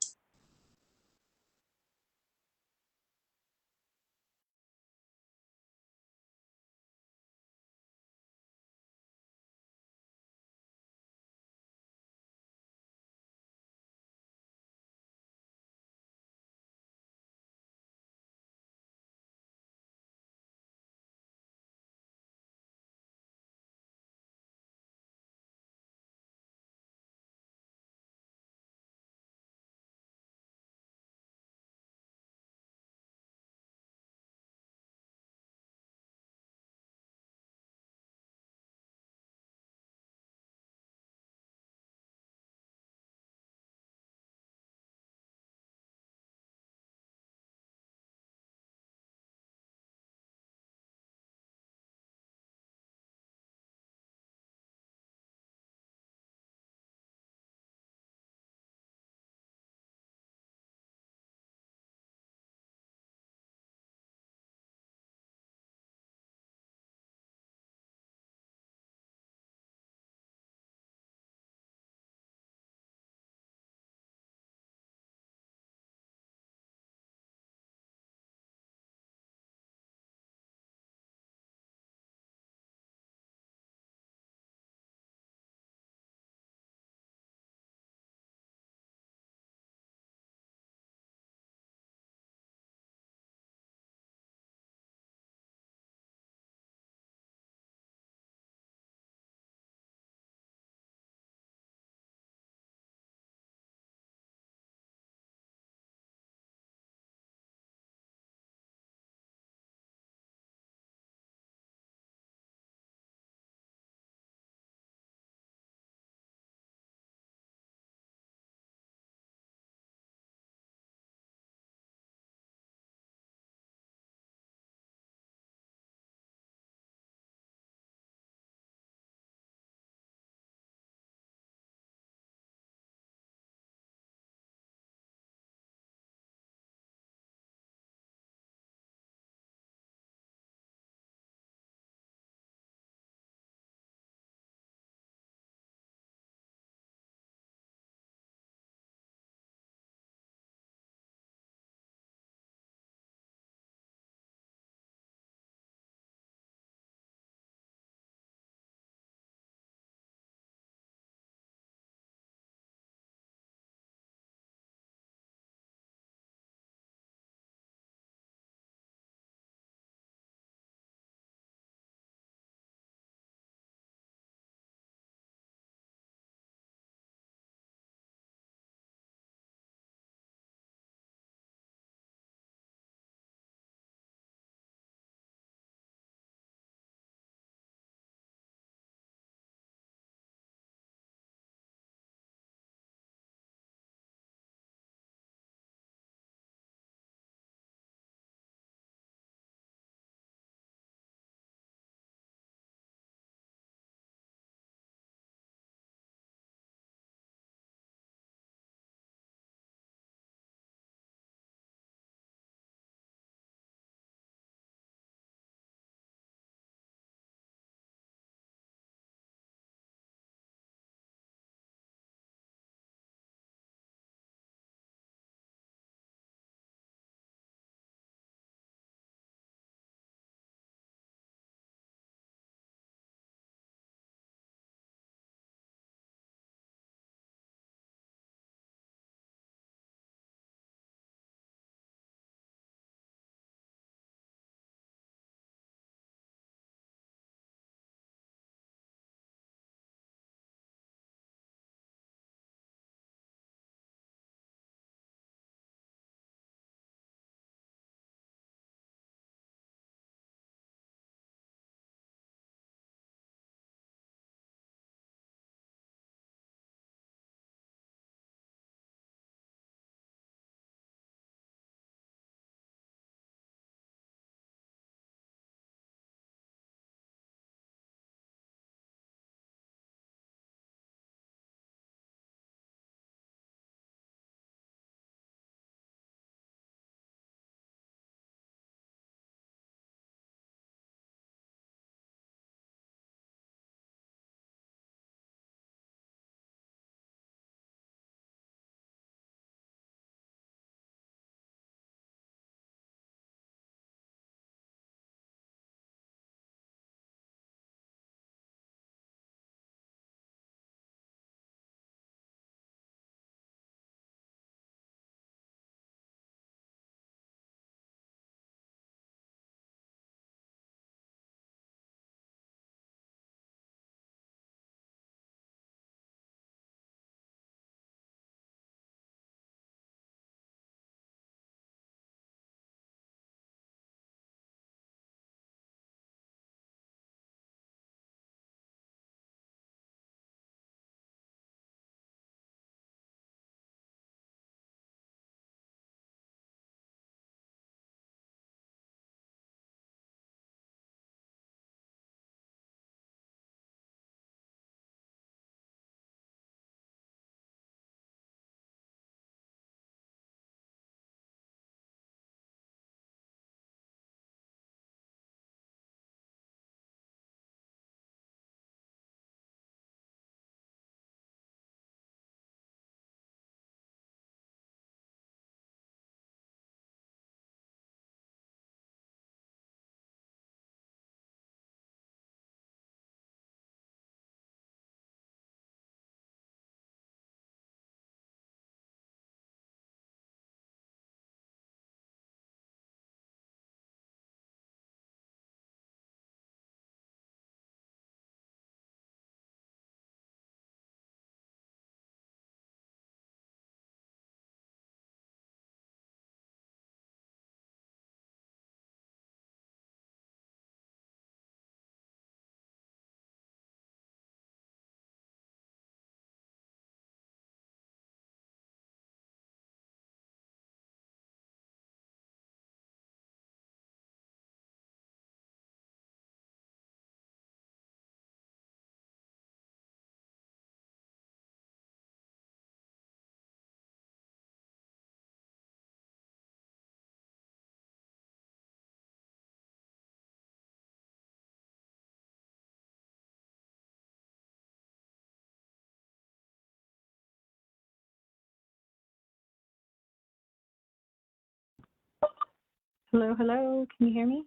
Hello, hello. Can you hear me?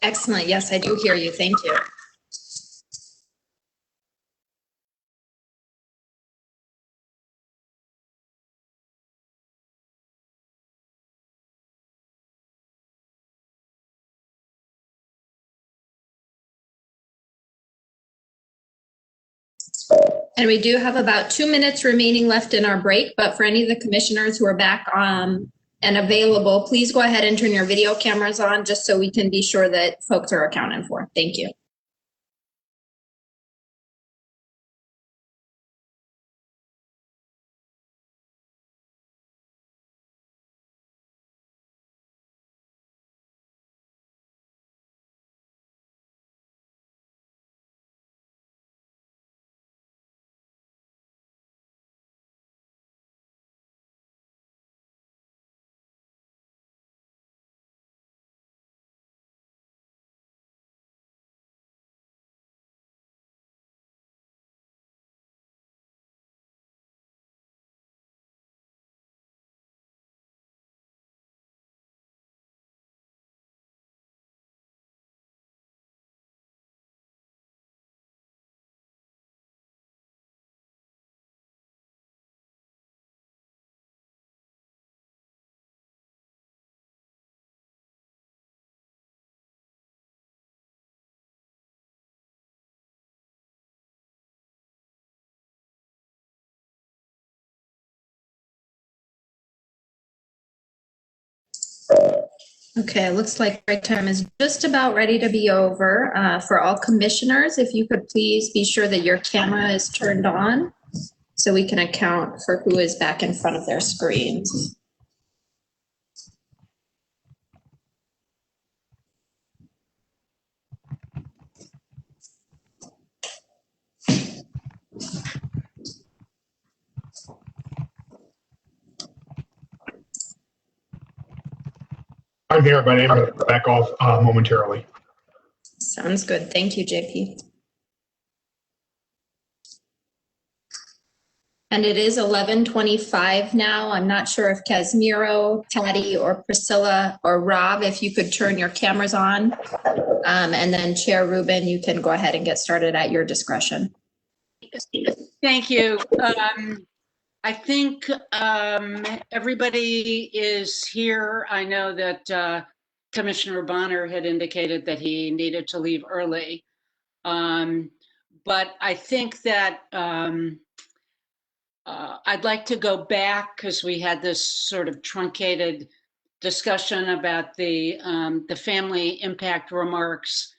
Excellent. Yes, I do hear you. Thank you. And we do have about 2 minutes remaining left in our break, but for any of the commissioners who are back and available, please go ahead and turn your video cameras on just so we can be sure that folks are accounted for. Thank you. Okay, it looks like break time is just about ready to be over. For all commissioners, if you could please be sure that your camera is turned on so we can account for who is back in front of their screens. I'm here, but I'm going to back off momentarily. Sounds good. Thank you, JP. And it is 11:25 now. I'm not sure if Casimiro, Patty, or Priscilla, or Rob, if you could turn your cameras on. And then Chair Rubin, you can go ahead and get started at your discretion. Thank you. I think everybody is here. I know that Commissioner Bonner had indicated that he needed to leave early. But I think that I'd like to go back because we had this sort of truncated discussion about the family impact remarks.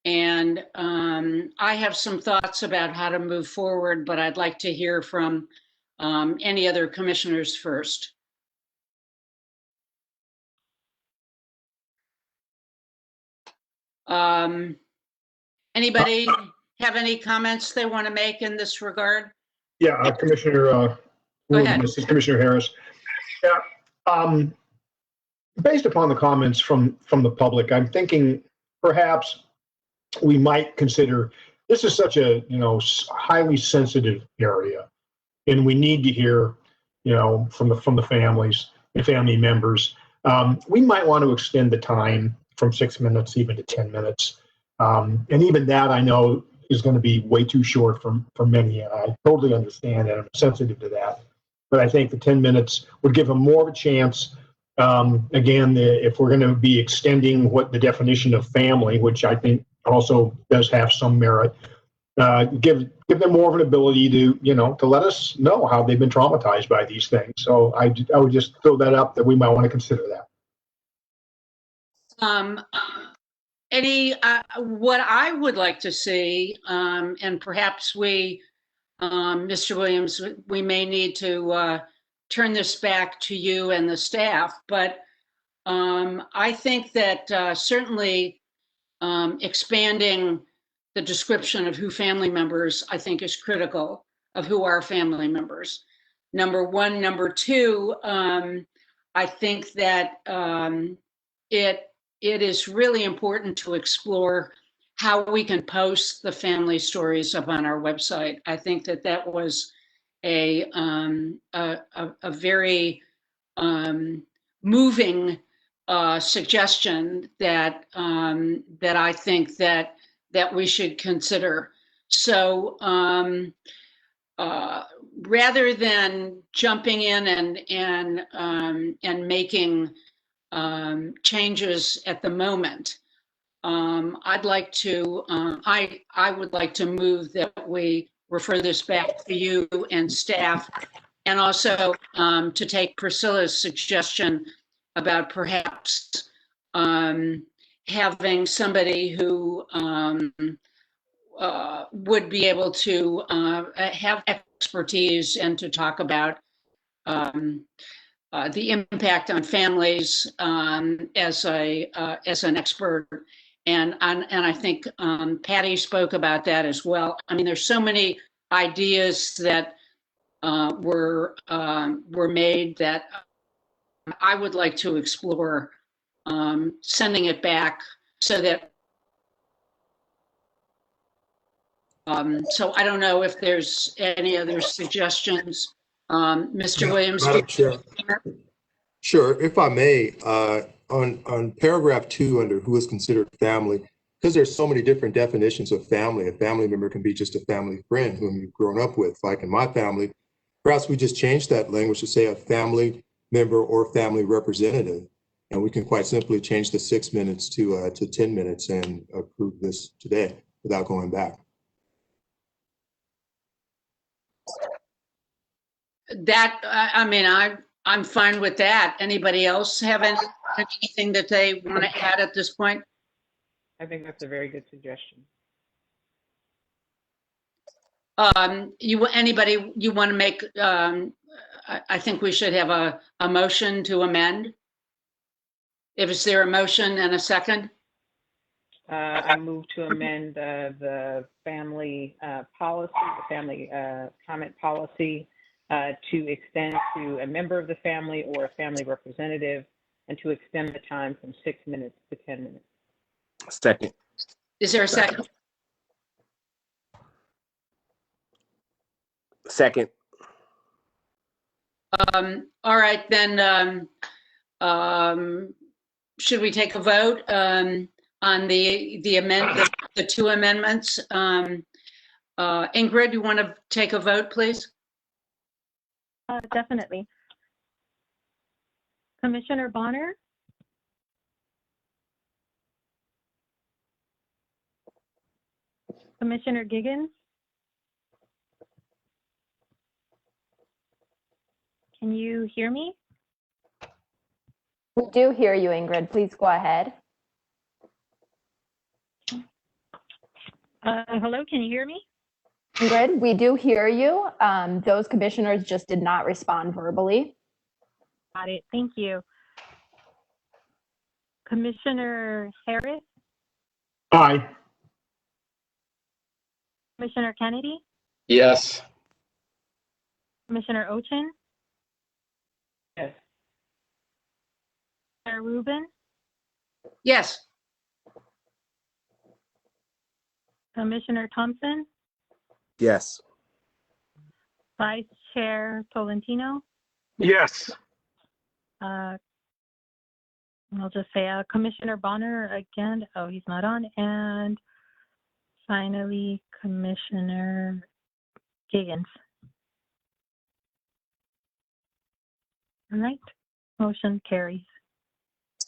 And I have some thoughts about how to move forward, but I'd like to hear from any other commissioners first. Anybody have any comments they want to make in this regard? Yeah, Commissioner Rubin, this is Commissioner Harris. Yeah, based upon the comments from the public, I'm thinking perhaps we might consider, this is such a highly sensitive area, and we need to hear from the families and family members. We might want to extend the time from 6 minutes even to 10 minutes, and even that I know is going to be way too short for many, and I totally understand that. I'm sensitive to that, but I think the 10 minutes would give them more of a chance. Again, if we're going to be extending what the definition of family, which I think also does have some merit, give them more of an ability to let us know how they've been traumatized by these things. So I would just throw that up that we might want to consider that. What I would like to see, and perhaps we, Mr. Williams, we may need to turn this back to you and the staff, but I think that certainly expanding the description of who family members, I think, is critical, of who are family members. Number one. Number two, I think that it is really important to explore how we can post the family stories up on our website. I think that was a very moving suggestion that that I think that we should consider. So rather than jumping in and making changes at the moment, I'd like to I would like to move that we refer this back to you and staff, and also to take Priscilla's suggestion about perhaps having somebody who would be able to have expertise and to talk about the impact on families as an expert. And I think Patty spoke about that as well. I mean, there's so many ideas that were made that I would like to explore sending it back so that so I don't know if there's any other suggestions. Mr. Williams? Madam Chair. Sure, if I may, on paragraph 2 under who is considered family, because there's so many different definitions of family. A family member can be just a family friend whom you've grown up with, like in my family. Perhaps we just change that language to say a family member or family representative, and we can quite simply change the 6 minutes to 10 minutes and approve this today without going back. That, I mean, I'm fine with that. Anybody else have anything that they want to add at this point? I think that's a very good suggestion. Anybody you want to make? I think we should have a motion to amend. Is there a motion and a second? I move to amend the family policy, the family comment policy, to extend to a member of the family or a family representative, and to extend the time from 6 minutes to 10 minutes. Second. Is there a second? Second. All right, then should we take a vote on the two amendments? Ingrid, you want to take a vote, please? Definitely. Commissioner Bonner? Commissioner Giggins? Can you hear me? We do hear you, Ingrid. Please go ahead. Hello, can you hear me? Ingrid, we do hear you. Those commissioners just did not respond verbally. Got it. Thank you. Commissioner Harris? Aye. Commissioner Kennedy? Yes. Commissioner Ochin? Yes. Commissioner Rubin? Yes. Commissioner Thompson? Yes. Vice Chair Tolentino? Yes. I'll just say Commissioner Bonner again. Oh, he's not on. And finally, Commissioner Giggins. All right, motion carries.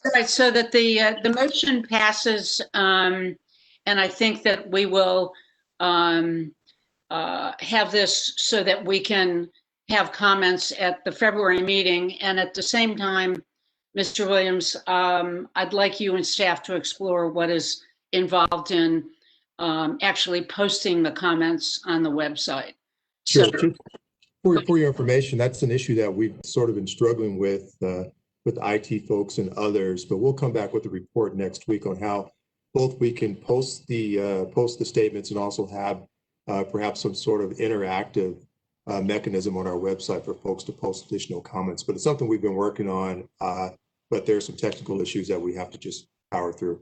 All right, so that the motion passes, and I think that we will have this so that we can have comments at the February meeting. And at the same time, Mr. Williams, I'd like you and staff to explore what is involved in actually posting the comments on the website. Sure. So, For your information, that's an issue that we've sort of been struggling with IT folks and others, but we'll come back with a report next week on how both we can post the statements and also have perhaps some sort of interactive mechanism on our website for folks to post additional comments. But it's something we've been working on, but there's some technical issues that we have to just power through.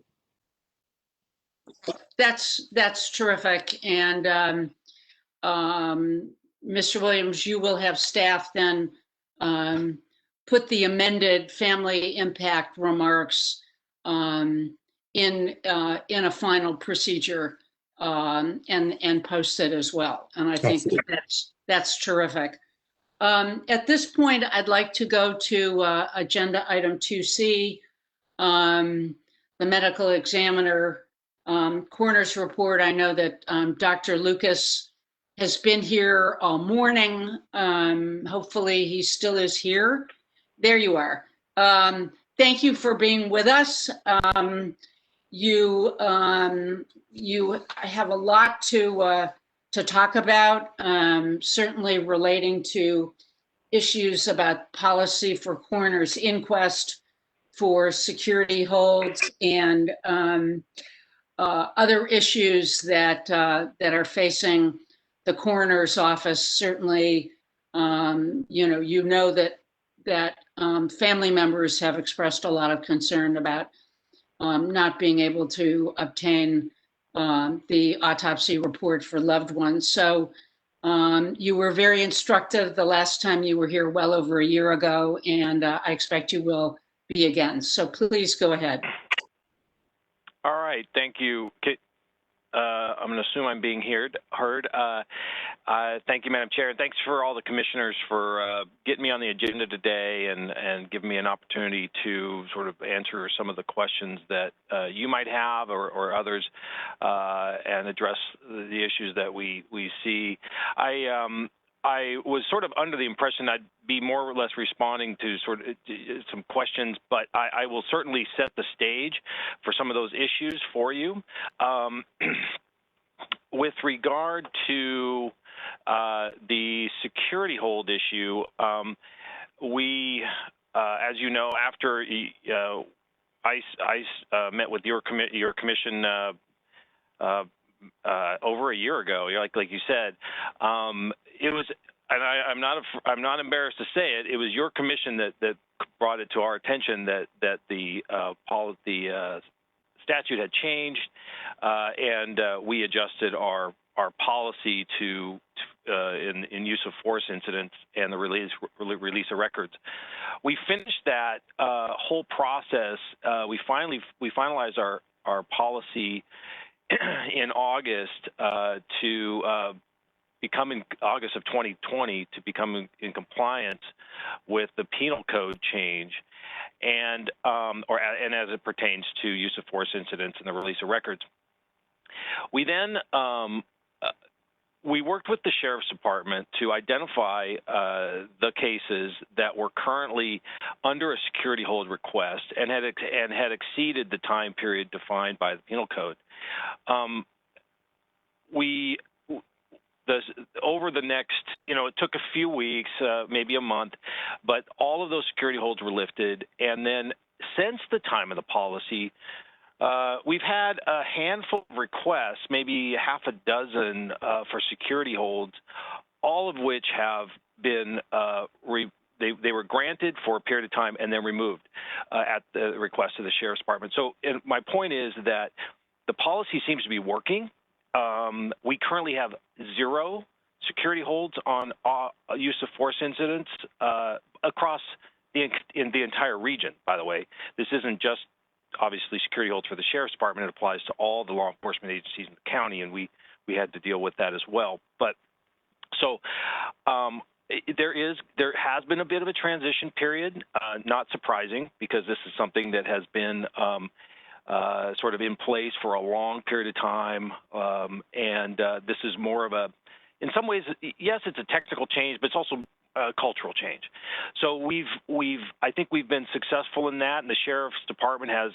that's terrific. And Mr. Williams, you will have staff then put the amended family impact remarks in a final procedure and post it as well. And I think that's terrific. At this point, I'd like to go to agenda item 2C, the medical examiner coroner's report. I know that Dr. Lucas has been here all morning. Hopefully he still is here. There you are. Thank you for being with us. You have a lot to talk about, certainly relating to issues about policy for coroner's inquest, for security holds, and other issues that are facing the coroner's office. Certainly, you know that family members have expressed a lot of concern about not being able to obtain the autopsy report for loved ones. So you were very instructive the last time you were here, well over a year ago, and I expect you will be again. So please go ahead. All right, thank you. I'm going to assume I'm being heard. Thank you, Madam Chair, and thanks for all the commissioners for getting me on the agenda today and giving me an opportunity to sort of answer some of the questions that you might have or others and address the issues that we see. I was sort of under the impression I'd be more or less responding to sort of some questions, but I will certainly set the stage for some of those issues for you. With regard to the security hold issue, we, as you know, after ICE met with your commission over a year ago, like you said, it was, and I'm not embarrassed to say it. It was your commission that brought it to our attention that the statute had changed, and we adjusted our policy to in use of force incidents and the release of records. We finished that whole process. We finalized our policy in August to become in August of 2020 to become in compliance with the penal code change, and as it pertains to use of force incidents and the release of records. We then we worked with the Sheriff's Department to identify the cases that were currently under a security hold request and had exceeded the time period defined by the penal code. Over the next, it took a few weeks, maybe a month, but all of those security holds were lifted. And then since the time of the policy, we've had a handful of requests, maybe half a dozen for security holds, all of which have been, they were granted for a period of time and then removed at the request of the Sheriff's Department. So my point is that the policy seems to be working. We currently have 0 security holds on use of force incidents across in the entire region, by the way. This isn't just obviously security holds for the Sheriff's Department. It applies to all the law enforcement agencies in the county, and we had to deal with that as well. But so there has been a bit of a transition period, not surprising, because this is something that has been sort of in place for a long period of time, and this is more of a, in some ways, yes, it's a technical change, but it's also a cultural change. So I think we've been successful in that, and the Sheriff's Department has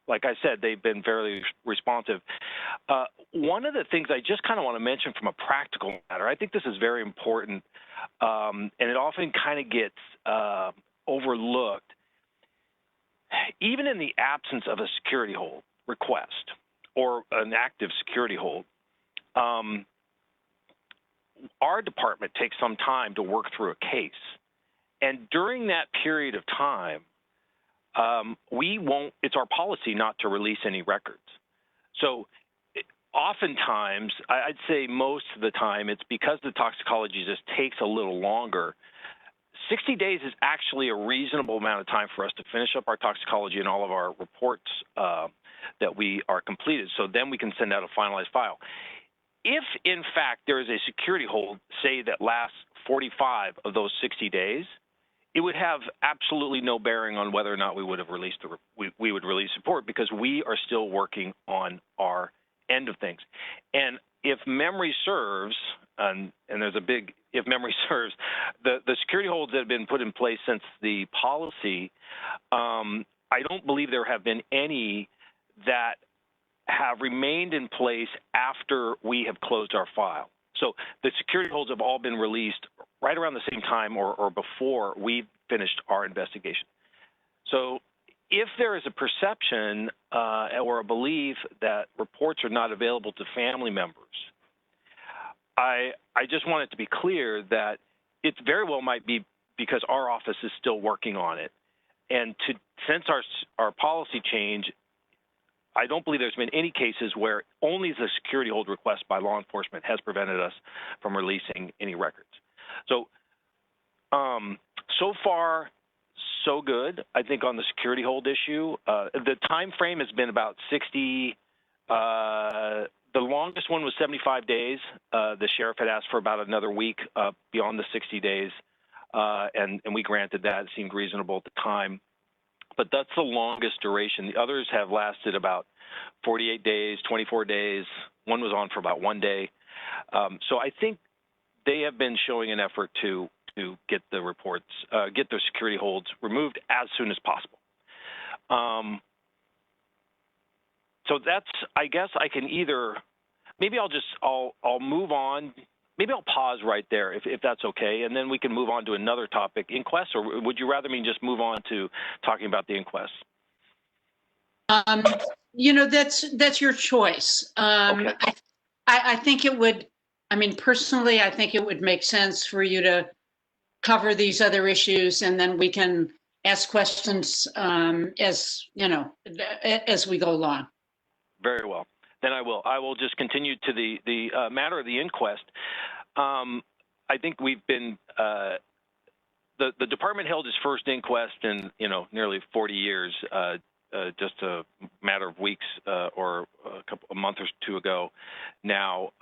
like I said, they've been very responsive. One of the things I just kind of want to mention from a practical matter, I think this is very important, and it often kind of gets overlooked. Even in the absence of a security hold request or an active security hold, our department takes some time to work through a case. And during that period of time, it's our policy not to release any records. So oftentimes, I'd say most of the time, it's because the toxicology just takes a little longer. 60 days is actually a reasonable amount of time for us to finish up our toxicology and all of our reports that we are completed. So then we can send out a finalized file. If, in fact, there is a security hold, say, that lasts 45 of those 60 days, it would have absolutely no bearing on whether or not we would have released we would release report, because we are still working on our end of things. And if memory serves, and there's a big if memory serves, the security holds that have been put in place since the policy, I don't believe there have been any that have remained in place after we have closed our file. So the security holds have all been released right around the same time or before we finished our investigation. So if there is a perception or a belief that reports are not available to family members, I just want it to be clear that it very well might be because our office is still working on it. And since our policy change, I don't believe there's been any cases where only the security hold request by law enforcement has prevented us from releasing any records. So, so far, so good, I think, on the security hold issue. The time frame has been about 60. The longest one was 75 days. The sheriff had asked for about another week beyond the 60 days, and we granted that. It seemed reasonable at the time. But that's the longest duration. The others have lasted about 48 days, 24 days. One was on for about 1 day. So I think they have been showing an effort to get the reports, get their security holds removed as soon as possible. So that's, I guess I can either, maybe I'll move on. Maybe I'll pause right there if that's okay, and then we can move on to another topic, inquest, or would you rather me just move on to talking about the inquest? You know, that's your choice. Okay. I think it would, I mean, personally, I think it would make sense for you to cover these other issues, and then we can ask questions as, you know, as we go along. Very well. Then I will just continue to the matter of the inquest. I think we've been, the department held its first inquest in, nearly 40 years, just a matter of weeks or a month or two ago now.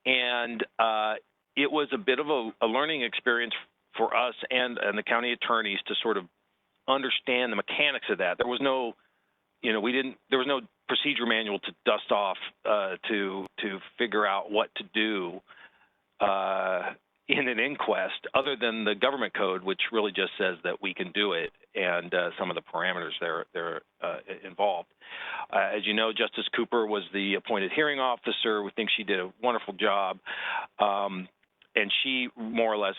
And it was a bit of a learning experience for us and the county attorneys to sort of understand the mechanics of that. There was no, there was no procedure manual to dust off to figure out what to do in an inquest, other than the government code, which really just says that we can do it, and some of the parameters they're involved. As you know, Justice Cooper was the appointed hearing officer. We think she did a wonderful job, and she more or less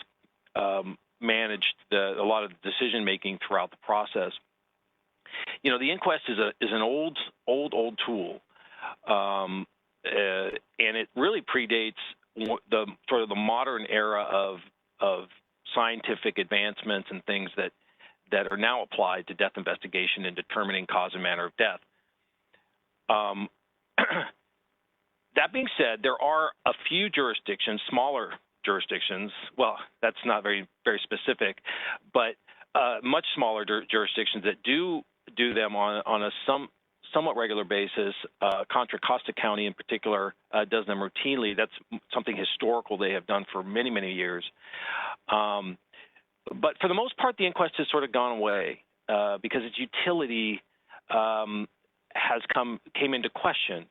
managed a lot of the decision making throughout the process. The inquest is an old tool, and it really predates the sort of the modern era of scientific advancements and things that are now applied to death investigation and determining cause and manner of death. That being said, there are a few jurisdictions, smaller jurisdictions. Well, that's not very specific, but much smaller jurisdictions that do them on a somewhat regular basis. Contra Costa County in particular does them routinely. That's something historical they have done for many, many years. But for the most part, the inquest has sort of gone away because its utility came into question.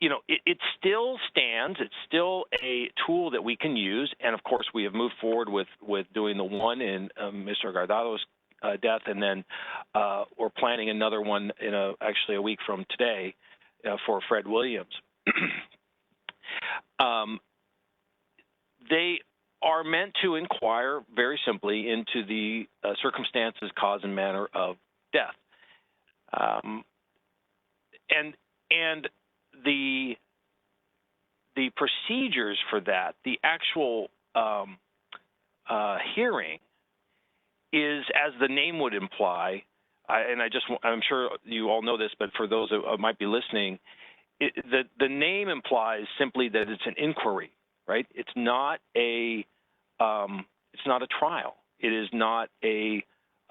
It still stands. It's still a tool that we can use. And of course, we have moved forward with doing the one in Mr. Gardado's death, and then we're planning another one in actually a week from today for Fred Williams. They are meant to inquire very simply into the circumstances, cause, and manner of death, and the procedures for that, the actual hearing, is, as the name would imply, I'm sure you all know this, but for those that might be listening, the name implies simply that it's an inquiry, right? It's not a it's not a trial. It is not an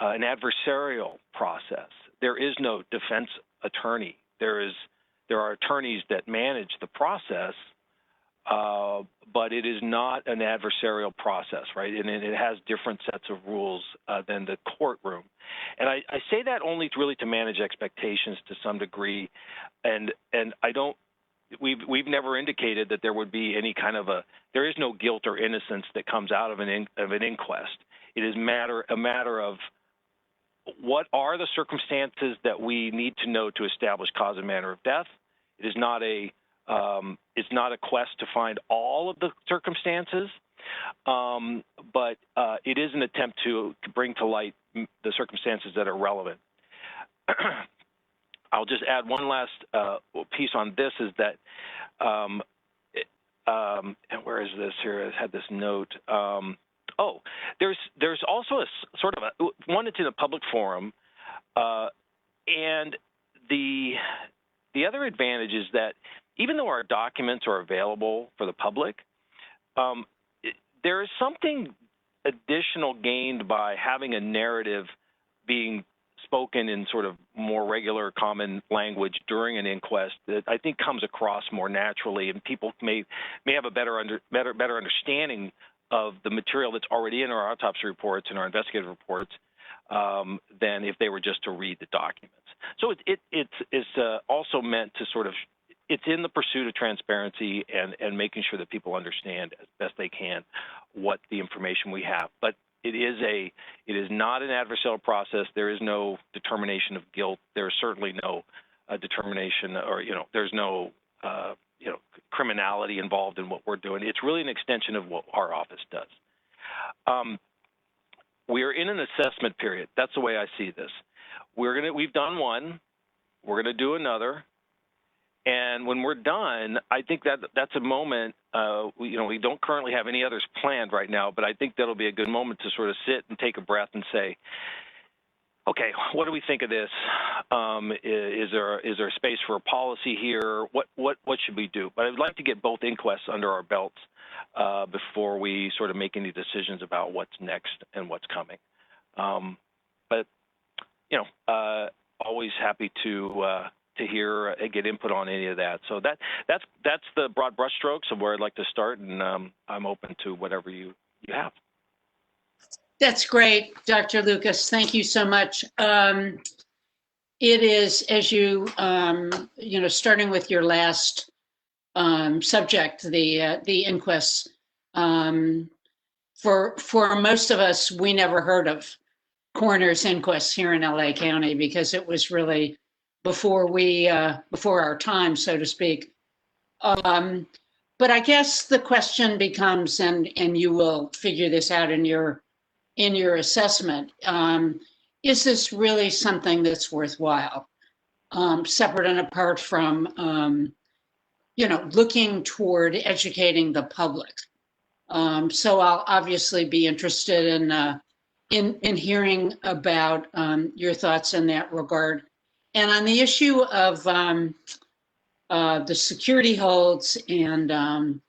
adversarial process. There is no defense attorney. There are attorneys that manage the process, but it is not an adversarial process, right? And it has different sets of rules than the courtroom. And I say that only really to manage expectations to some degree. And I don't, we've never indicated that there would be any kind of there is no guilt or innocence that comes out of an inquest. It is a matter of what are the circumstances that we need to know to establish cause and manner of death. It is not it's not a quest to find all of the circumstances, but it is an attempt to bring to light the circumstances that are relevant. I'll just add one last piece on this is that, and where is this here? I had this note. There's also a sort of one that's in a public forum, and the other advantage is that even though our documents are available for the public, there is something additional gained by having a narrative being spoken in sort of more regular common language during an inquest that I think comes across more naturally, and people may have a better understanding of the material that's already in our autopsy reports and our investigative reports than if they were just to read the documents. So it's also meant to sort of, it's in the pursuit of transparency and making sure that people understand as best they can what the information we have. But it is not an adversarial process. There is no determination of guilt. There is certainly no determination, or there's no criminality involved in what we're doing. It's really an extension of what our office does. We are in an assessment period. That's the way I see this. We've done one. We're gonna do another. And when we're done, I think that's a moment, we don't currently have any others planned right now, but I think that'll be a good moment to sort of sit and take a breath and say, okay, what do we think of this? Is there space for a policy here? What should we do? But I'd like to get both inquests under our belts before we sort of make any decisions about what's next and what's coming. But always happy to hear and get input on any of that. So that's the broad brushstrokes of where I'd like to start, and I'm open to whatever you have. That's great, Dr. Lucas. Thank you so much. It is, as you, starting with your last subject, the inquests. For most of us, we never heard of coroner's inquests here in LA County because it was really before our time, so to speak. But I guess the question becomes, and you will figure this out in your assessment, is this really something that's worthwhile, separate and apart from, looking toward educating the public? So I'll obviously be interested in hearing about your thoughts in that regard. And on the issue of the security holds and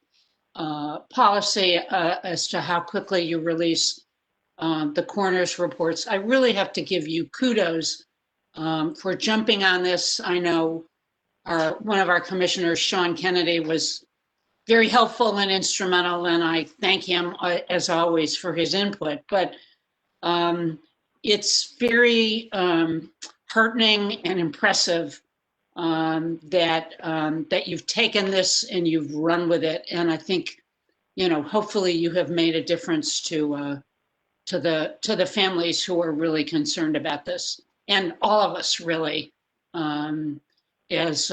policy as to how quickly you release the coroner's reports, I really have to give you kudos for jumping on this. I know one of our commissioners, Sean Kennedy, was very helpful and instrumental, and I thank him as always for his input. But it's very heartening and impressive that you've taken this and you've run with it. And I think, hopefully you have made a difference to the families who are really concerned about this, and all of us really, as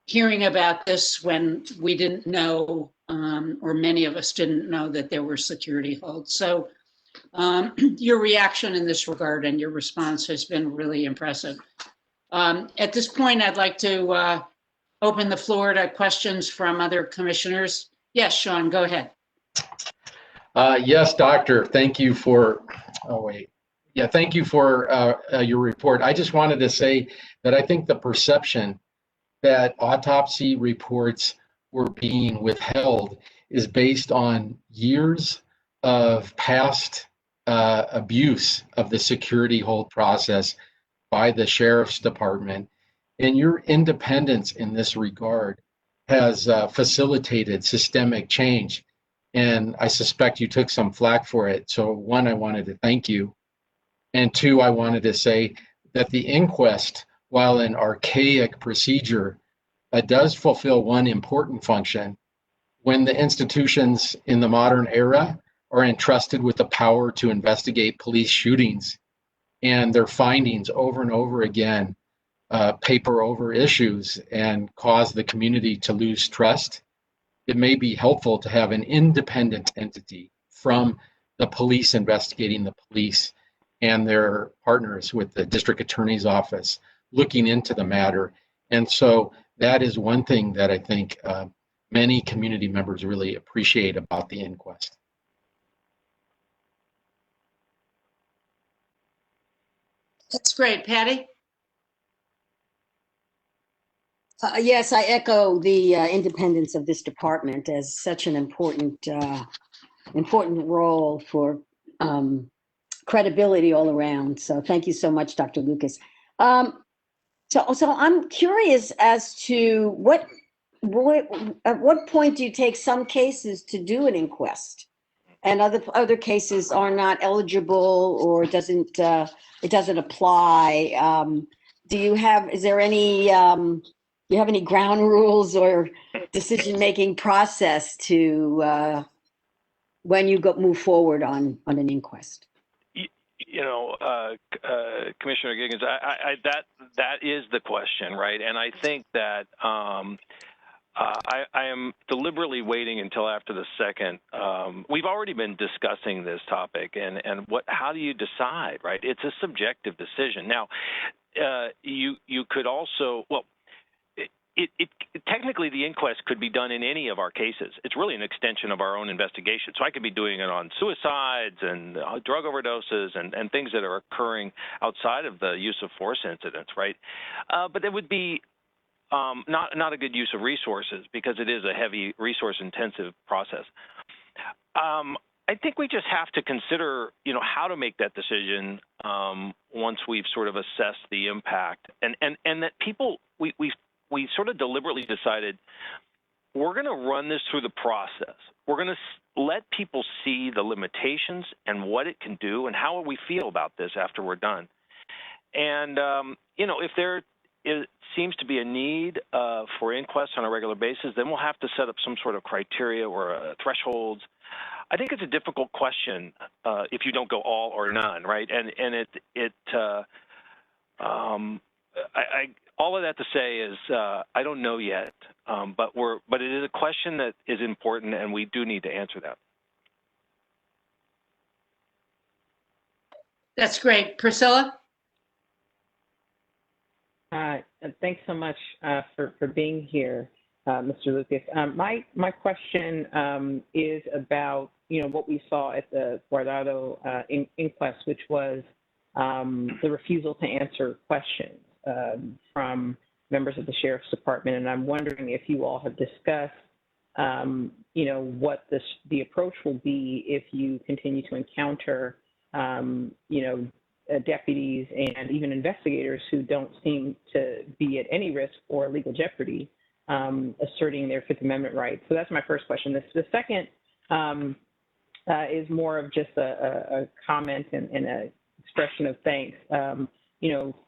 hearing about this when we didn't know, or many of us didn't know that there were security holds. So your reaction in this regard and your response has been really impressive. At this point, I'd like to open the floor to questions from other commissioners. Yes, Sean, go ahead. Yes, Doctor, thank you for, thank you for your report. I just wanted to say that I think the perception that autopsy reports were being withheld is based on years of past abuse of the security hold process by the sheriff's department, and your independence in this regard has facilitated systemic change. And I suspect you took some flack for it. So one, I wanted to thank you. And two, I wanted to say that the inquest, while an archaic procedure, does fulfill one important function. When the institutions in the modern era are entrusted with the power to investigate police shootings and their findings over and over again paper over issues and cause the community to lose trust, it may be helpful to have an independent entity from the police investigating the police and their partners with the district attorney's office looking into the matter. And so that is one thing that I think many community members really appreciate about the inquest. That's great. Patty? Yes, I echo the independence of this department as such an important role for credibility all around. So thank you so much, Dr. Lucas. So I'm curious as to at what point do you take some cases to do an inquest, and other cases are not eligible or it doesn't apply? Is there any do you have any ground rules or decision-making process to when you move forward on an inquest? You know, Commissioner Giggins, that is the question, right? And I think that I am deliberately waiting until after the second. We've already been discussing this topic, and how do you decide, right? It's a subjective decision. Now, you could also, well, technically the inquest could be done in any of our cases. It's really an extension of our own investigation. So I could be doing it on suicides and drug overdoses and things that are occurring outside of the use of force incidents, right? But it would be not a good use of resources because it is a heavy resource-intensive process. I think we just have to consider, how to make that decision once we've sort of assessed the impact, and that people we sort of deliberately decided we're going to run this through the process. We're going to let people see the limitations and what it can do and how we feel about this after we're done. And, if there seems to be a need for inquests on a regular basis, then we'll have to set up some sort of criteria or thresholds. I think it's a difficult question if you don't go all or none, right? And all of that to say is I don't know yet, but it is a question that is important, and we do need to answer that. That's great. Priscilla? Thanks so much for being here, Mr. Lucas. My question is about what we saw at the Guardado inquest, which was the refusal to answer questions from members of the Sheriff's Department, and I'm wondering if you all have discussed, what the approach will be if you continue to encounter, deputies and even investigators who don't seem to be at any risk or legal jeopardy asserting their Fifth Amendment rights. So that's my first question. The second is more of just a comment and an expression of thanks.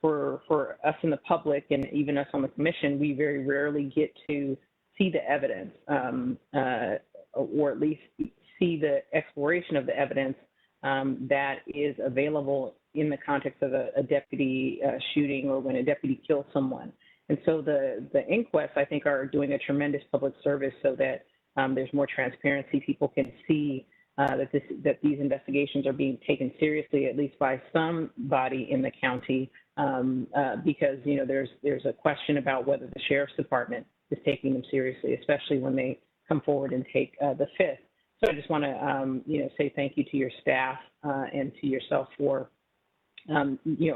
For us in the public and even us on the commission, we very rarely get to see the evidence, or at least see the exploration of the evidence that is available in the context of a deputy shooting or when a deputy kills someone. And so the inquests, I think, are doing a tremendous public service so that there's more transparency. People can see that these investigations are being taken seriously, at least by somebody in the county, because there's a question about whether the Sheriff's Department is taking them seriously, especially when they come forward and take the Fifth. So I just want to say thank you to your staff and to yourself for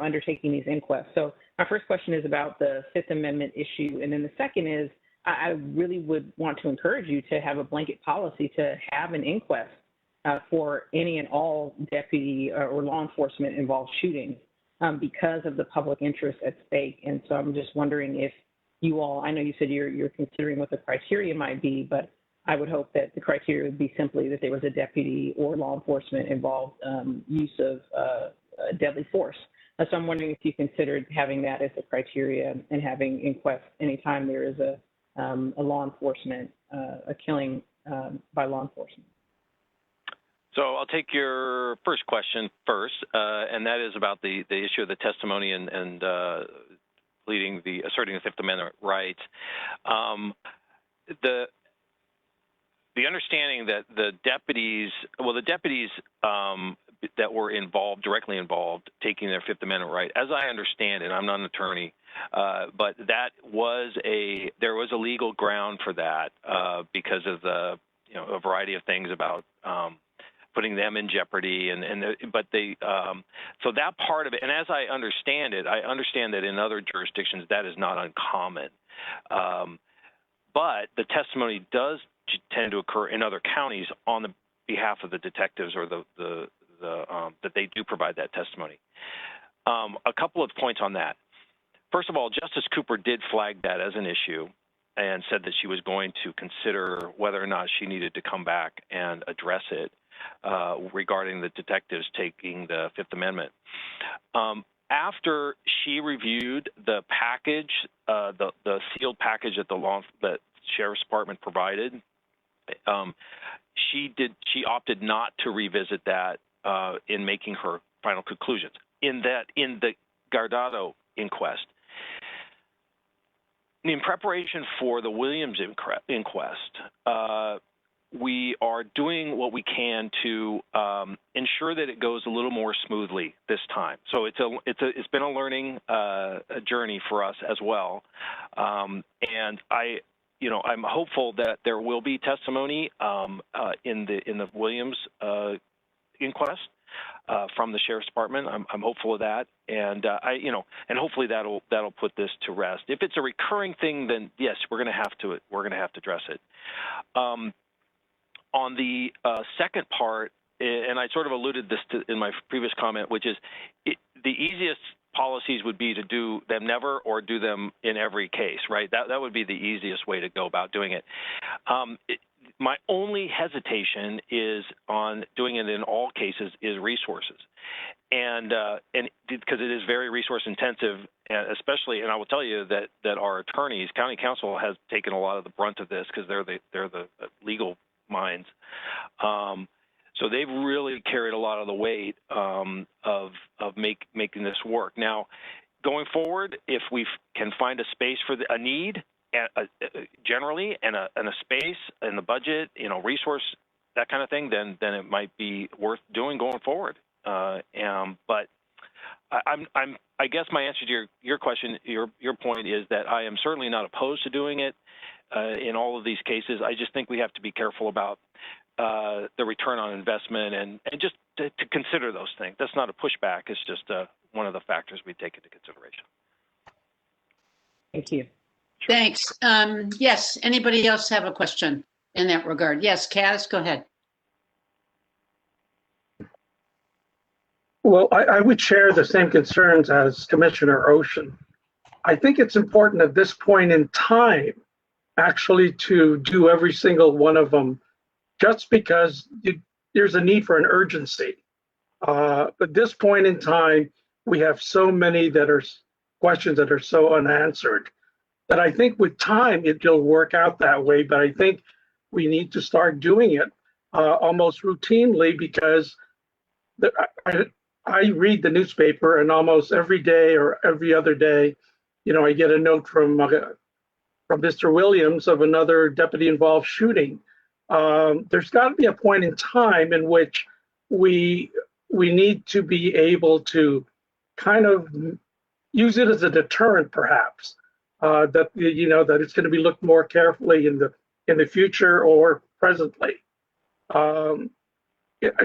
undertaking these inquests. So my first question is about the Fifth Amendment issue, and then the second is I really would want to encourage you to have a blanket policy to have an inquest for any and all deputy or law enforcement involved shootings because of the public interest at stake. And so I'm just wondering if you all, I know you said you're considering what the criteria might be, but I would hope that the criteria would be simply that there was a deputy or law enforcement involved use of deadly force. So I'm wondering if you considered having that as a criteria and having inquests anytime there is a law enforcement, a killing by law enforcement. So I'll take your first question first, and that is about the issue of the testimony and asserting the Fifth Amendment rights. The understanding that the deputies that were directly involved, taking their Fifth Amendment right, as I understand it, I'm not an attorney, but there was a legal ground for that because of a variety of things about putting them in jeopardy, so that part of it, and as I understand it, I understand that in other jurisdictions that is not uncommon, but the testimony does tend to occur in other counties on the behalf of the detectives or that they do provide that testimony. A couple of points on that. First of all, Justice Cooper did flag that as an issue and said that she was going to consider whether or not she needed to come back and address it regarding the detectives taking the Fifth Amendment. After she reviewed the package, the sealed package that Sheriff's Department provided, she opted not to revisit that in making her final conclusions. In the Guardado inquest, in preparation for the Williams inquest, we are doing what we can to ensure that it goes a little more smoothly this time. So it's been a learning journey for us as well, and I'm hopeful that there will be testimony in the Williams inquest from the Sheriff's Department. I'm hopeful of that, and and hopefully that'll put this to rest. If it's a recurring thing, then yes, we're going to have to address it. On the second part, and I sort of alluded this to in my previous comment, which is the easiest policies would be to do them never or do them in every case, right? That would be the easiest way to go about doing it. My only hesitation is on doing it in all cases is resources, and because it is very resource intensive, especially, and I will tell you that our attorneys, county counsel, has taken a lot of the brunt of this because they're the legal minds. So they've really carried a lot of the weight of making this work. Now, going forward, if we can find a space for a need generally and a space in the budget, resource, that kind of thing, then it might be worth doing going forward. But I guess my answer to your question, your point is that I am certainly not opposed to doing it in all of these cases. I just think we have to be careful about the return on investment and just to consider those things. That's not a pushback. It's just one of the factors we take into consideration. Thank you. Thanks. Yes, anybody else have a question in that regard? Yes, Kaz, go ahead. Well, I would share the same concerns as Commissioner Ocean. I think it's important at this point in time actually to do every single one of them just because there's a need for an urgency. At this point in time, we have so many questions that are so unanswered that I think with time it'll work out that way. But I think we need to start doing it almost routinely because I read the newspaper and almost every day or every other day, I get a note from Mr. Williams of another deputy involved shooting. There's got to be a point in time in which we need to be able to kind of use it as a deterrent, perhaps, that it's going to be looked more carefully in the future or presently.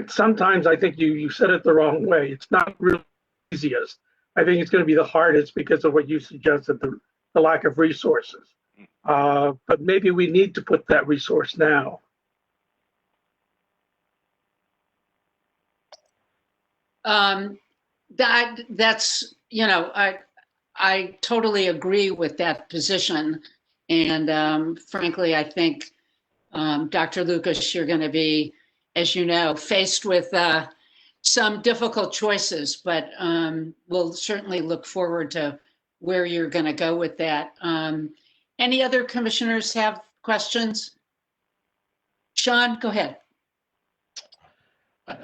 Sometimes I think you said it the wrong way. It's not really the easiest. I think it's going to be the hardest because of what you suggested, the lack of resources. But maybe we need to put that resource now. That's, you know, I totally agree with that position. And frankly, I think, Dr. Lucas, you're going to be, as you know, faced with some difficult choices, but we'll certainly look forward to where you're going to go with that. Any other commissioners have questions? Sean, go ahead.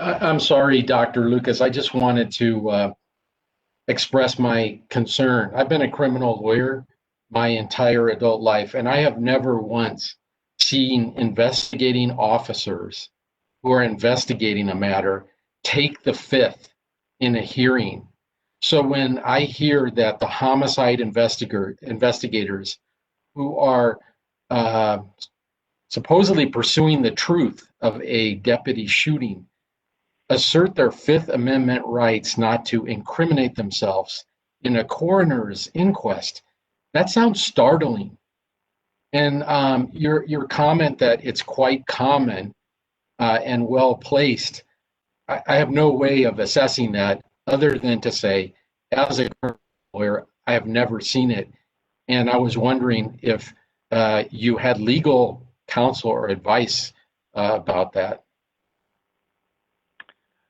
I'm sorry, Dr. Lucas. I just wanted to express my concern. I've been a criminal lawyer my entire adult life, and I have never once seen investigating officers who are investigating a matter take the fifth in a hearing. So when I hear that the homicide investigators who are supposedly pursuing the truth of a deputy shooting assert their Fifth Amendment rights not to incriminate themselves in a coroner's inquest, that sounds startling. And your comment that it's quite common and well placed, I have no way of assessing that other than to say, as a lawyer, I have never seen it. And I was wondering if you had legal counsel or advice about that.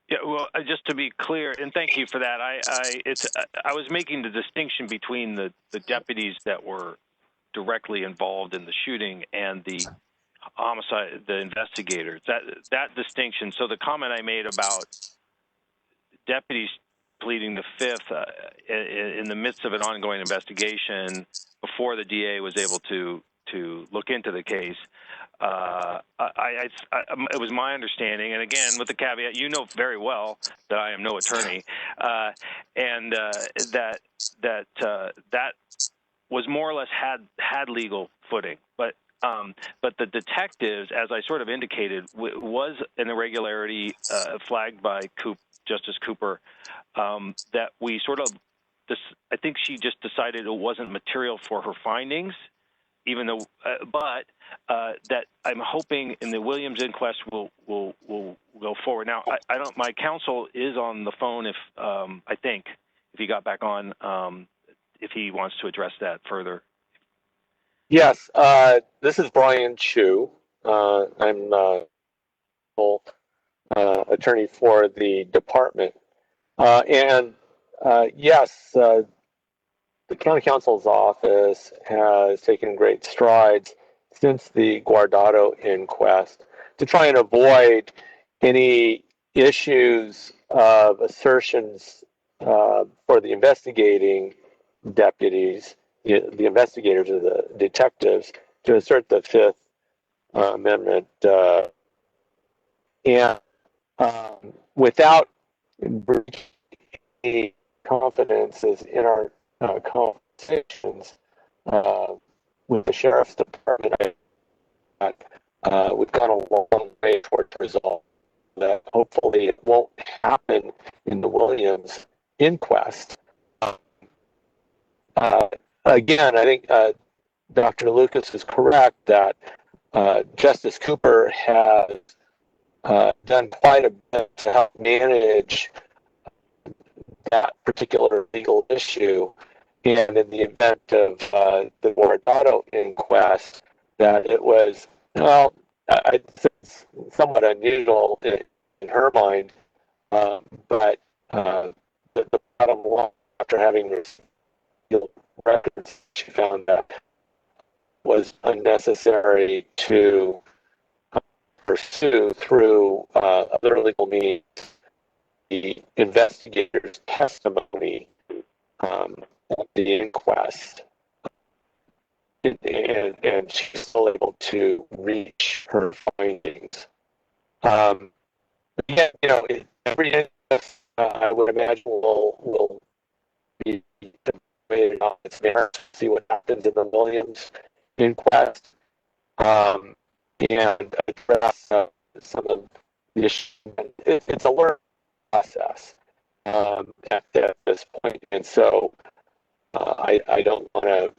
Yeah, well, just to be clear, and thank you for that. I was making the distinction between the deputies that were directly involved in the shooting and the homicide, the investigators. That distinction. So the comment I made about deputies pleading the fifth in the midst of an ongoing investigation before the DA was able to look into the case. It was my understanding, and again, with the caveat, you know very well that I am no attorney, and that was more or less had legal footing. But the detectives, as I sort of indicated, was an irregularity flagged by Justice Cooper that we sort of, I think she just decided it wasn't material for her findings, even though, that I'm hoping in the Williams inquest will go forward. Now, I don't. My counsel is on the phone. If I think if he got back on, if he wants to address that further. Yes, this is Brian Chu. I'm attorney for the department, and yes. The county counsel's office has taken great strides since the Guardado inquest to try and avoid any issues of assertions for the investigating deputies, the investigators or the detectives, to assert the Fifth Amendment and without breaching any confidences in our conversations with the sheriff's department. We've gone a long way toward resolve that. Hopefully, it won't happen in the Williams inquest. Again, I think Dr. Lucas is correct that Justice Cooper has done quite a bit to help manage that particular legal issue, and in the event of the Guardado inquest, that it was, well, I'd say it's somewhat unusual in her mind, but the bottom line, after having received records, she found that was unnecessary to pursue through other legal means the investigator's testimony at the inquest, and she's still able to reach her findings. Again, you know, every inquest, I would imagine, will be debated on its merits, see what happens in the Williams inquest, and address some of the issues. It's a learning process at this point, and so I don't want to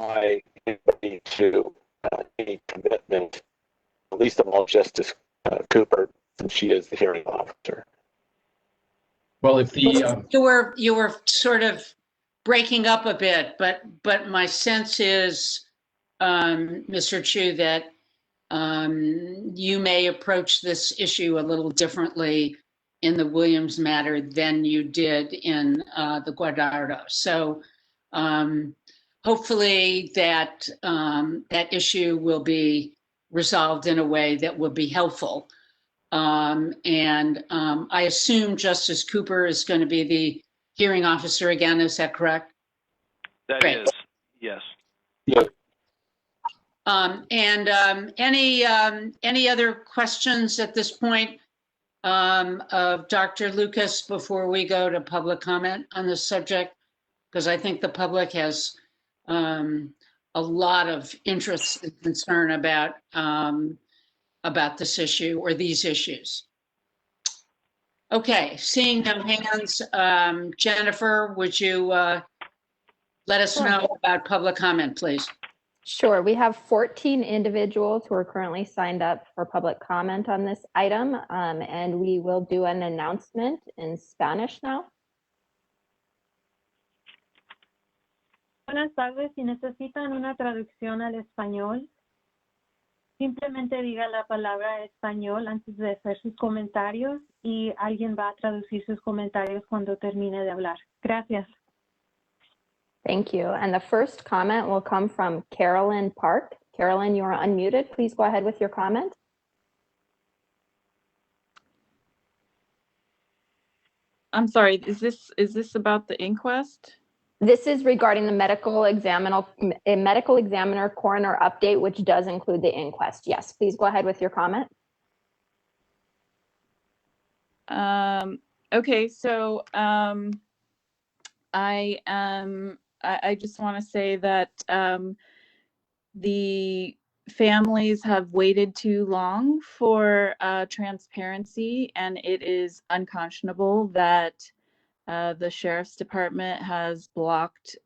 tie anybody to any commitment, least of all Justice Cooper, since she is the hearing officer. Well, if the You were sort of breaking up a bit, but my sense is, Mr. Chu, that you may approach this issue a little differently in the Williams matter than you did in the Guardado. So hopefully that that issue will be resolved in a way that will be helpful. I assume Justice Cooper is going to be the hearing officer again. Is that correct? That Great. is, yes. Any other questions at this point of Dr. Lucas before we go to public comment on this subject? Because I think the public has a lot of interest and concern about this issue or these issues. Okay, seeing no hands, Jennifer, would you let us know about public comment, please? Sure. We have 14 individuals who are currently signed up for public comment on this item, and we will do an announcement in Spanish now. Buenas tardes. Si necesitan una traducción al español, simplemente diga la palabra español antes de hacer sus comentarios y alguien va a traducir sus comentarios cuando termine de hablar. Gracias. Thank you. And the first comment will come from Carolyn Park. Carolyn, you are unmuted. Please go ahead with your comment. I'm sorry, is this about the inquest? This is regarding the medical examiner coroner update, which does include the inquest. Yes, please go ahead with your comment. Okay, so I just want to say that the families have waited too long for transparency, and it is unconscionable that the sheriff's department has blocked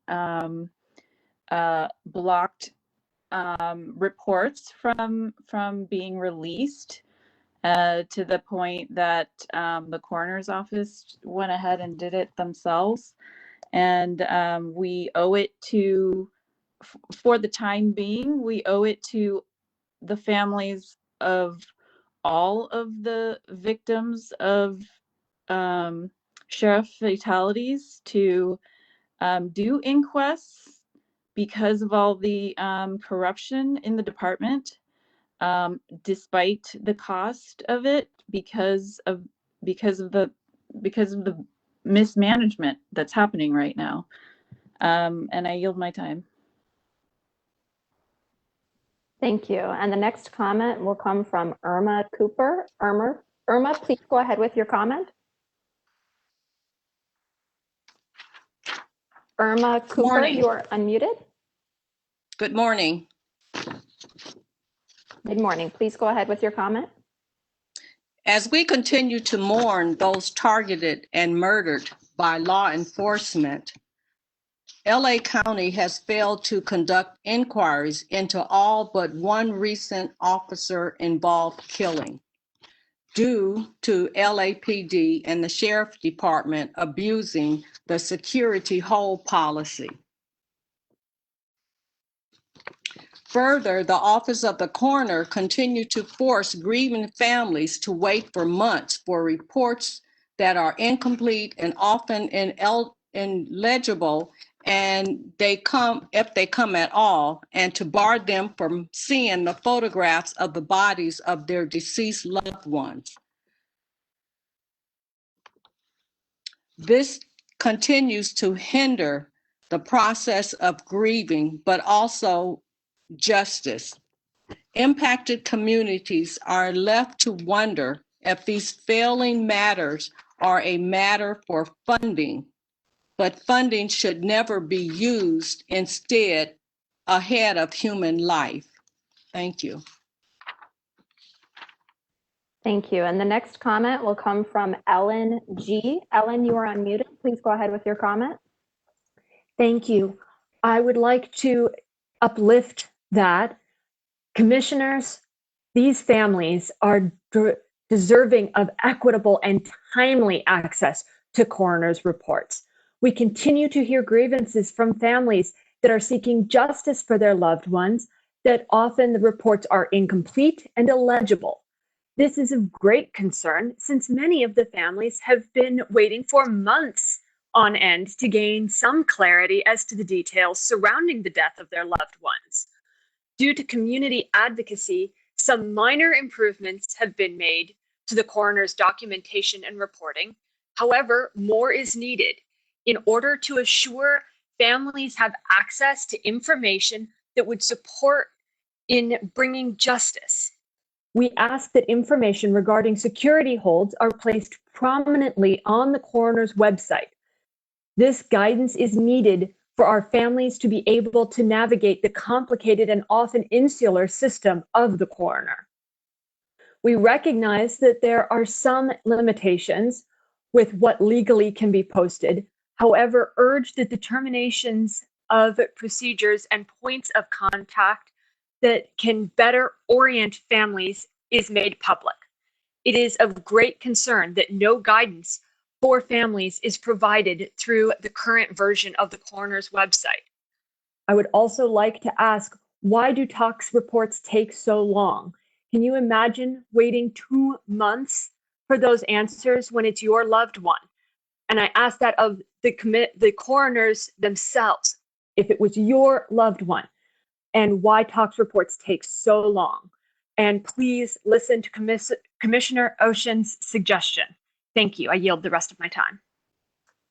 reports from being released to the point that the coroner's office went ahead and did it themselves. And we owe it to, for the time being, we owe it to the families of all of the victims of sheriff fatalities to do inquests because of all the corruption in the department, despite the cost of it, because of the mismanagement that's happening right now. And I yield my time. Thank you. And the next comment will come from Irma Cooper. Irma, please go ahead with your comment. Irma Cooper, you are unmuted. Good morning. Good morning. Please go ahead with your comment. As we continue to mourn those targeted and murdered by law enforcement, LA County has failed to conduct inquiries into all but one recent officer-involved killing due to LAPD and the Sheriff Department abusing the security hold policy. Further, the Office of the Coroner continued to force grieving families to wait for months for reports that are incomplete and often illegible, and if they come at all, and to bar them from seeing the photographs of the bodies of their deceased loved ones. This continues to hinder the process of grieving, but also justice. Impacted communities are left to wonder if these failing matters are a matter for funding, but funding should never be used instead ahead of human life. Thank you. Thank you. And the next comment will come from Ellen G. Ellen, you are unmuted. Please go ahead with your comment. Thank you. I would like to uplift that. Commissioners, these families are deserving of equitable and timely access to coroner's reports. We continue to hear grievances from families that are seeking justice for their loved ones, that often the reports are incomplete and illegible. This is of great concern since many of the families have been waiting for months on end to gain some clarity as to the details surrounding the death of their loved ones. Due to community advocacy, some minor improvements have been made to the coroner's documentation and reporting. However, more is needed in order to assure families have access to information that would support in bringing justice. We ask that information regarding security holds are placed prominently on the coroner's website. This guidance is needed for our families to be able to navigate the complicated and often insular system of the coroner. We recognize that there are some limitations with what legally can be posted. However, urge the determinations of procedures and points of contact that can better orient families is made public. It is of great concern that no guidance for families is provided through the current version of the coroner's website. I would also like to ask, why do tox reports take so long? Can you imagine waiting 2 months for those answers when it's your loved one? And I ask that of the coroners themselves, if it was your loved one, and why tox reports take so long. And please listen to Commissioner Ocean's suggestion. Thank you. I yield the rest of my time.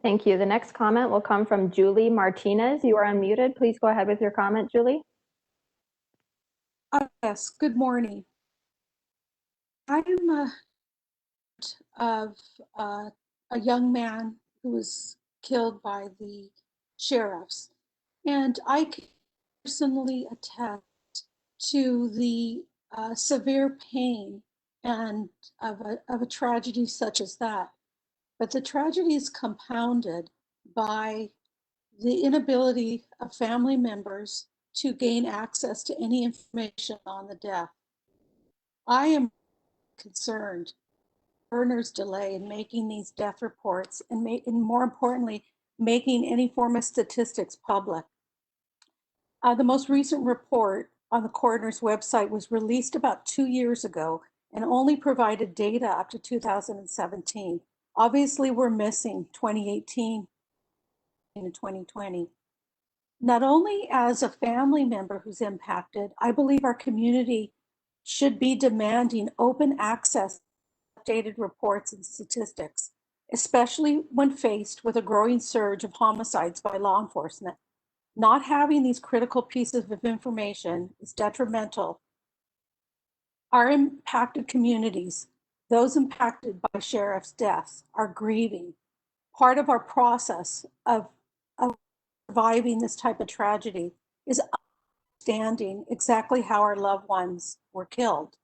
Thank you. The next comment will come from Julie Martinez. You are unmuted. Please go ahead with your comment, Julie. Yes, good morning. I am of a young man who was killed by the sheriffs, and I can personally attest to the severe pain and of a tragedy such as that. But the tragedy is compounded by the inability of family members to gain access to any information on the death. I am concerned coroner's delay in making these death reports and more importantly, making any form of statistics public. The most recent report on the coroner's website was released about 2 years ago and only provided data up to 2017. Obviously, we're missing 2018 and 2020. Not only as a family member who's impacted, I believe our community should be demanding open access to updated reports and statistics, especially when faced with a growing surge of homicides by law enforcement. Not having these critical pieces of information is detrimental. Our impacted communities, those impacted by sheriff's deaths, are grieving. Part of our process of surviving this type of tragedy is understanding exactly how our loved ones were killed.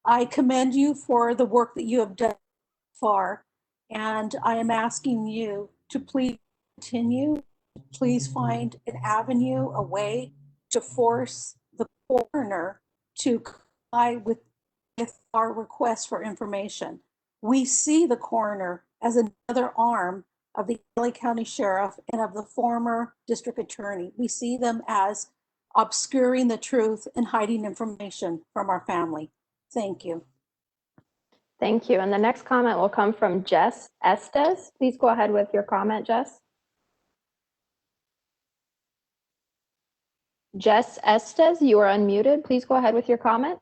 I commend you for the work that you have done so far, and I am asking you to please continue. Please find an avenue, a way to force the coroner to comply with our request for information. We see the coroner as another arm of the LA County Sheriff and of the former district attorney. We see them as obscuring the truth and hiding information from our family. Thank you. Thank you. And the next comment will come from Jess Estes. Please go ahead with your comment, Jess. Jess Estes, you are unmuted. Please go ahead with your comment.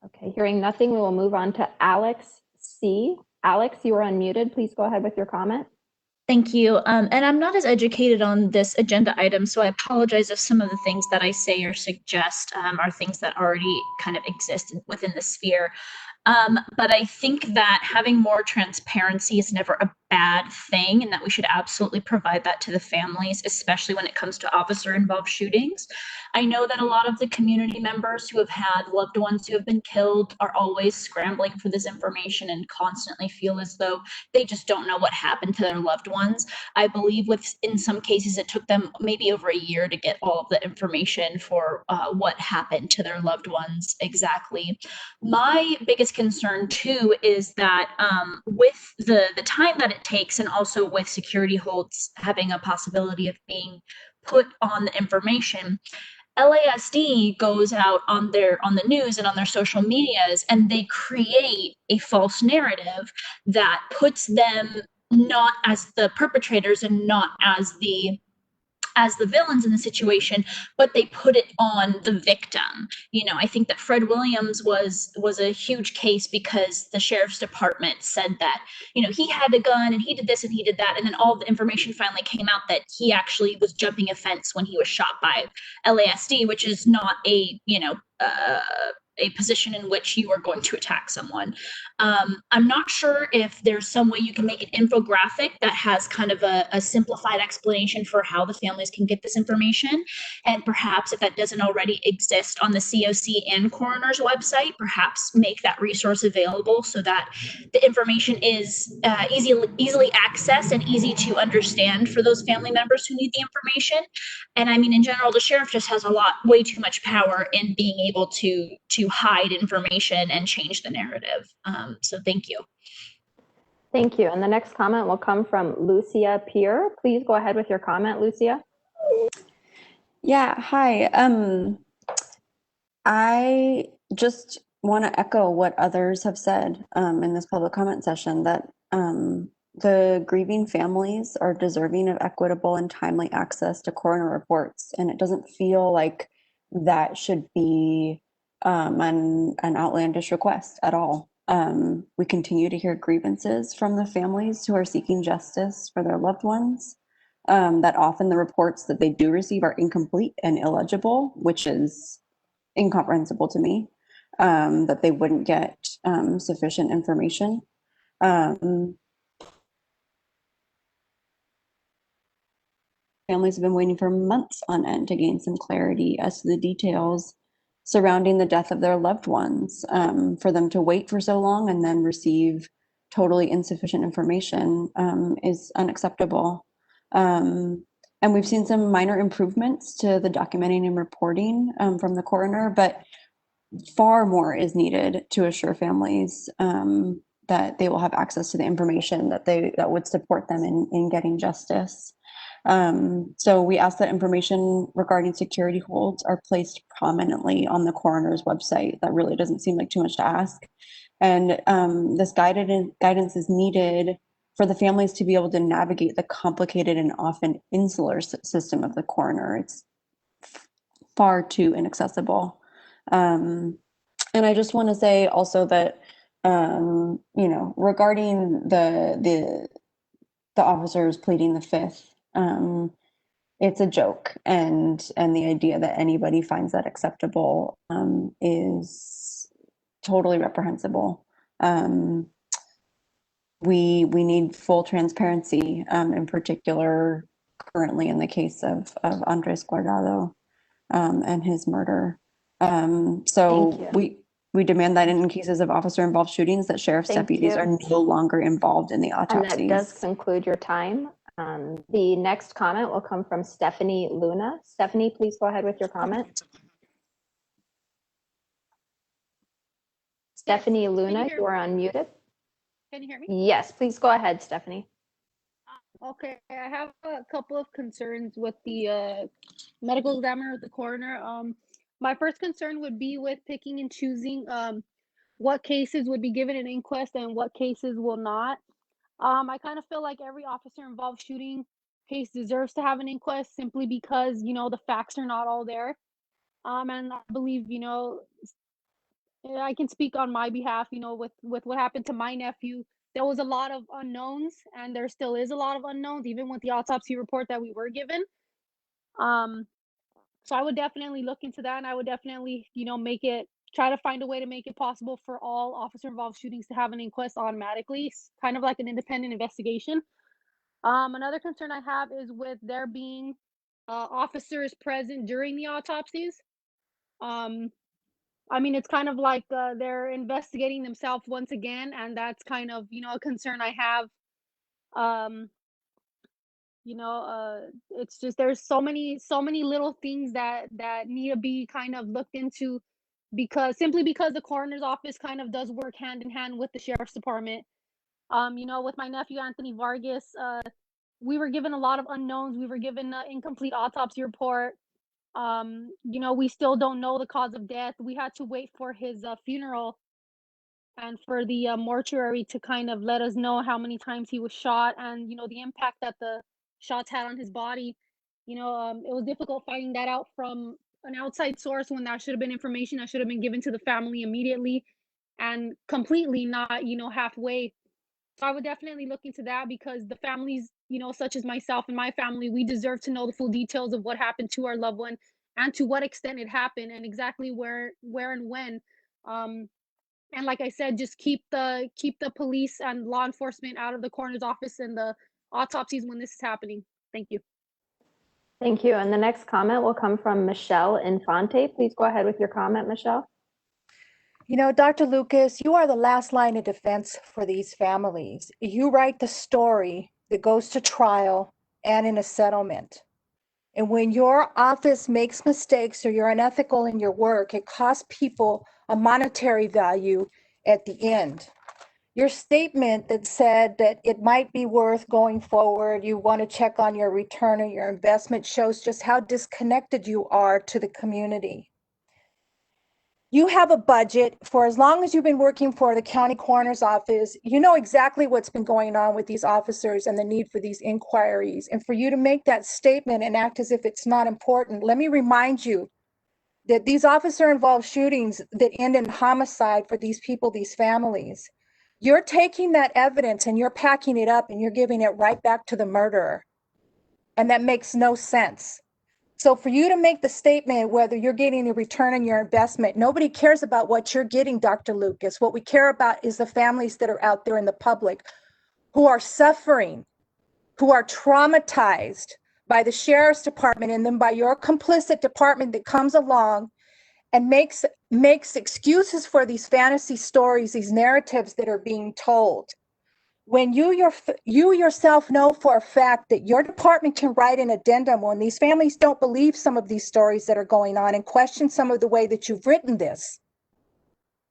Okay, hearing nothing, we will move on to Alex C. Alex, you are unmuted. Please go ahead with your comment. Thank you. And I'm not as educated on this agenda item, so I apologize if some of the things that I say or suggest are things that already kind of exist within the sphere. But I think that having more transparency is never a bad thing, and that we should absolutely provide that to the families, especially when it comes to officer-involved shootings. I know that a lot of the community members who have had loved ones who have been killed are always scrambling for this information and constantly feel as though they just don't know what happened to their loved ones. I believe in some cases it took them maybe over a year to get all of the information for what happened to their loved ones exactly. My biggest concern too is that with the time that it takes, and also with security holds having a possibility of being put on the information, LASD goes out on the news and on their social medias, and they create a false narrative that puts them not as the perpetrators and not as the villains in the situation, but they put it on the victim. You know, I think that Fred Williams was a huge case because the sheriff's department said that, you know, he had a gun and he did this and he did that, and then all the information finally came out that he actually was jumping a fence when he was shot by LASD, which is not a, you know, a position in which you are going to attack someone. I'm not sure if there's some way you can make an infographic that has kind of a simplified explanation for how the families can get this information. And perhaps if that doesn't already exist on the COC and coroner's website, perhaps make that resource available so that the information is easily accessed and easy to understand for those family members who need the information. And I mean, in general, the sheriff just has way too much power in being able to hide information and change the narrative. So thank you. Thank you. And the next comment will come from Lucia Peer. Please go ahead with your comment, Lucia. Yeah, hi. I just want to echo what others have said in this public comment session, that the grieving families are deserving of equitable and timely access to coroner reports. And it doesn't feel like that should be an outlandish request at all. We continue to hear grievances from the families who are seeking justice for their loved ones. That often the reports that they do receive are incomplete and illegible, which is incomprehensible to me, that they wouldn't get sufficient information. Families have been waiting for months on end to gain some clarity as to the details surrounding the death of their loved ones. For them to wait for so long and then receive totally insufficient information is unacceptable. And we've seen some minor improvements to the documenting and reporting from the coroner, but far more is needed to assure families that they will have access to the information that would support them in getting justice. So we ask that information regarding security holds are placed prominently on the coroner's website. That really doesn't seem like too much to ask. And this guidance is needed for the families to be able to navigate the complicated and often insular system of the coroner. It's far too inaccessible. And I just want to say also that, you know, regarding the officers pleading the fifth, it's a joke, and the idea that anybody finds that acceptable is totally reprehensible. We need full transparency, in particular, currently in the case of Andres Guardado and his murder. So we demand that in cases of officer-involved shootings, that sheriff's deputies are no longer involved in the autopsies. And that does conclude your time. The next comment will come from Stephanie Luna. Stephanie, please go ahead with your comment. Stephanie Luna, you are unmuted. Can you hear me? Yes, please go ahead, Stephanie. Okay, I have a couple of concerns with the medical examiner, the coroner. My first concern would be with picking and choosing what cases would be given an inquest and what cases will not. I kind of feel like every officer involved shooting case deserves to have an inquest simply because, you know, the facts are not all there. And I believe, you know, I can speak on my behalf, you know, with what happened to my nephew. There was a lot of unknowns, and there still is a lot of unknowns, even with the autopsy report that we were given. So I would definitely look into that, and I would definitely, you know, try to find a way to make it possible for all officer-involved shootings to have an inquest automatically, kind of like an independent investigation. Another concern I have is with there being officers present during the autopsies. I mean, it's kind of like they're investigating themselves once again, and that's kind of, you know, a concern I have. You know, it's just there's so many little things that need to be kind of looked into simply because the coroner's office kind of does work hand in hand with the sheriff's department. You know, with my nephew Anthony Vargas, we were given a lot of unknowns. We were given an incomplete autopsy report. You know, we still don't know the cause of death. We had to wait for his funeral and for the mortuary to kind of let us know how many times he was shot and, you know, the impact that the shots had on his body. You know, it was difficult finding that out from an outside source when that should have been information that should have been given to the family immediately and completely, not, you know, halfway. So I would definitely look into that, because the families, you know, such as myself and my family, we deserve to know the full details of what happened to our loved one and to what extent it happened and exactly where and when. And like I said, just keep the police and law enforcement out of the coroner's office and the autopsies when this is happening. Thank you. Thank you. And the next comment will come from Michelle Infante. Please go ahead with your comment, Michelle. You know, Dr. Lucas, you are the last line of defense for these families. You write the story that goes to trial and in a settlement. And when your office makes mistakes or you're unethical in your work, it costs people a monetary value at the end. Your statement that said that it might be worth going forward, you want to check on your return or your investment, shows just how disconnected you are to the community. You have a budget for as long as you've been working for the county coroner's office. You know exactly what's been going on with these officers and the need for these inquiries. And for you to make that statement and act as if it's not important, let me remind you that these officer-involved shootings that end in homicide for these people, these families, you're taking that evidence and you're packing it up and you're giving it right back to the murderer. And that makes no sense. So for you to make the statement, whether you're getting a return on your investment, nobody cares about what you're getting, Dr. Lucas. What we care about is the families that are out there in the public who are suffering, who are traumatized by the sheriff's department and then by your complicit department that comes along and makes excuses for these fantasy stories, these narratives that are being told. When you yourself know for a fact that your department can write an addendum when these families don't believe some of these stories that are going on and question some of the way that you've written this.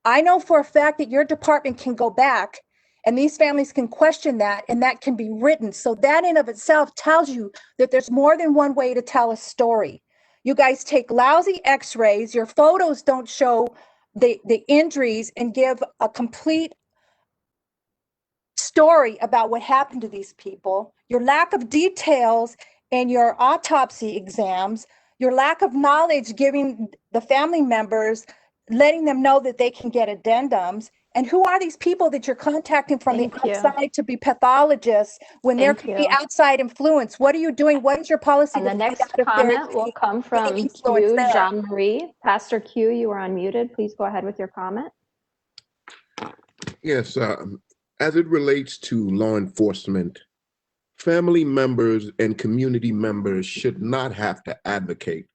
I know for a fact that your department can go back and these families can question that and that can be written. So that in of itself tells you that there's more than one way to tell a story. You guys take lousy x-rays, your photos don't show the injuries and give a complete story about what happened to these people, your lack of details in your autopsy exams, your lack of knowledge giving the family members, letting them know that they can get addendums. And who are these people that you're contacting from the outside to be pathologists when there could be outside influence? What are you doing? What is your policy? And the next comment will come from Q Jean-Marie. Pastor Q, you are unmuted. Please go ahead with your comment. Yes, as it relates to law enforcement, family members and community members should not have to advocate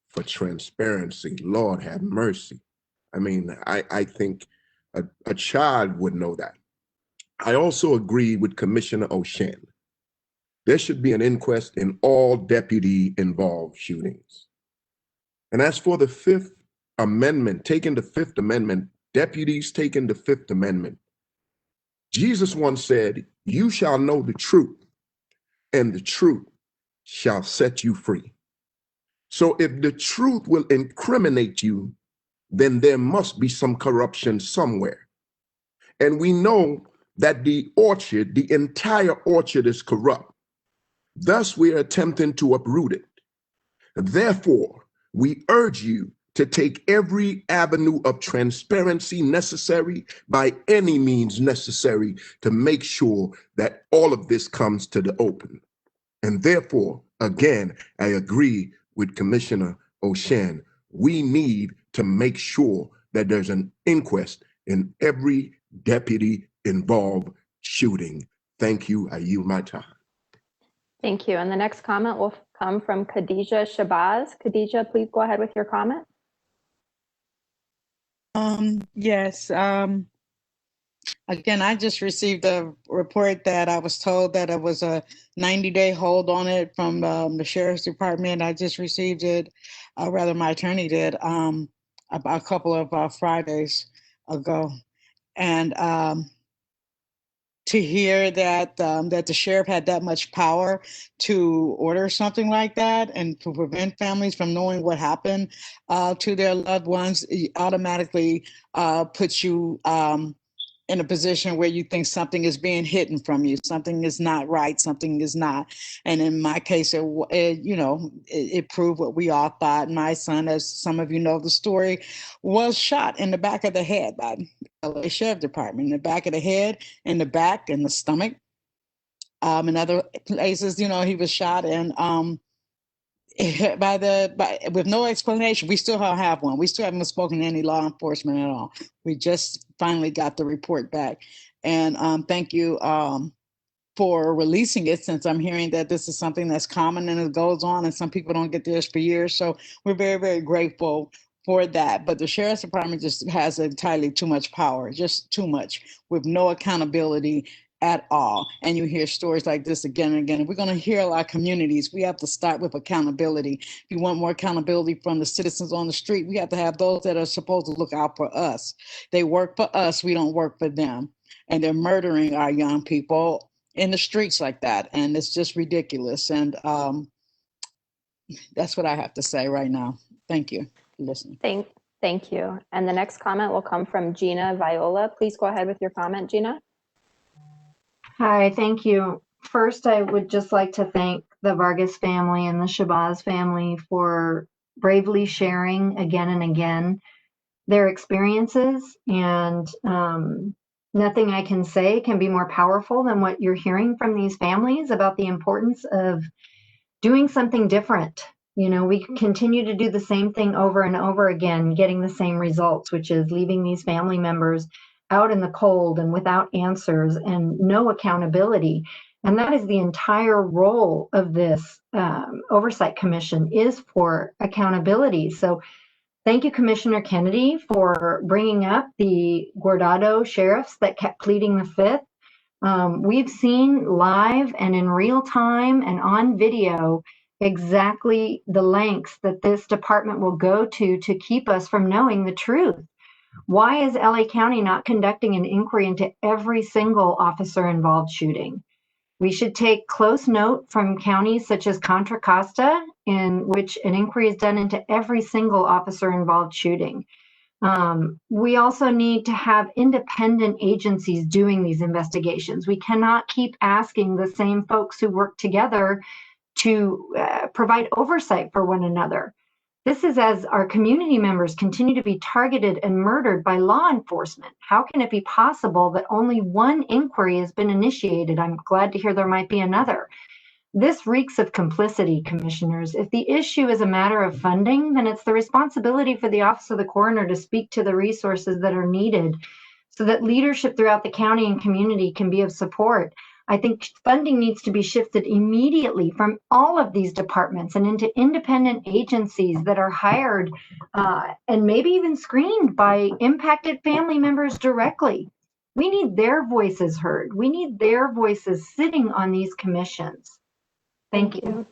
for transparency. Lord have mercy. I mean, I think a child would know that. I also agree with Commissioner O'Shea. There should be an inquest in all deputy-involved shootings. And as for the Fifth Amendment, taking the Fifth Amendment, deputies taking the Fifth Amendment, Jesus once said, "You shall know the truth, and the truth shall set you free." So if the truth will incriminate you, then there must be some corruption somewhere. And we know that the orchard, the entire orchard is corrupt. Thus, we are attempting to uproot it. Therefore, we urge you to take every avenue of transparency necessary by any means necessary to make sure that all of this comes to the open. And therefore, again, I agree with Commissioner O'Shea. We need to make sure that there's an inquest in every deputy involved shooting. Thank you. I yield my time. Thank you. And the next comment will come from Khadija Shabazz. Khadija, please go ahead with your comment. Yes. Again, I just received a report that I was told that it was a 90-day hold on it from the Sheriff's Department. I just received it, rather my attorney did. about a couple of Fridays ago. And to hear that that the sheriff had that much power to order something like that and to prevent families from knowing what happened to their loved ones, it automatically puts you in a position where you think something is being hidden from you, something is not right, something is not. And in my case, it proved what we all thought. My son, as some of you know the story, was shot in the back of the head by the LA Sheriff Department, in the back of the head, in the back, in the stomach. In other places, he was shot, and with no explanation. We still don't have one. We still haven't spoken to any law enforcement at all. We just finally got the report back. And thank you for releasing it, since I'm hearing that this is something that's common and it goes on and some people don't get theirs for years. So we're very, very grateful for that. But the Sheriff's Department just has entirely too much power, just too much, with no accountability at all. And you hear stories like this again and again. We're going to hear a lot of communities. We have to start with accountability. If you want more accountability from the citizens on the street, we have to have those that are supposed to look out for us. They work for us. We don't work for them. And they're murdering our young people in the streets like that. And it's just ridiculous. And that's what I have to say right now. Thank you for listening. Thank you. And the next comment will come from Gina Viola. Please go ahead with your comment, Gina. Hi, thank you. First, I would just like to thank the Vargas family and the Shabazz family for bravely sharing again and again their experiences. And nothing I can say can be more powerful than what you're hearing from these families about the importance of doing something different. We continue to do the same thing over and over again, getting the same results, which is leaving these family members out in the cold and without answers and no accountability. And that is the entire role of this Oversight Commission, is for accountability. So thank you, Commissioner Kennedy, for bringing up the Guardado sheriffs that kept pleading the fifth. We've seen live and in real time and on video exactly the lengths that this department will go to keep us from knowing the truth. Why is LA County not conducting an inquiry into every single officer-involved shooting? We should take close note from counties such as Contra Costa, in which an inquiry is done into every single officer-involved shooting. We also need to have independent agencies doing these investigations. We cannot keep asking the same folks who work together to provide oversight for one another. This is as our community members continue to be targeted and murdered by law enforcement. How can it be possible that only one inquiry has been initiated? I'm glad to hear there might be another. This reeks of complicity, commissioners. If the issue is a matter of funding, then it's the responsibility for the Office of the Coroner to speak to the resources that are needed so that leadership throughout the county and community can be of support. I think funding needs to be shifted immediately from all of these departments and into independent agencies that are hired and maybe even screened by impacted family members directly. We need their voices heard. We need their voices sitting on these commissions. Thank you.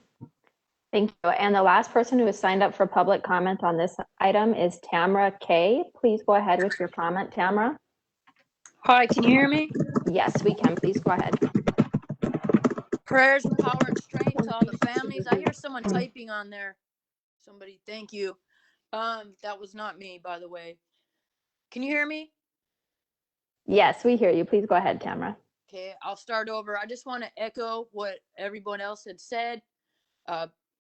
Thank you. And the last person who has signed up for public comment on this item is Tamara Kay. Please go ahead with your comment, Tamara. Hi, can you hear me? Yes, we can. Please go ahead. Prayers and power and strength to all the families. I hear someone typing on there. Somebody, thank you. That was not me, by the way. Can you hear me? Yes, we hear you. Please go ahead, Tamara. Okay, I'll start over. I just want to echo what everyone else had said.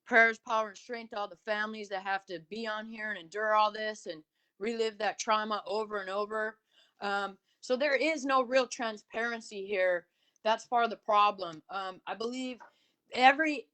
Prayers, power, and strength to all the families that have to be on here and endure all this and relive that trauma over and over. So there is no real transparency here. That's part of the problem. I believe every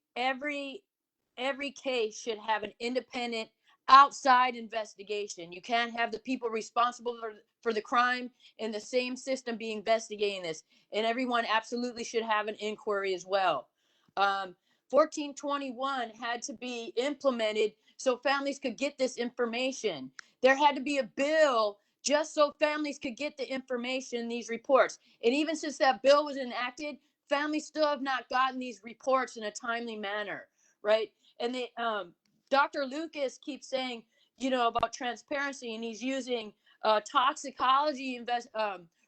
case should have an independent outside investigation. You can't have the people responsible for the crime in the same system be investigating this. And everyone absolutely should have an inquiry as well. 1421 had to be implemented so families could get this information. There had to be a bill just so families could get the information, these reports. And even since that bill was enacted, families still have not gotten these reports in a timely manner, right? And they, Dr. Lucas keeps saying, about transparency, and he's using toxicology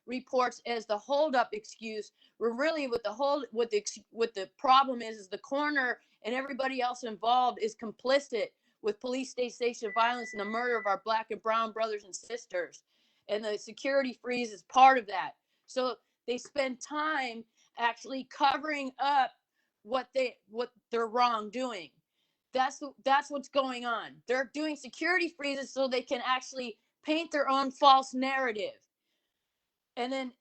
reports as the holdup excuse. We're really what the problem is the coroner and everybody else involved is complicit with police station violence and the murder of our Black and brown brothers and sisters, and the security freeze is part of that. So they spend time actually covering up what they're wrongdoing. That's what's going on. They're doing security freezes so they can actually paint their own false narrative. And then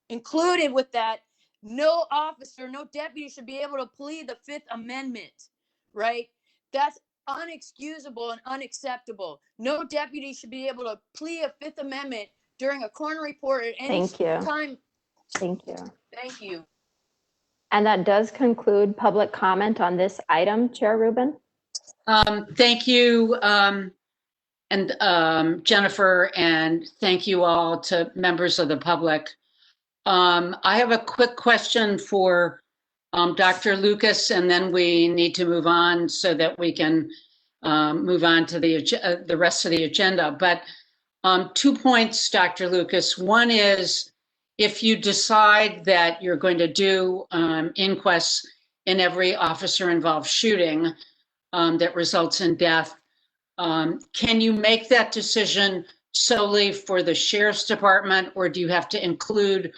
included with that, no officer, no deputy should be able to plead the Fifth Amendment, right? That's unexcusable and unacceptable. No deputy should be able to plead a Fifth Amendment during a coroner report at any time. Thank you. Thank you. And that does conclude public comment on this item, Chair Rubin. Thank you, and Jennifer, and thank you all to members of the public. I have a quick question for Dr. Lucas, and then we need to move on so that we can move on to the rest of the agenda. But 2 points, Dr. Lucas. One is, if you decide that you're going to do inquests in every officer-involved shooting that results in death, can you make that decision solely for the Sheriff's Department, or do you have to include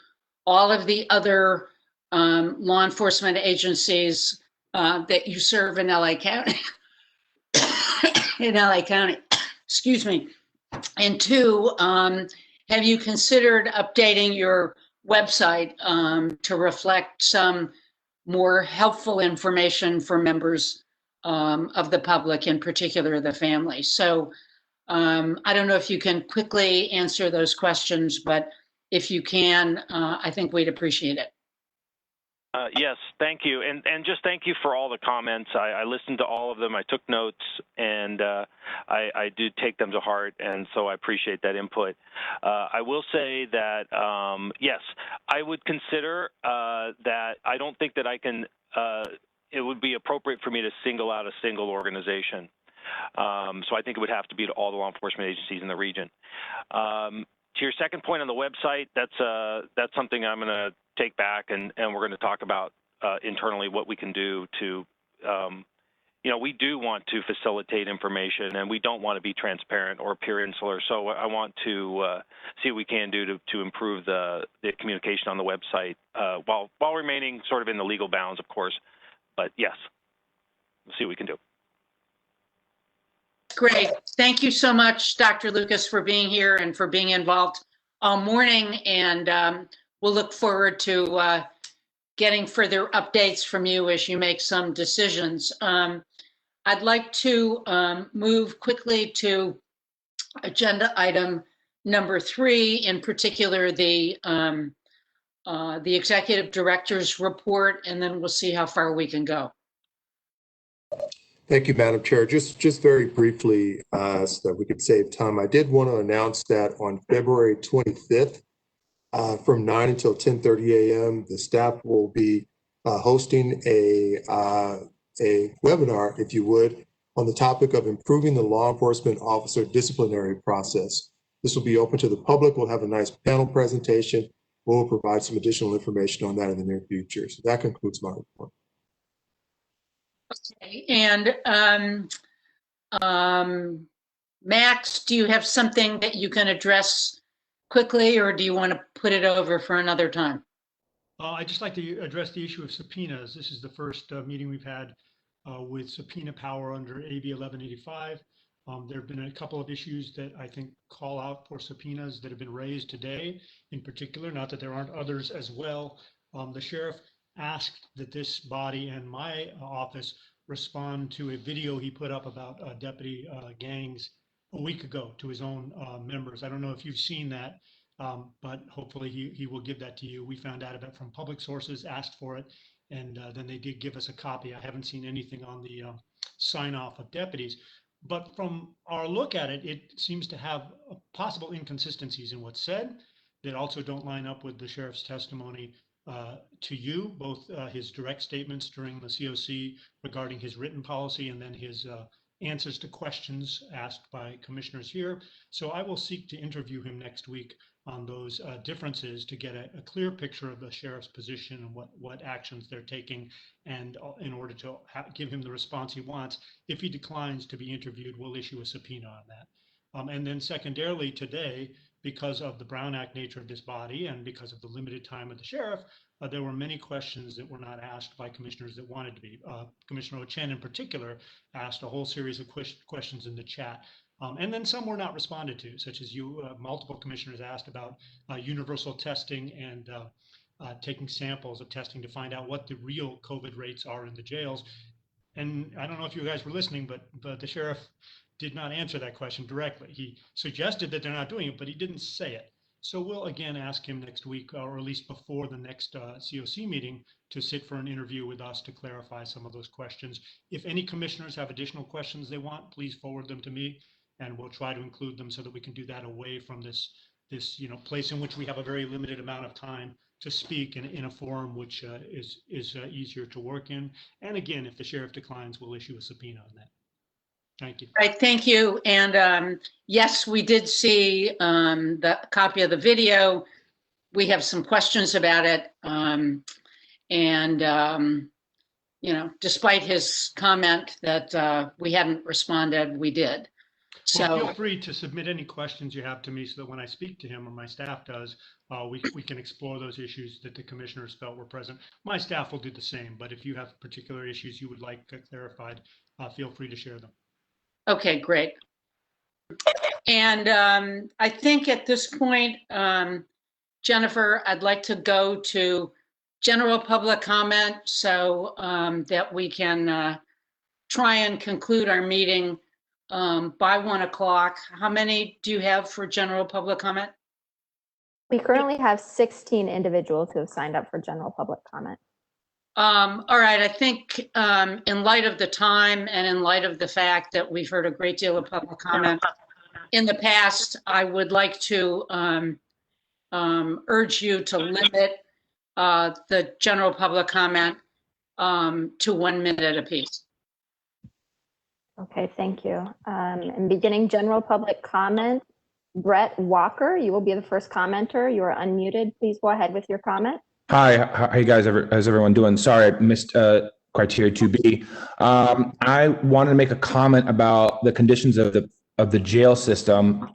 all of the other law enforcement agencies that you serve in LA County? Excuse me. And 2, have you considered updating your website to reflect some more helpful information for members of the public, in particular the family? So I don't know if you can quickly answer those questions, but if you can, I think we'd appreciate it. Yes, thank you. And just thank you for all the comments. I listened to all of them. I took notes, and I do take them to heart, and so I appreciate that input. I will say that, yes, I would consider that I don't think that I can, it would be appropriate for me to single out a single organization. So I think it would have to be to all the law enforcement agencies in the region. To your second point on the website, that's something I'm going to take back, and we're going to talk about internally what we can do to, we do want to facilitate information, and we don't want to be transparent or appear insular. So I want to see what we can do to improve the communication on the website while remaining sort of in the legal bounds, of course. But yes, we'll see what we can do. Great. Thank you so much, Dr. Lucas, for being here and for being involved all morning. And we'll look forward to getting further updates from you as you make some decisions. I'd like to move quickly to agenda item number 3, in particular the executive director's report, and then we'll see how far we can go. Thank you, Madam Chair. Just very briefly, so that we could save time, I did want to announce that on February 25th, from 9 until 10:30 a.m., the staff will be hosting a webinar, if you would, on the topic of improving the law enforcement officer disciplinary process. This will be open to the public. We'll have a nice panel presentation. We'll provide some additional information on that in the near future. So that concludes my report. Okay. And Max, do you have something that you can address quickly, or do you want to put it over for another time? I'd just like to address the issue of subpoenas. This is the first meeting we've had with subpoena power under AB 1185. There have been a couple of issues that I think call out for subpoenas that have been raised today in particular, not that there aren't others as well. The sheriff asked that this body and my office respond to a video he put up about deputy gangs a week ago to his own members. I don't know if you've seen that, but hopefully he will give that to you. We found out about it from public sources, asked for it, and then they did give us a copy. I haven't seen anything on the sign off of deputies, but from our look at it, it seems to have possible inconsistencies in what's said that also don't line up with the sheriff's testimony to you, both his direct statements during the COC regarding his written policy and then his answers to questions asked by commissioners here. So I will seek to interview him next week on those differences to get a clear picture of the sheriff's position and what actions they're taking, and in order to give him the response he wants. If he declines to be interviewed, we'll issue a subpoena on that. And then secondarily today, because of the Brown Act nature of this body and because of the limited time of the sheriff, there were many questions that were not asked by commissioners that wanted to be. Commissioner Ochen in particular asked a whole series of questions in the chat. And then some were not responded to, such as multiple commissioners asked about universal testing and taking samples of testing to find out what the real COVID rates are in the jails. And I don't know if you guys were listening, but the sheriff did not answer that question directly. He suggested that they're not doing it, but he didn't say it. So we'll again ask him next week, or at least before the next COC meeting, to sit for an interview with us to clarify some of those questions. If any commissioners have additional questions they want, please forward them to me, and we'll try to include them so that we can do that away from this place in which we have a very limited amount of time to speak in a forum which is easier to work in. And again, if the sheriff declines, we'll issue a subpoena on that. Thank you. Right, thank you. And yes, we did see the copy of the video. We have some questions about it. Despite his comment that we hadn't responded, we did. So well, feel free to submit any questions you have to me so that when I speak to him, or my staff does, we can explore those issues that the commissioners felt were present. My staff will do the same, but if you have particular issues you would like clarified, feel free to share them. Okay, great. And I think at this point, Jennifer, I'd like to go to general public comment so that we can try and conclude our meeting by 1 o'clock. How many do you have for general public comment? We currently have 16 individuals who have signed up for general public comment. All right, I think in light of the time and in light of the fact that we've heard a great deal of public comment in the past, I would like to urge you to limit the general public comment to 1 minute apiece. Okay, thank you. And beginning general public comment, Brett Walker, you will be the first commenter. You are unmuted. Please go ahead with your comment. Hi, how you guys? How's everyone doing? Sorry, I missed criteria 2B. I wanted to make a comment about the conditions of the jail system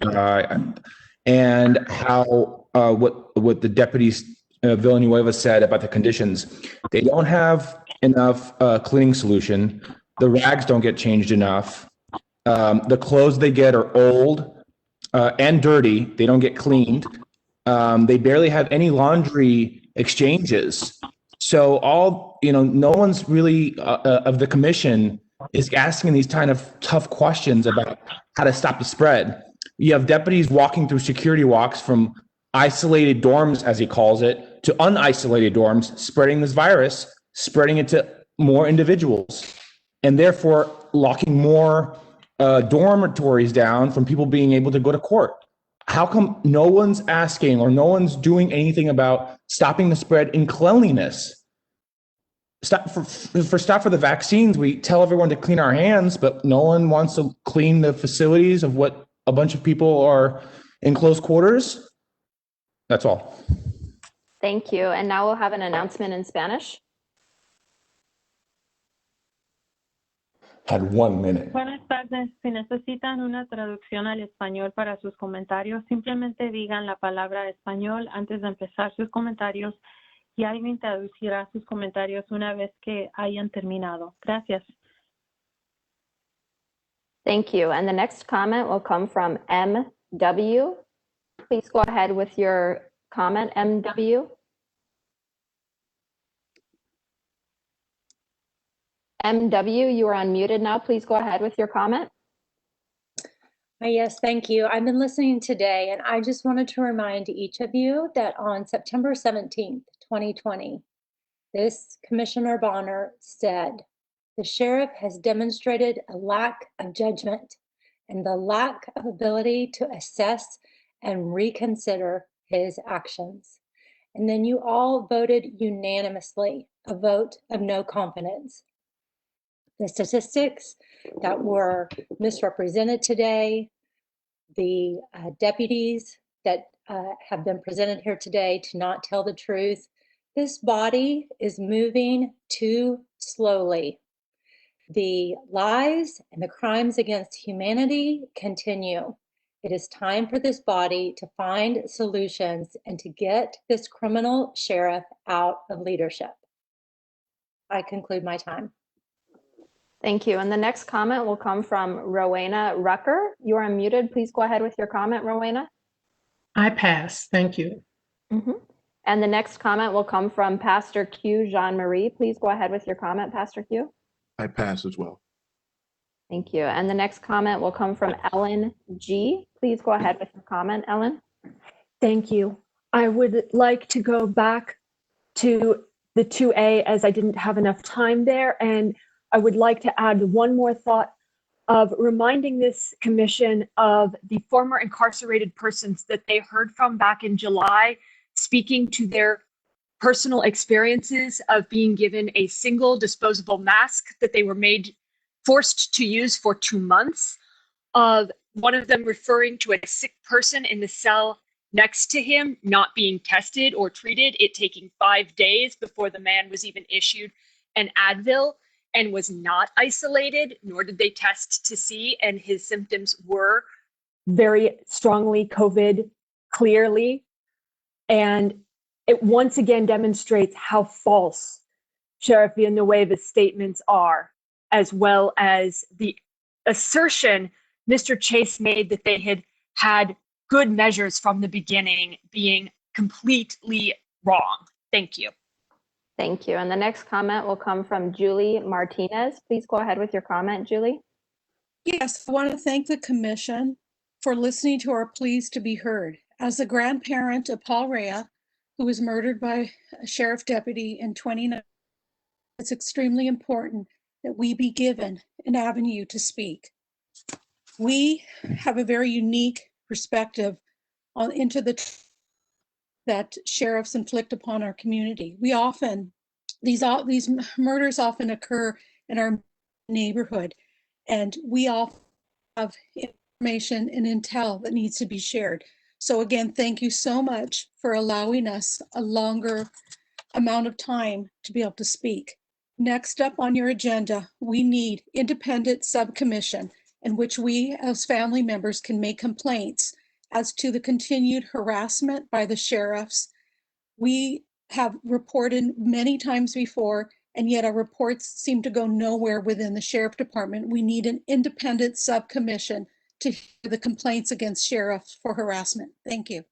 and how what the deputies Villanueva said about the conditions. They don't have enough cleaning solution. The rags don't get changed enough. The clothes they get are old and dirty. They don't get cleaned. They barely have any laundry exchanges. So no one's really of the commission is asking these kind of tough questions about how to stop the spread. You have deputies walking through security walks from isolated dorms, as he calls it, to unisolated dorms, spreading this virus, spreading it to more individuals, and therefore locking more dormitories down from people being able to go to court. How come no one's asking or no one's doing anything about stopping the spread in cleanliness? For the vaccines, we tell everyone to clean our hands, but no one wants to clean the facilities of what a bunch of people are in close quarters. That's all. Thank you. And now we'll have an announcement in Spanish. Had 1 minute. Buenas tardes. Si necesitan una traducción al español para sus comentarios, simplemente digan la palabra español antes de empezar sus comentarios y alguien traducirá sus comentarios una vez que hayan terminado. Gracias. Thank you. And the next comment will come from MW. Please go ahead with your comment, MW. MW, you are unmuted now. Please go ahead with your comment. Yes, thank you. I've been listening today, and I just wanted to remind each of you that on September 17th, 2020, this Commissioner Bonner said, the sheriff has demonstrated a lack of judgment and the lack of ability to assess and reconsider his actions. And then you all voted unanimously, a vote of no confidence. The statistics that were misrepresented today, the deputies that have been presented here today to not tell the truth, this body is moving too slowly. The lies and the crimes against humanity continue. It is time for this body to find solutions and to get this criminal sheriff out of leadership. I conclude my time. Thank you. And the next comment will come from Rowena Rucker. You are unmuted. Please go ahead with your comment, Rowena. I pass. Thank you. And the next comment will come from Pastor Q Jean-Marie. Please go ahead with your comment, Pastor Q. I pass as well. Thank you. And the next comment will come from Ellen G. Please go ahead with your comment, Ellen. Thank you. I would like to go back to the 2A as I didn't have enough time there. And I would like to add one more thought of reminding this commission of the former incarcerated persons that they heard from back in July, speaking to their personal experiences of being given a single disposable mask that they were forced to use for 2 months, of one of them referring to a sick person in the cell next to him not being tested or treated, it taking 5 days before the man was even issued an Advil and was not isolated, nor did they test to see, and his symptoms were very strongly COVID clearly. And it once again demonstrates how false Sheriff Villanueva's statements are, as well as the assertion Mr. Chase made that they had good measures from the beginning being completely wrong. Thank you. Thank you. And the next comment will come from Julie Martinez. Please go ahead with your comment, Julie. Yes, I want to thank the commission for listening to our pleas to be heard. As the grandparent of Paul Rea, who was murdered by a sheriff deputy in 2019, it's extremely important that we be given an avenue to speak. We have a very unique perspective into that sheriffs inflict upon our community. These murders often occur in our neighborhood, and we all have information and intel that needs to be shared. So again, thank you so much for allowing us a longer amount of time to be able to speak. Next up on your agenda, we need independent subcommission in which we as family members can make complaints as to the continued harassment by the sheriffs. We have reported many times before, and yet our reports seem to go nowhere within the sheriff department. We need an independent subcommission to hear the complaints against sheriffs for harassment. Thank you.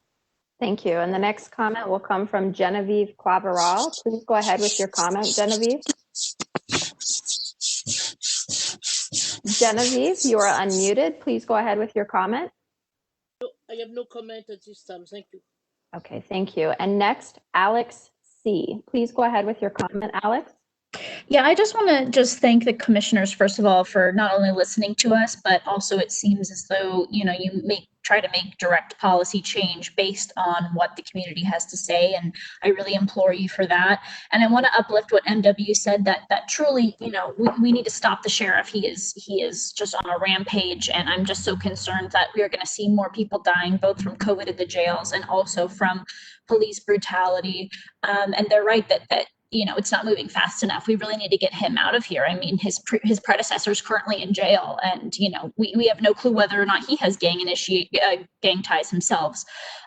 Thank you. And the next comment will come from Genevieve Claverall. Please go ahead with your comment, Genevieve. Genevieve, you are unmuted. Please go ahead with your comment. I have no comment at this time. Thank you. Okay, thank you. And next, Alex C. Please go ahead with your comment, Alex. Yeah, I just want to thank the commissioners, first of all, for not only listening to us, but also it seems as though, you try to make direct policy change based on what the community has to say. And I really implore you for that. And I want to uplift what MW said, that truly, we need to stop the sheriff. He is just on a rampage. And I'm just so concerned that we are going to see more people dying, both from COVID in the jails and also from police brutality. And they're right that it's not moving fast enough. We really need to get him out of here. I mean, his predecessor is currently in jail, and we have no clue whether or not he has gang ties himself.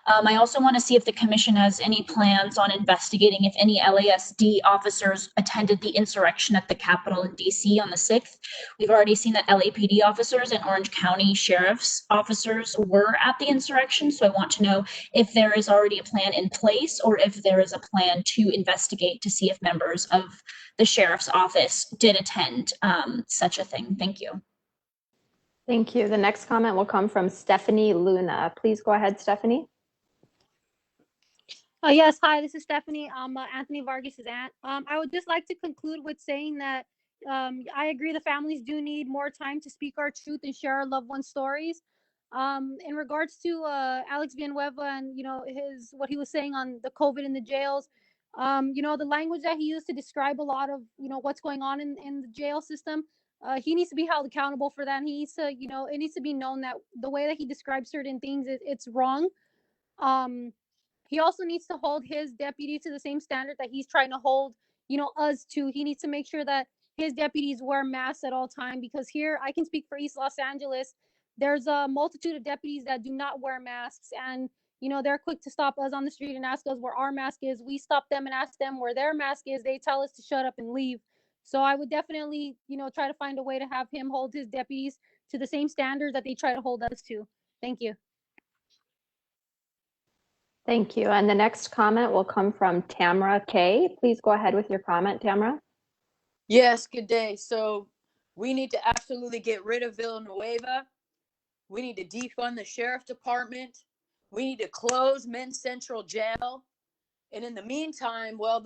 I also want to see if the commission has any plans on investigating if any LASD officers attended the insurrection at the Capitol in DC on the 6th. We've already seen that LAPD officers and Orange County Sheriff's officers were at the insurrection. So I want to know if there is already a plan in place, or if there is a plan to investigate to see if members of the sheriff's office did attend such a thing. Thank you. Thank you. The next comment will come from Stephanie Luna. Please go ahead, Stephanie. Yes, hi, this is Stephanie. I'm Anthony Vargas' aunt. I would just like to conclude with saying that I agree the families do need more time to speak our truth and share our loved ones' stories. In regards to Alex Villanueva and what he was saying on the COVID in the jails, the language that he used to describe a lot of what's going on in the jail system, he needs to be held accountable for that. And he needs to it needs to be known that the way that he describes certain things, it's wrong. He also needs to hold his deputies to the same standard that he's trying to hold us to. He needs to make sure that his deputies wear masks at all time, because here, I can speak for East Los Angeles, there's a multitude of deputies that do not wear masks, and they're quick to stop us on the street and ask us where our mask is. We stop them and ask them where their mask is. They tell us to shut up and leave. So I would definitely try to find a way to have him hold his deputies to the same standards that they try to hold us to. Thank you. Thank you. And the next comment will come from Tamara K. Please go ahead with your comment, Tamara. Yes, good day. So we need to absolutely get rid of Villanueva. We need to defund the sheriff department. We need to close Men's Central Jail. And in the meantime, while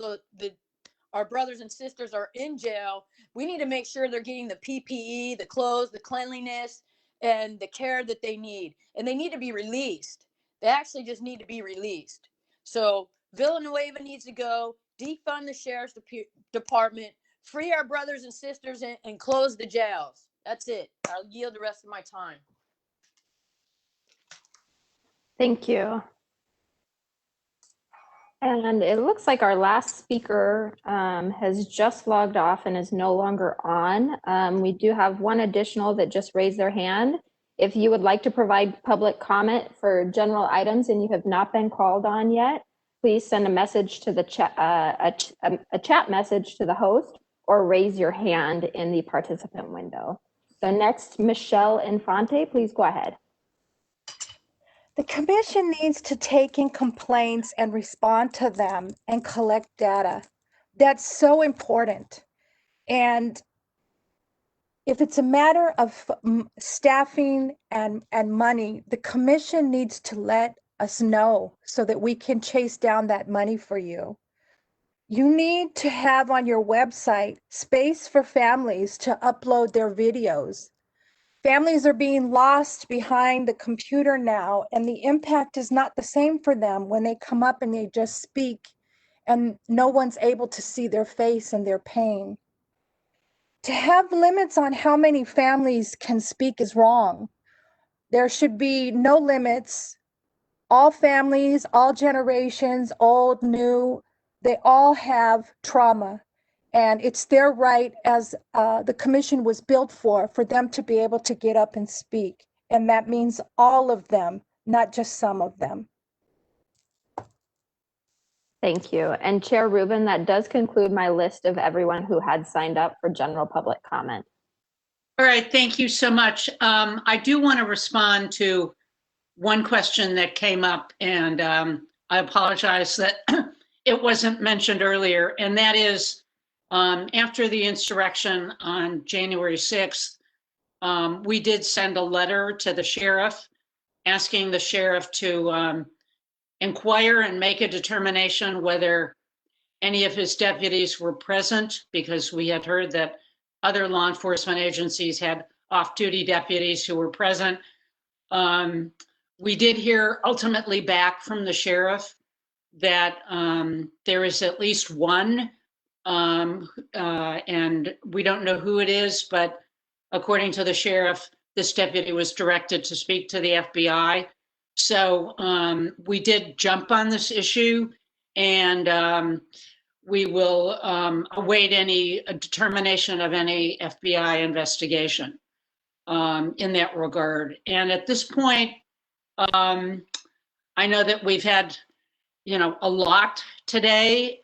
our brothers and sisters are in jail, we need to make sure they're getting the PPE, the clothes, the cleanliness, and the care that they need. And they need to be released. They actually just need to be released. So Villanueva needs to go, defund the sheriff's department, free our brothers and sisters, and close the jails. That's it. I'll yield the rest of my time. Thank you. And it looks like our last speaker has just logged off and is no longer on. We do have one additional that just raised their hand. If you would like to provide public comment for general items and you have not been called on yet, please send a message to the chat, a chat message to the host, or raise your hand in the participant window. So next, Michelle Infante, please go ahead. The commission needs to take in complaints and respond to them and collect data. That's so important. And if it's a matter of staffing and money, the commission needs to let us know so that we can chase down that money for you. You need to have on your website space for families to upload their videos. Families are being lost behind the computer now, and the impact is not the same for them when they come up and they just speak and no one's able to see their face and their pain. To have limits on how many families can speak is wrong. There should be no limits. All families, all generations, old, new, they all have trauma. And it's their right, as the commission was built for them to be able to get up and speak. And that means all of them, not just some of them. Thank you. And Chair Rubin, that does conclude my list of everyone who had signed up for general public comment. All right, thank you so much. I do want to respond to one question that came up, and I apologize that it wasn't mentioned earlier, and that is after the insurrection on January 6th, we did send a letter to the sheriff asking the sheriff to inquire and make a determination whether any of his deputies were present, because we had heard that other law enforcement agencies had off-duty deputies who were present. We did hear ultimately back from the sheriff that there is at least one, and we don't know who it is, but according to the sheriff, this deputy was directed to speak to the FBI. So we did jump on this issue, and we will await any determination of any FBI investigation in that regard. And at this point, I know that we've had, a lot today.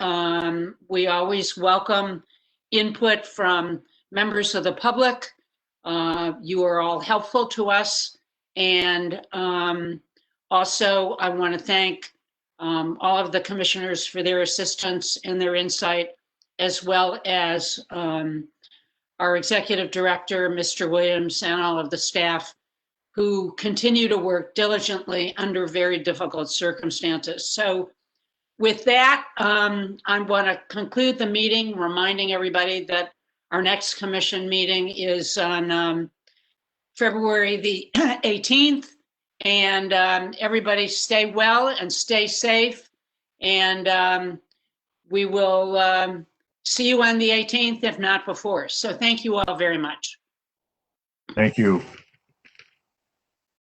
We always welcome input from members of the public. You are all helpful to us. And also, I want to thank all of the commissioners for their assistance and their insight, as well as our executive director, Mr. Williams, and all of the staff who continue to work diligently under very difficult circumstances. So with that, I want to conclude the meeting, reminding everybody that our next commission meeting is on February the 18th, And everybody stay well and stay safe. And we will see you on the 18th, if not before. So thank you all very much. Thank you.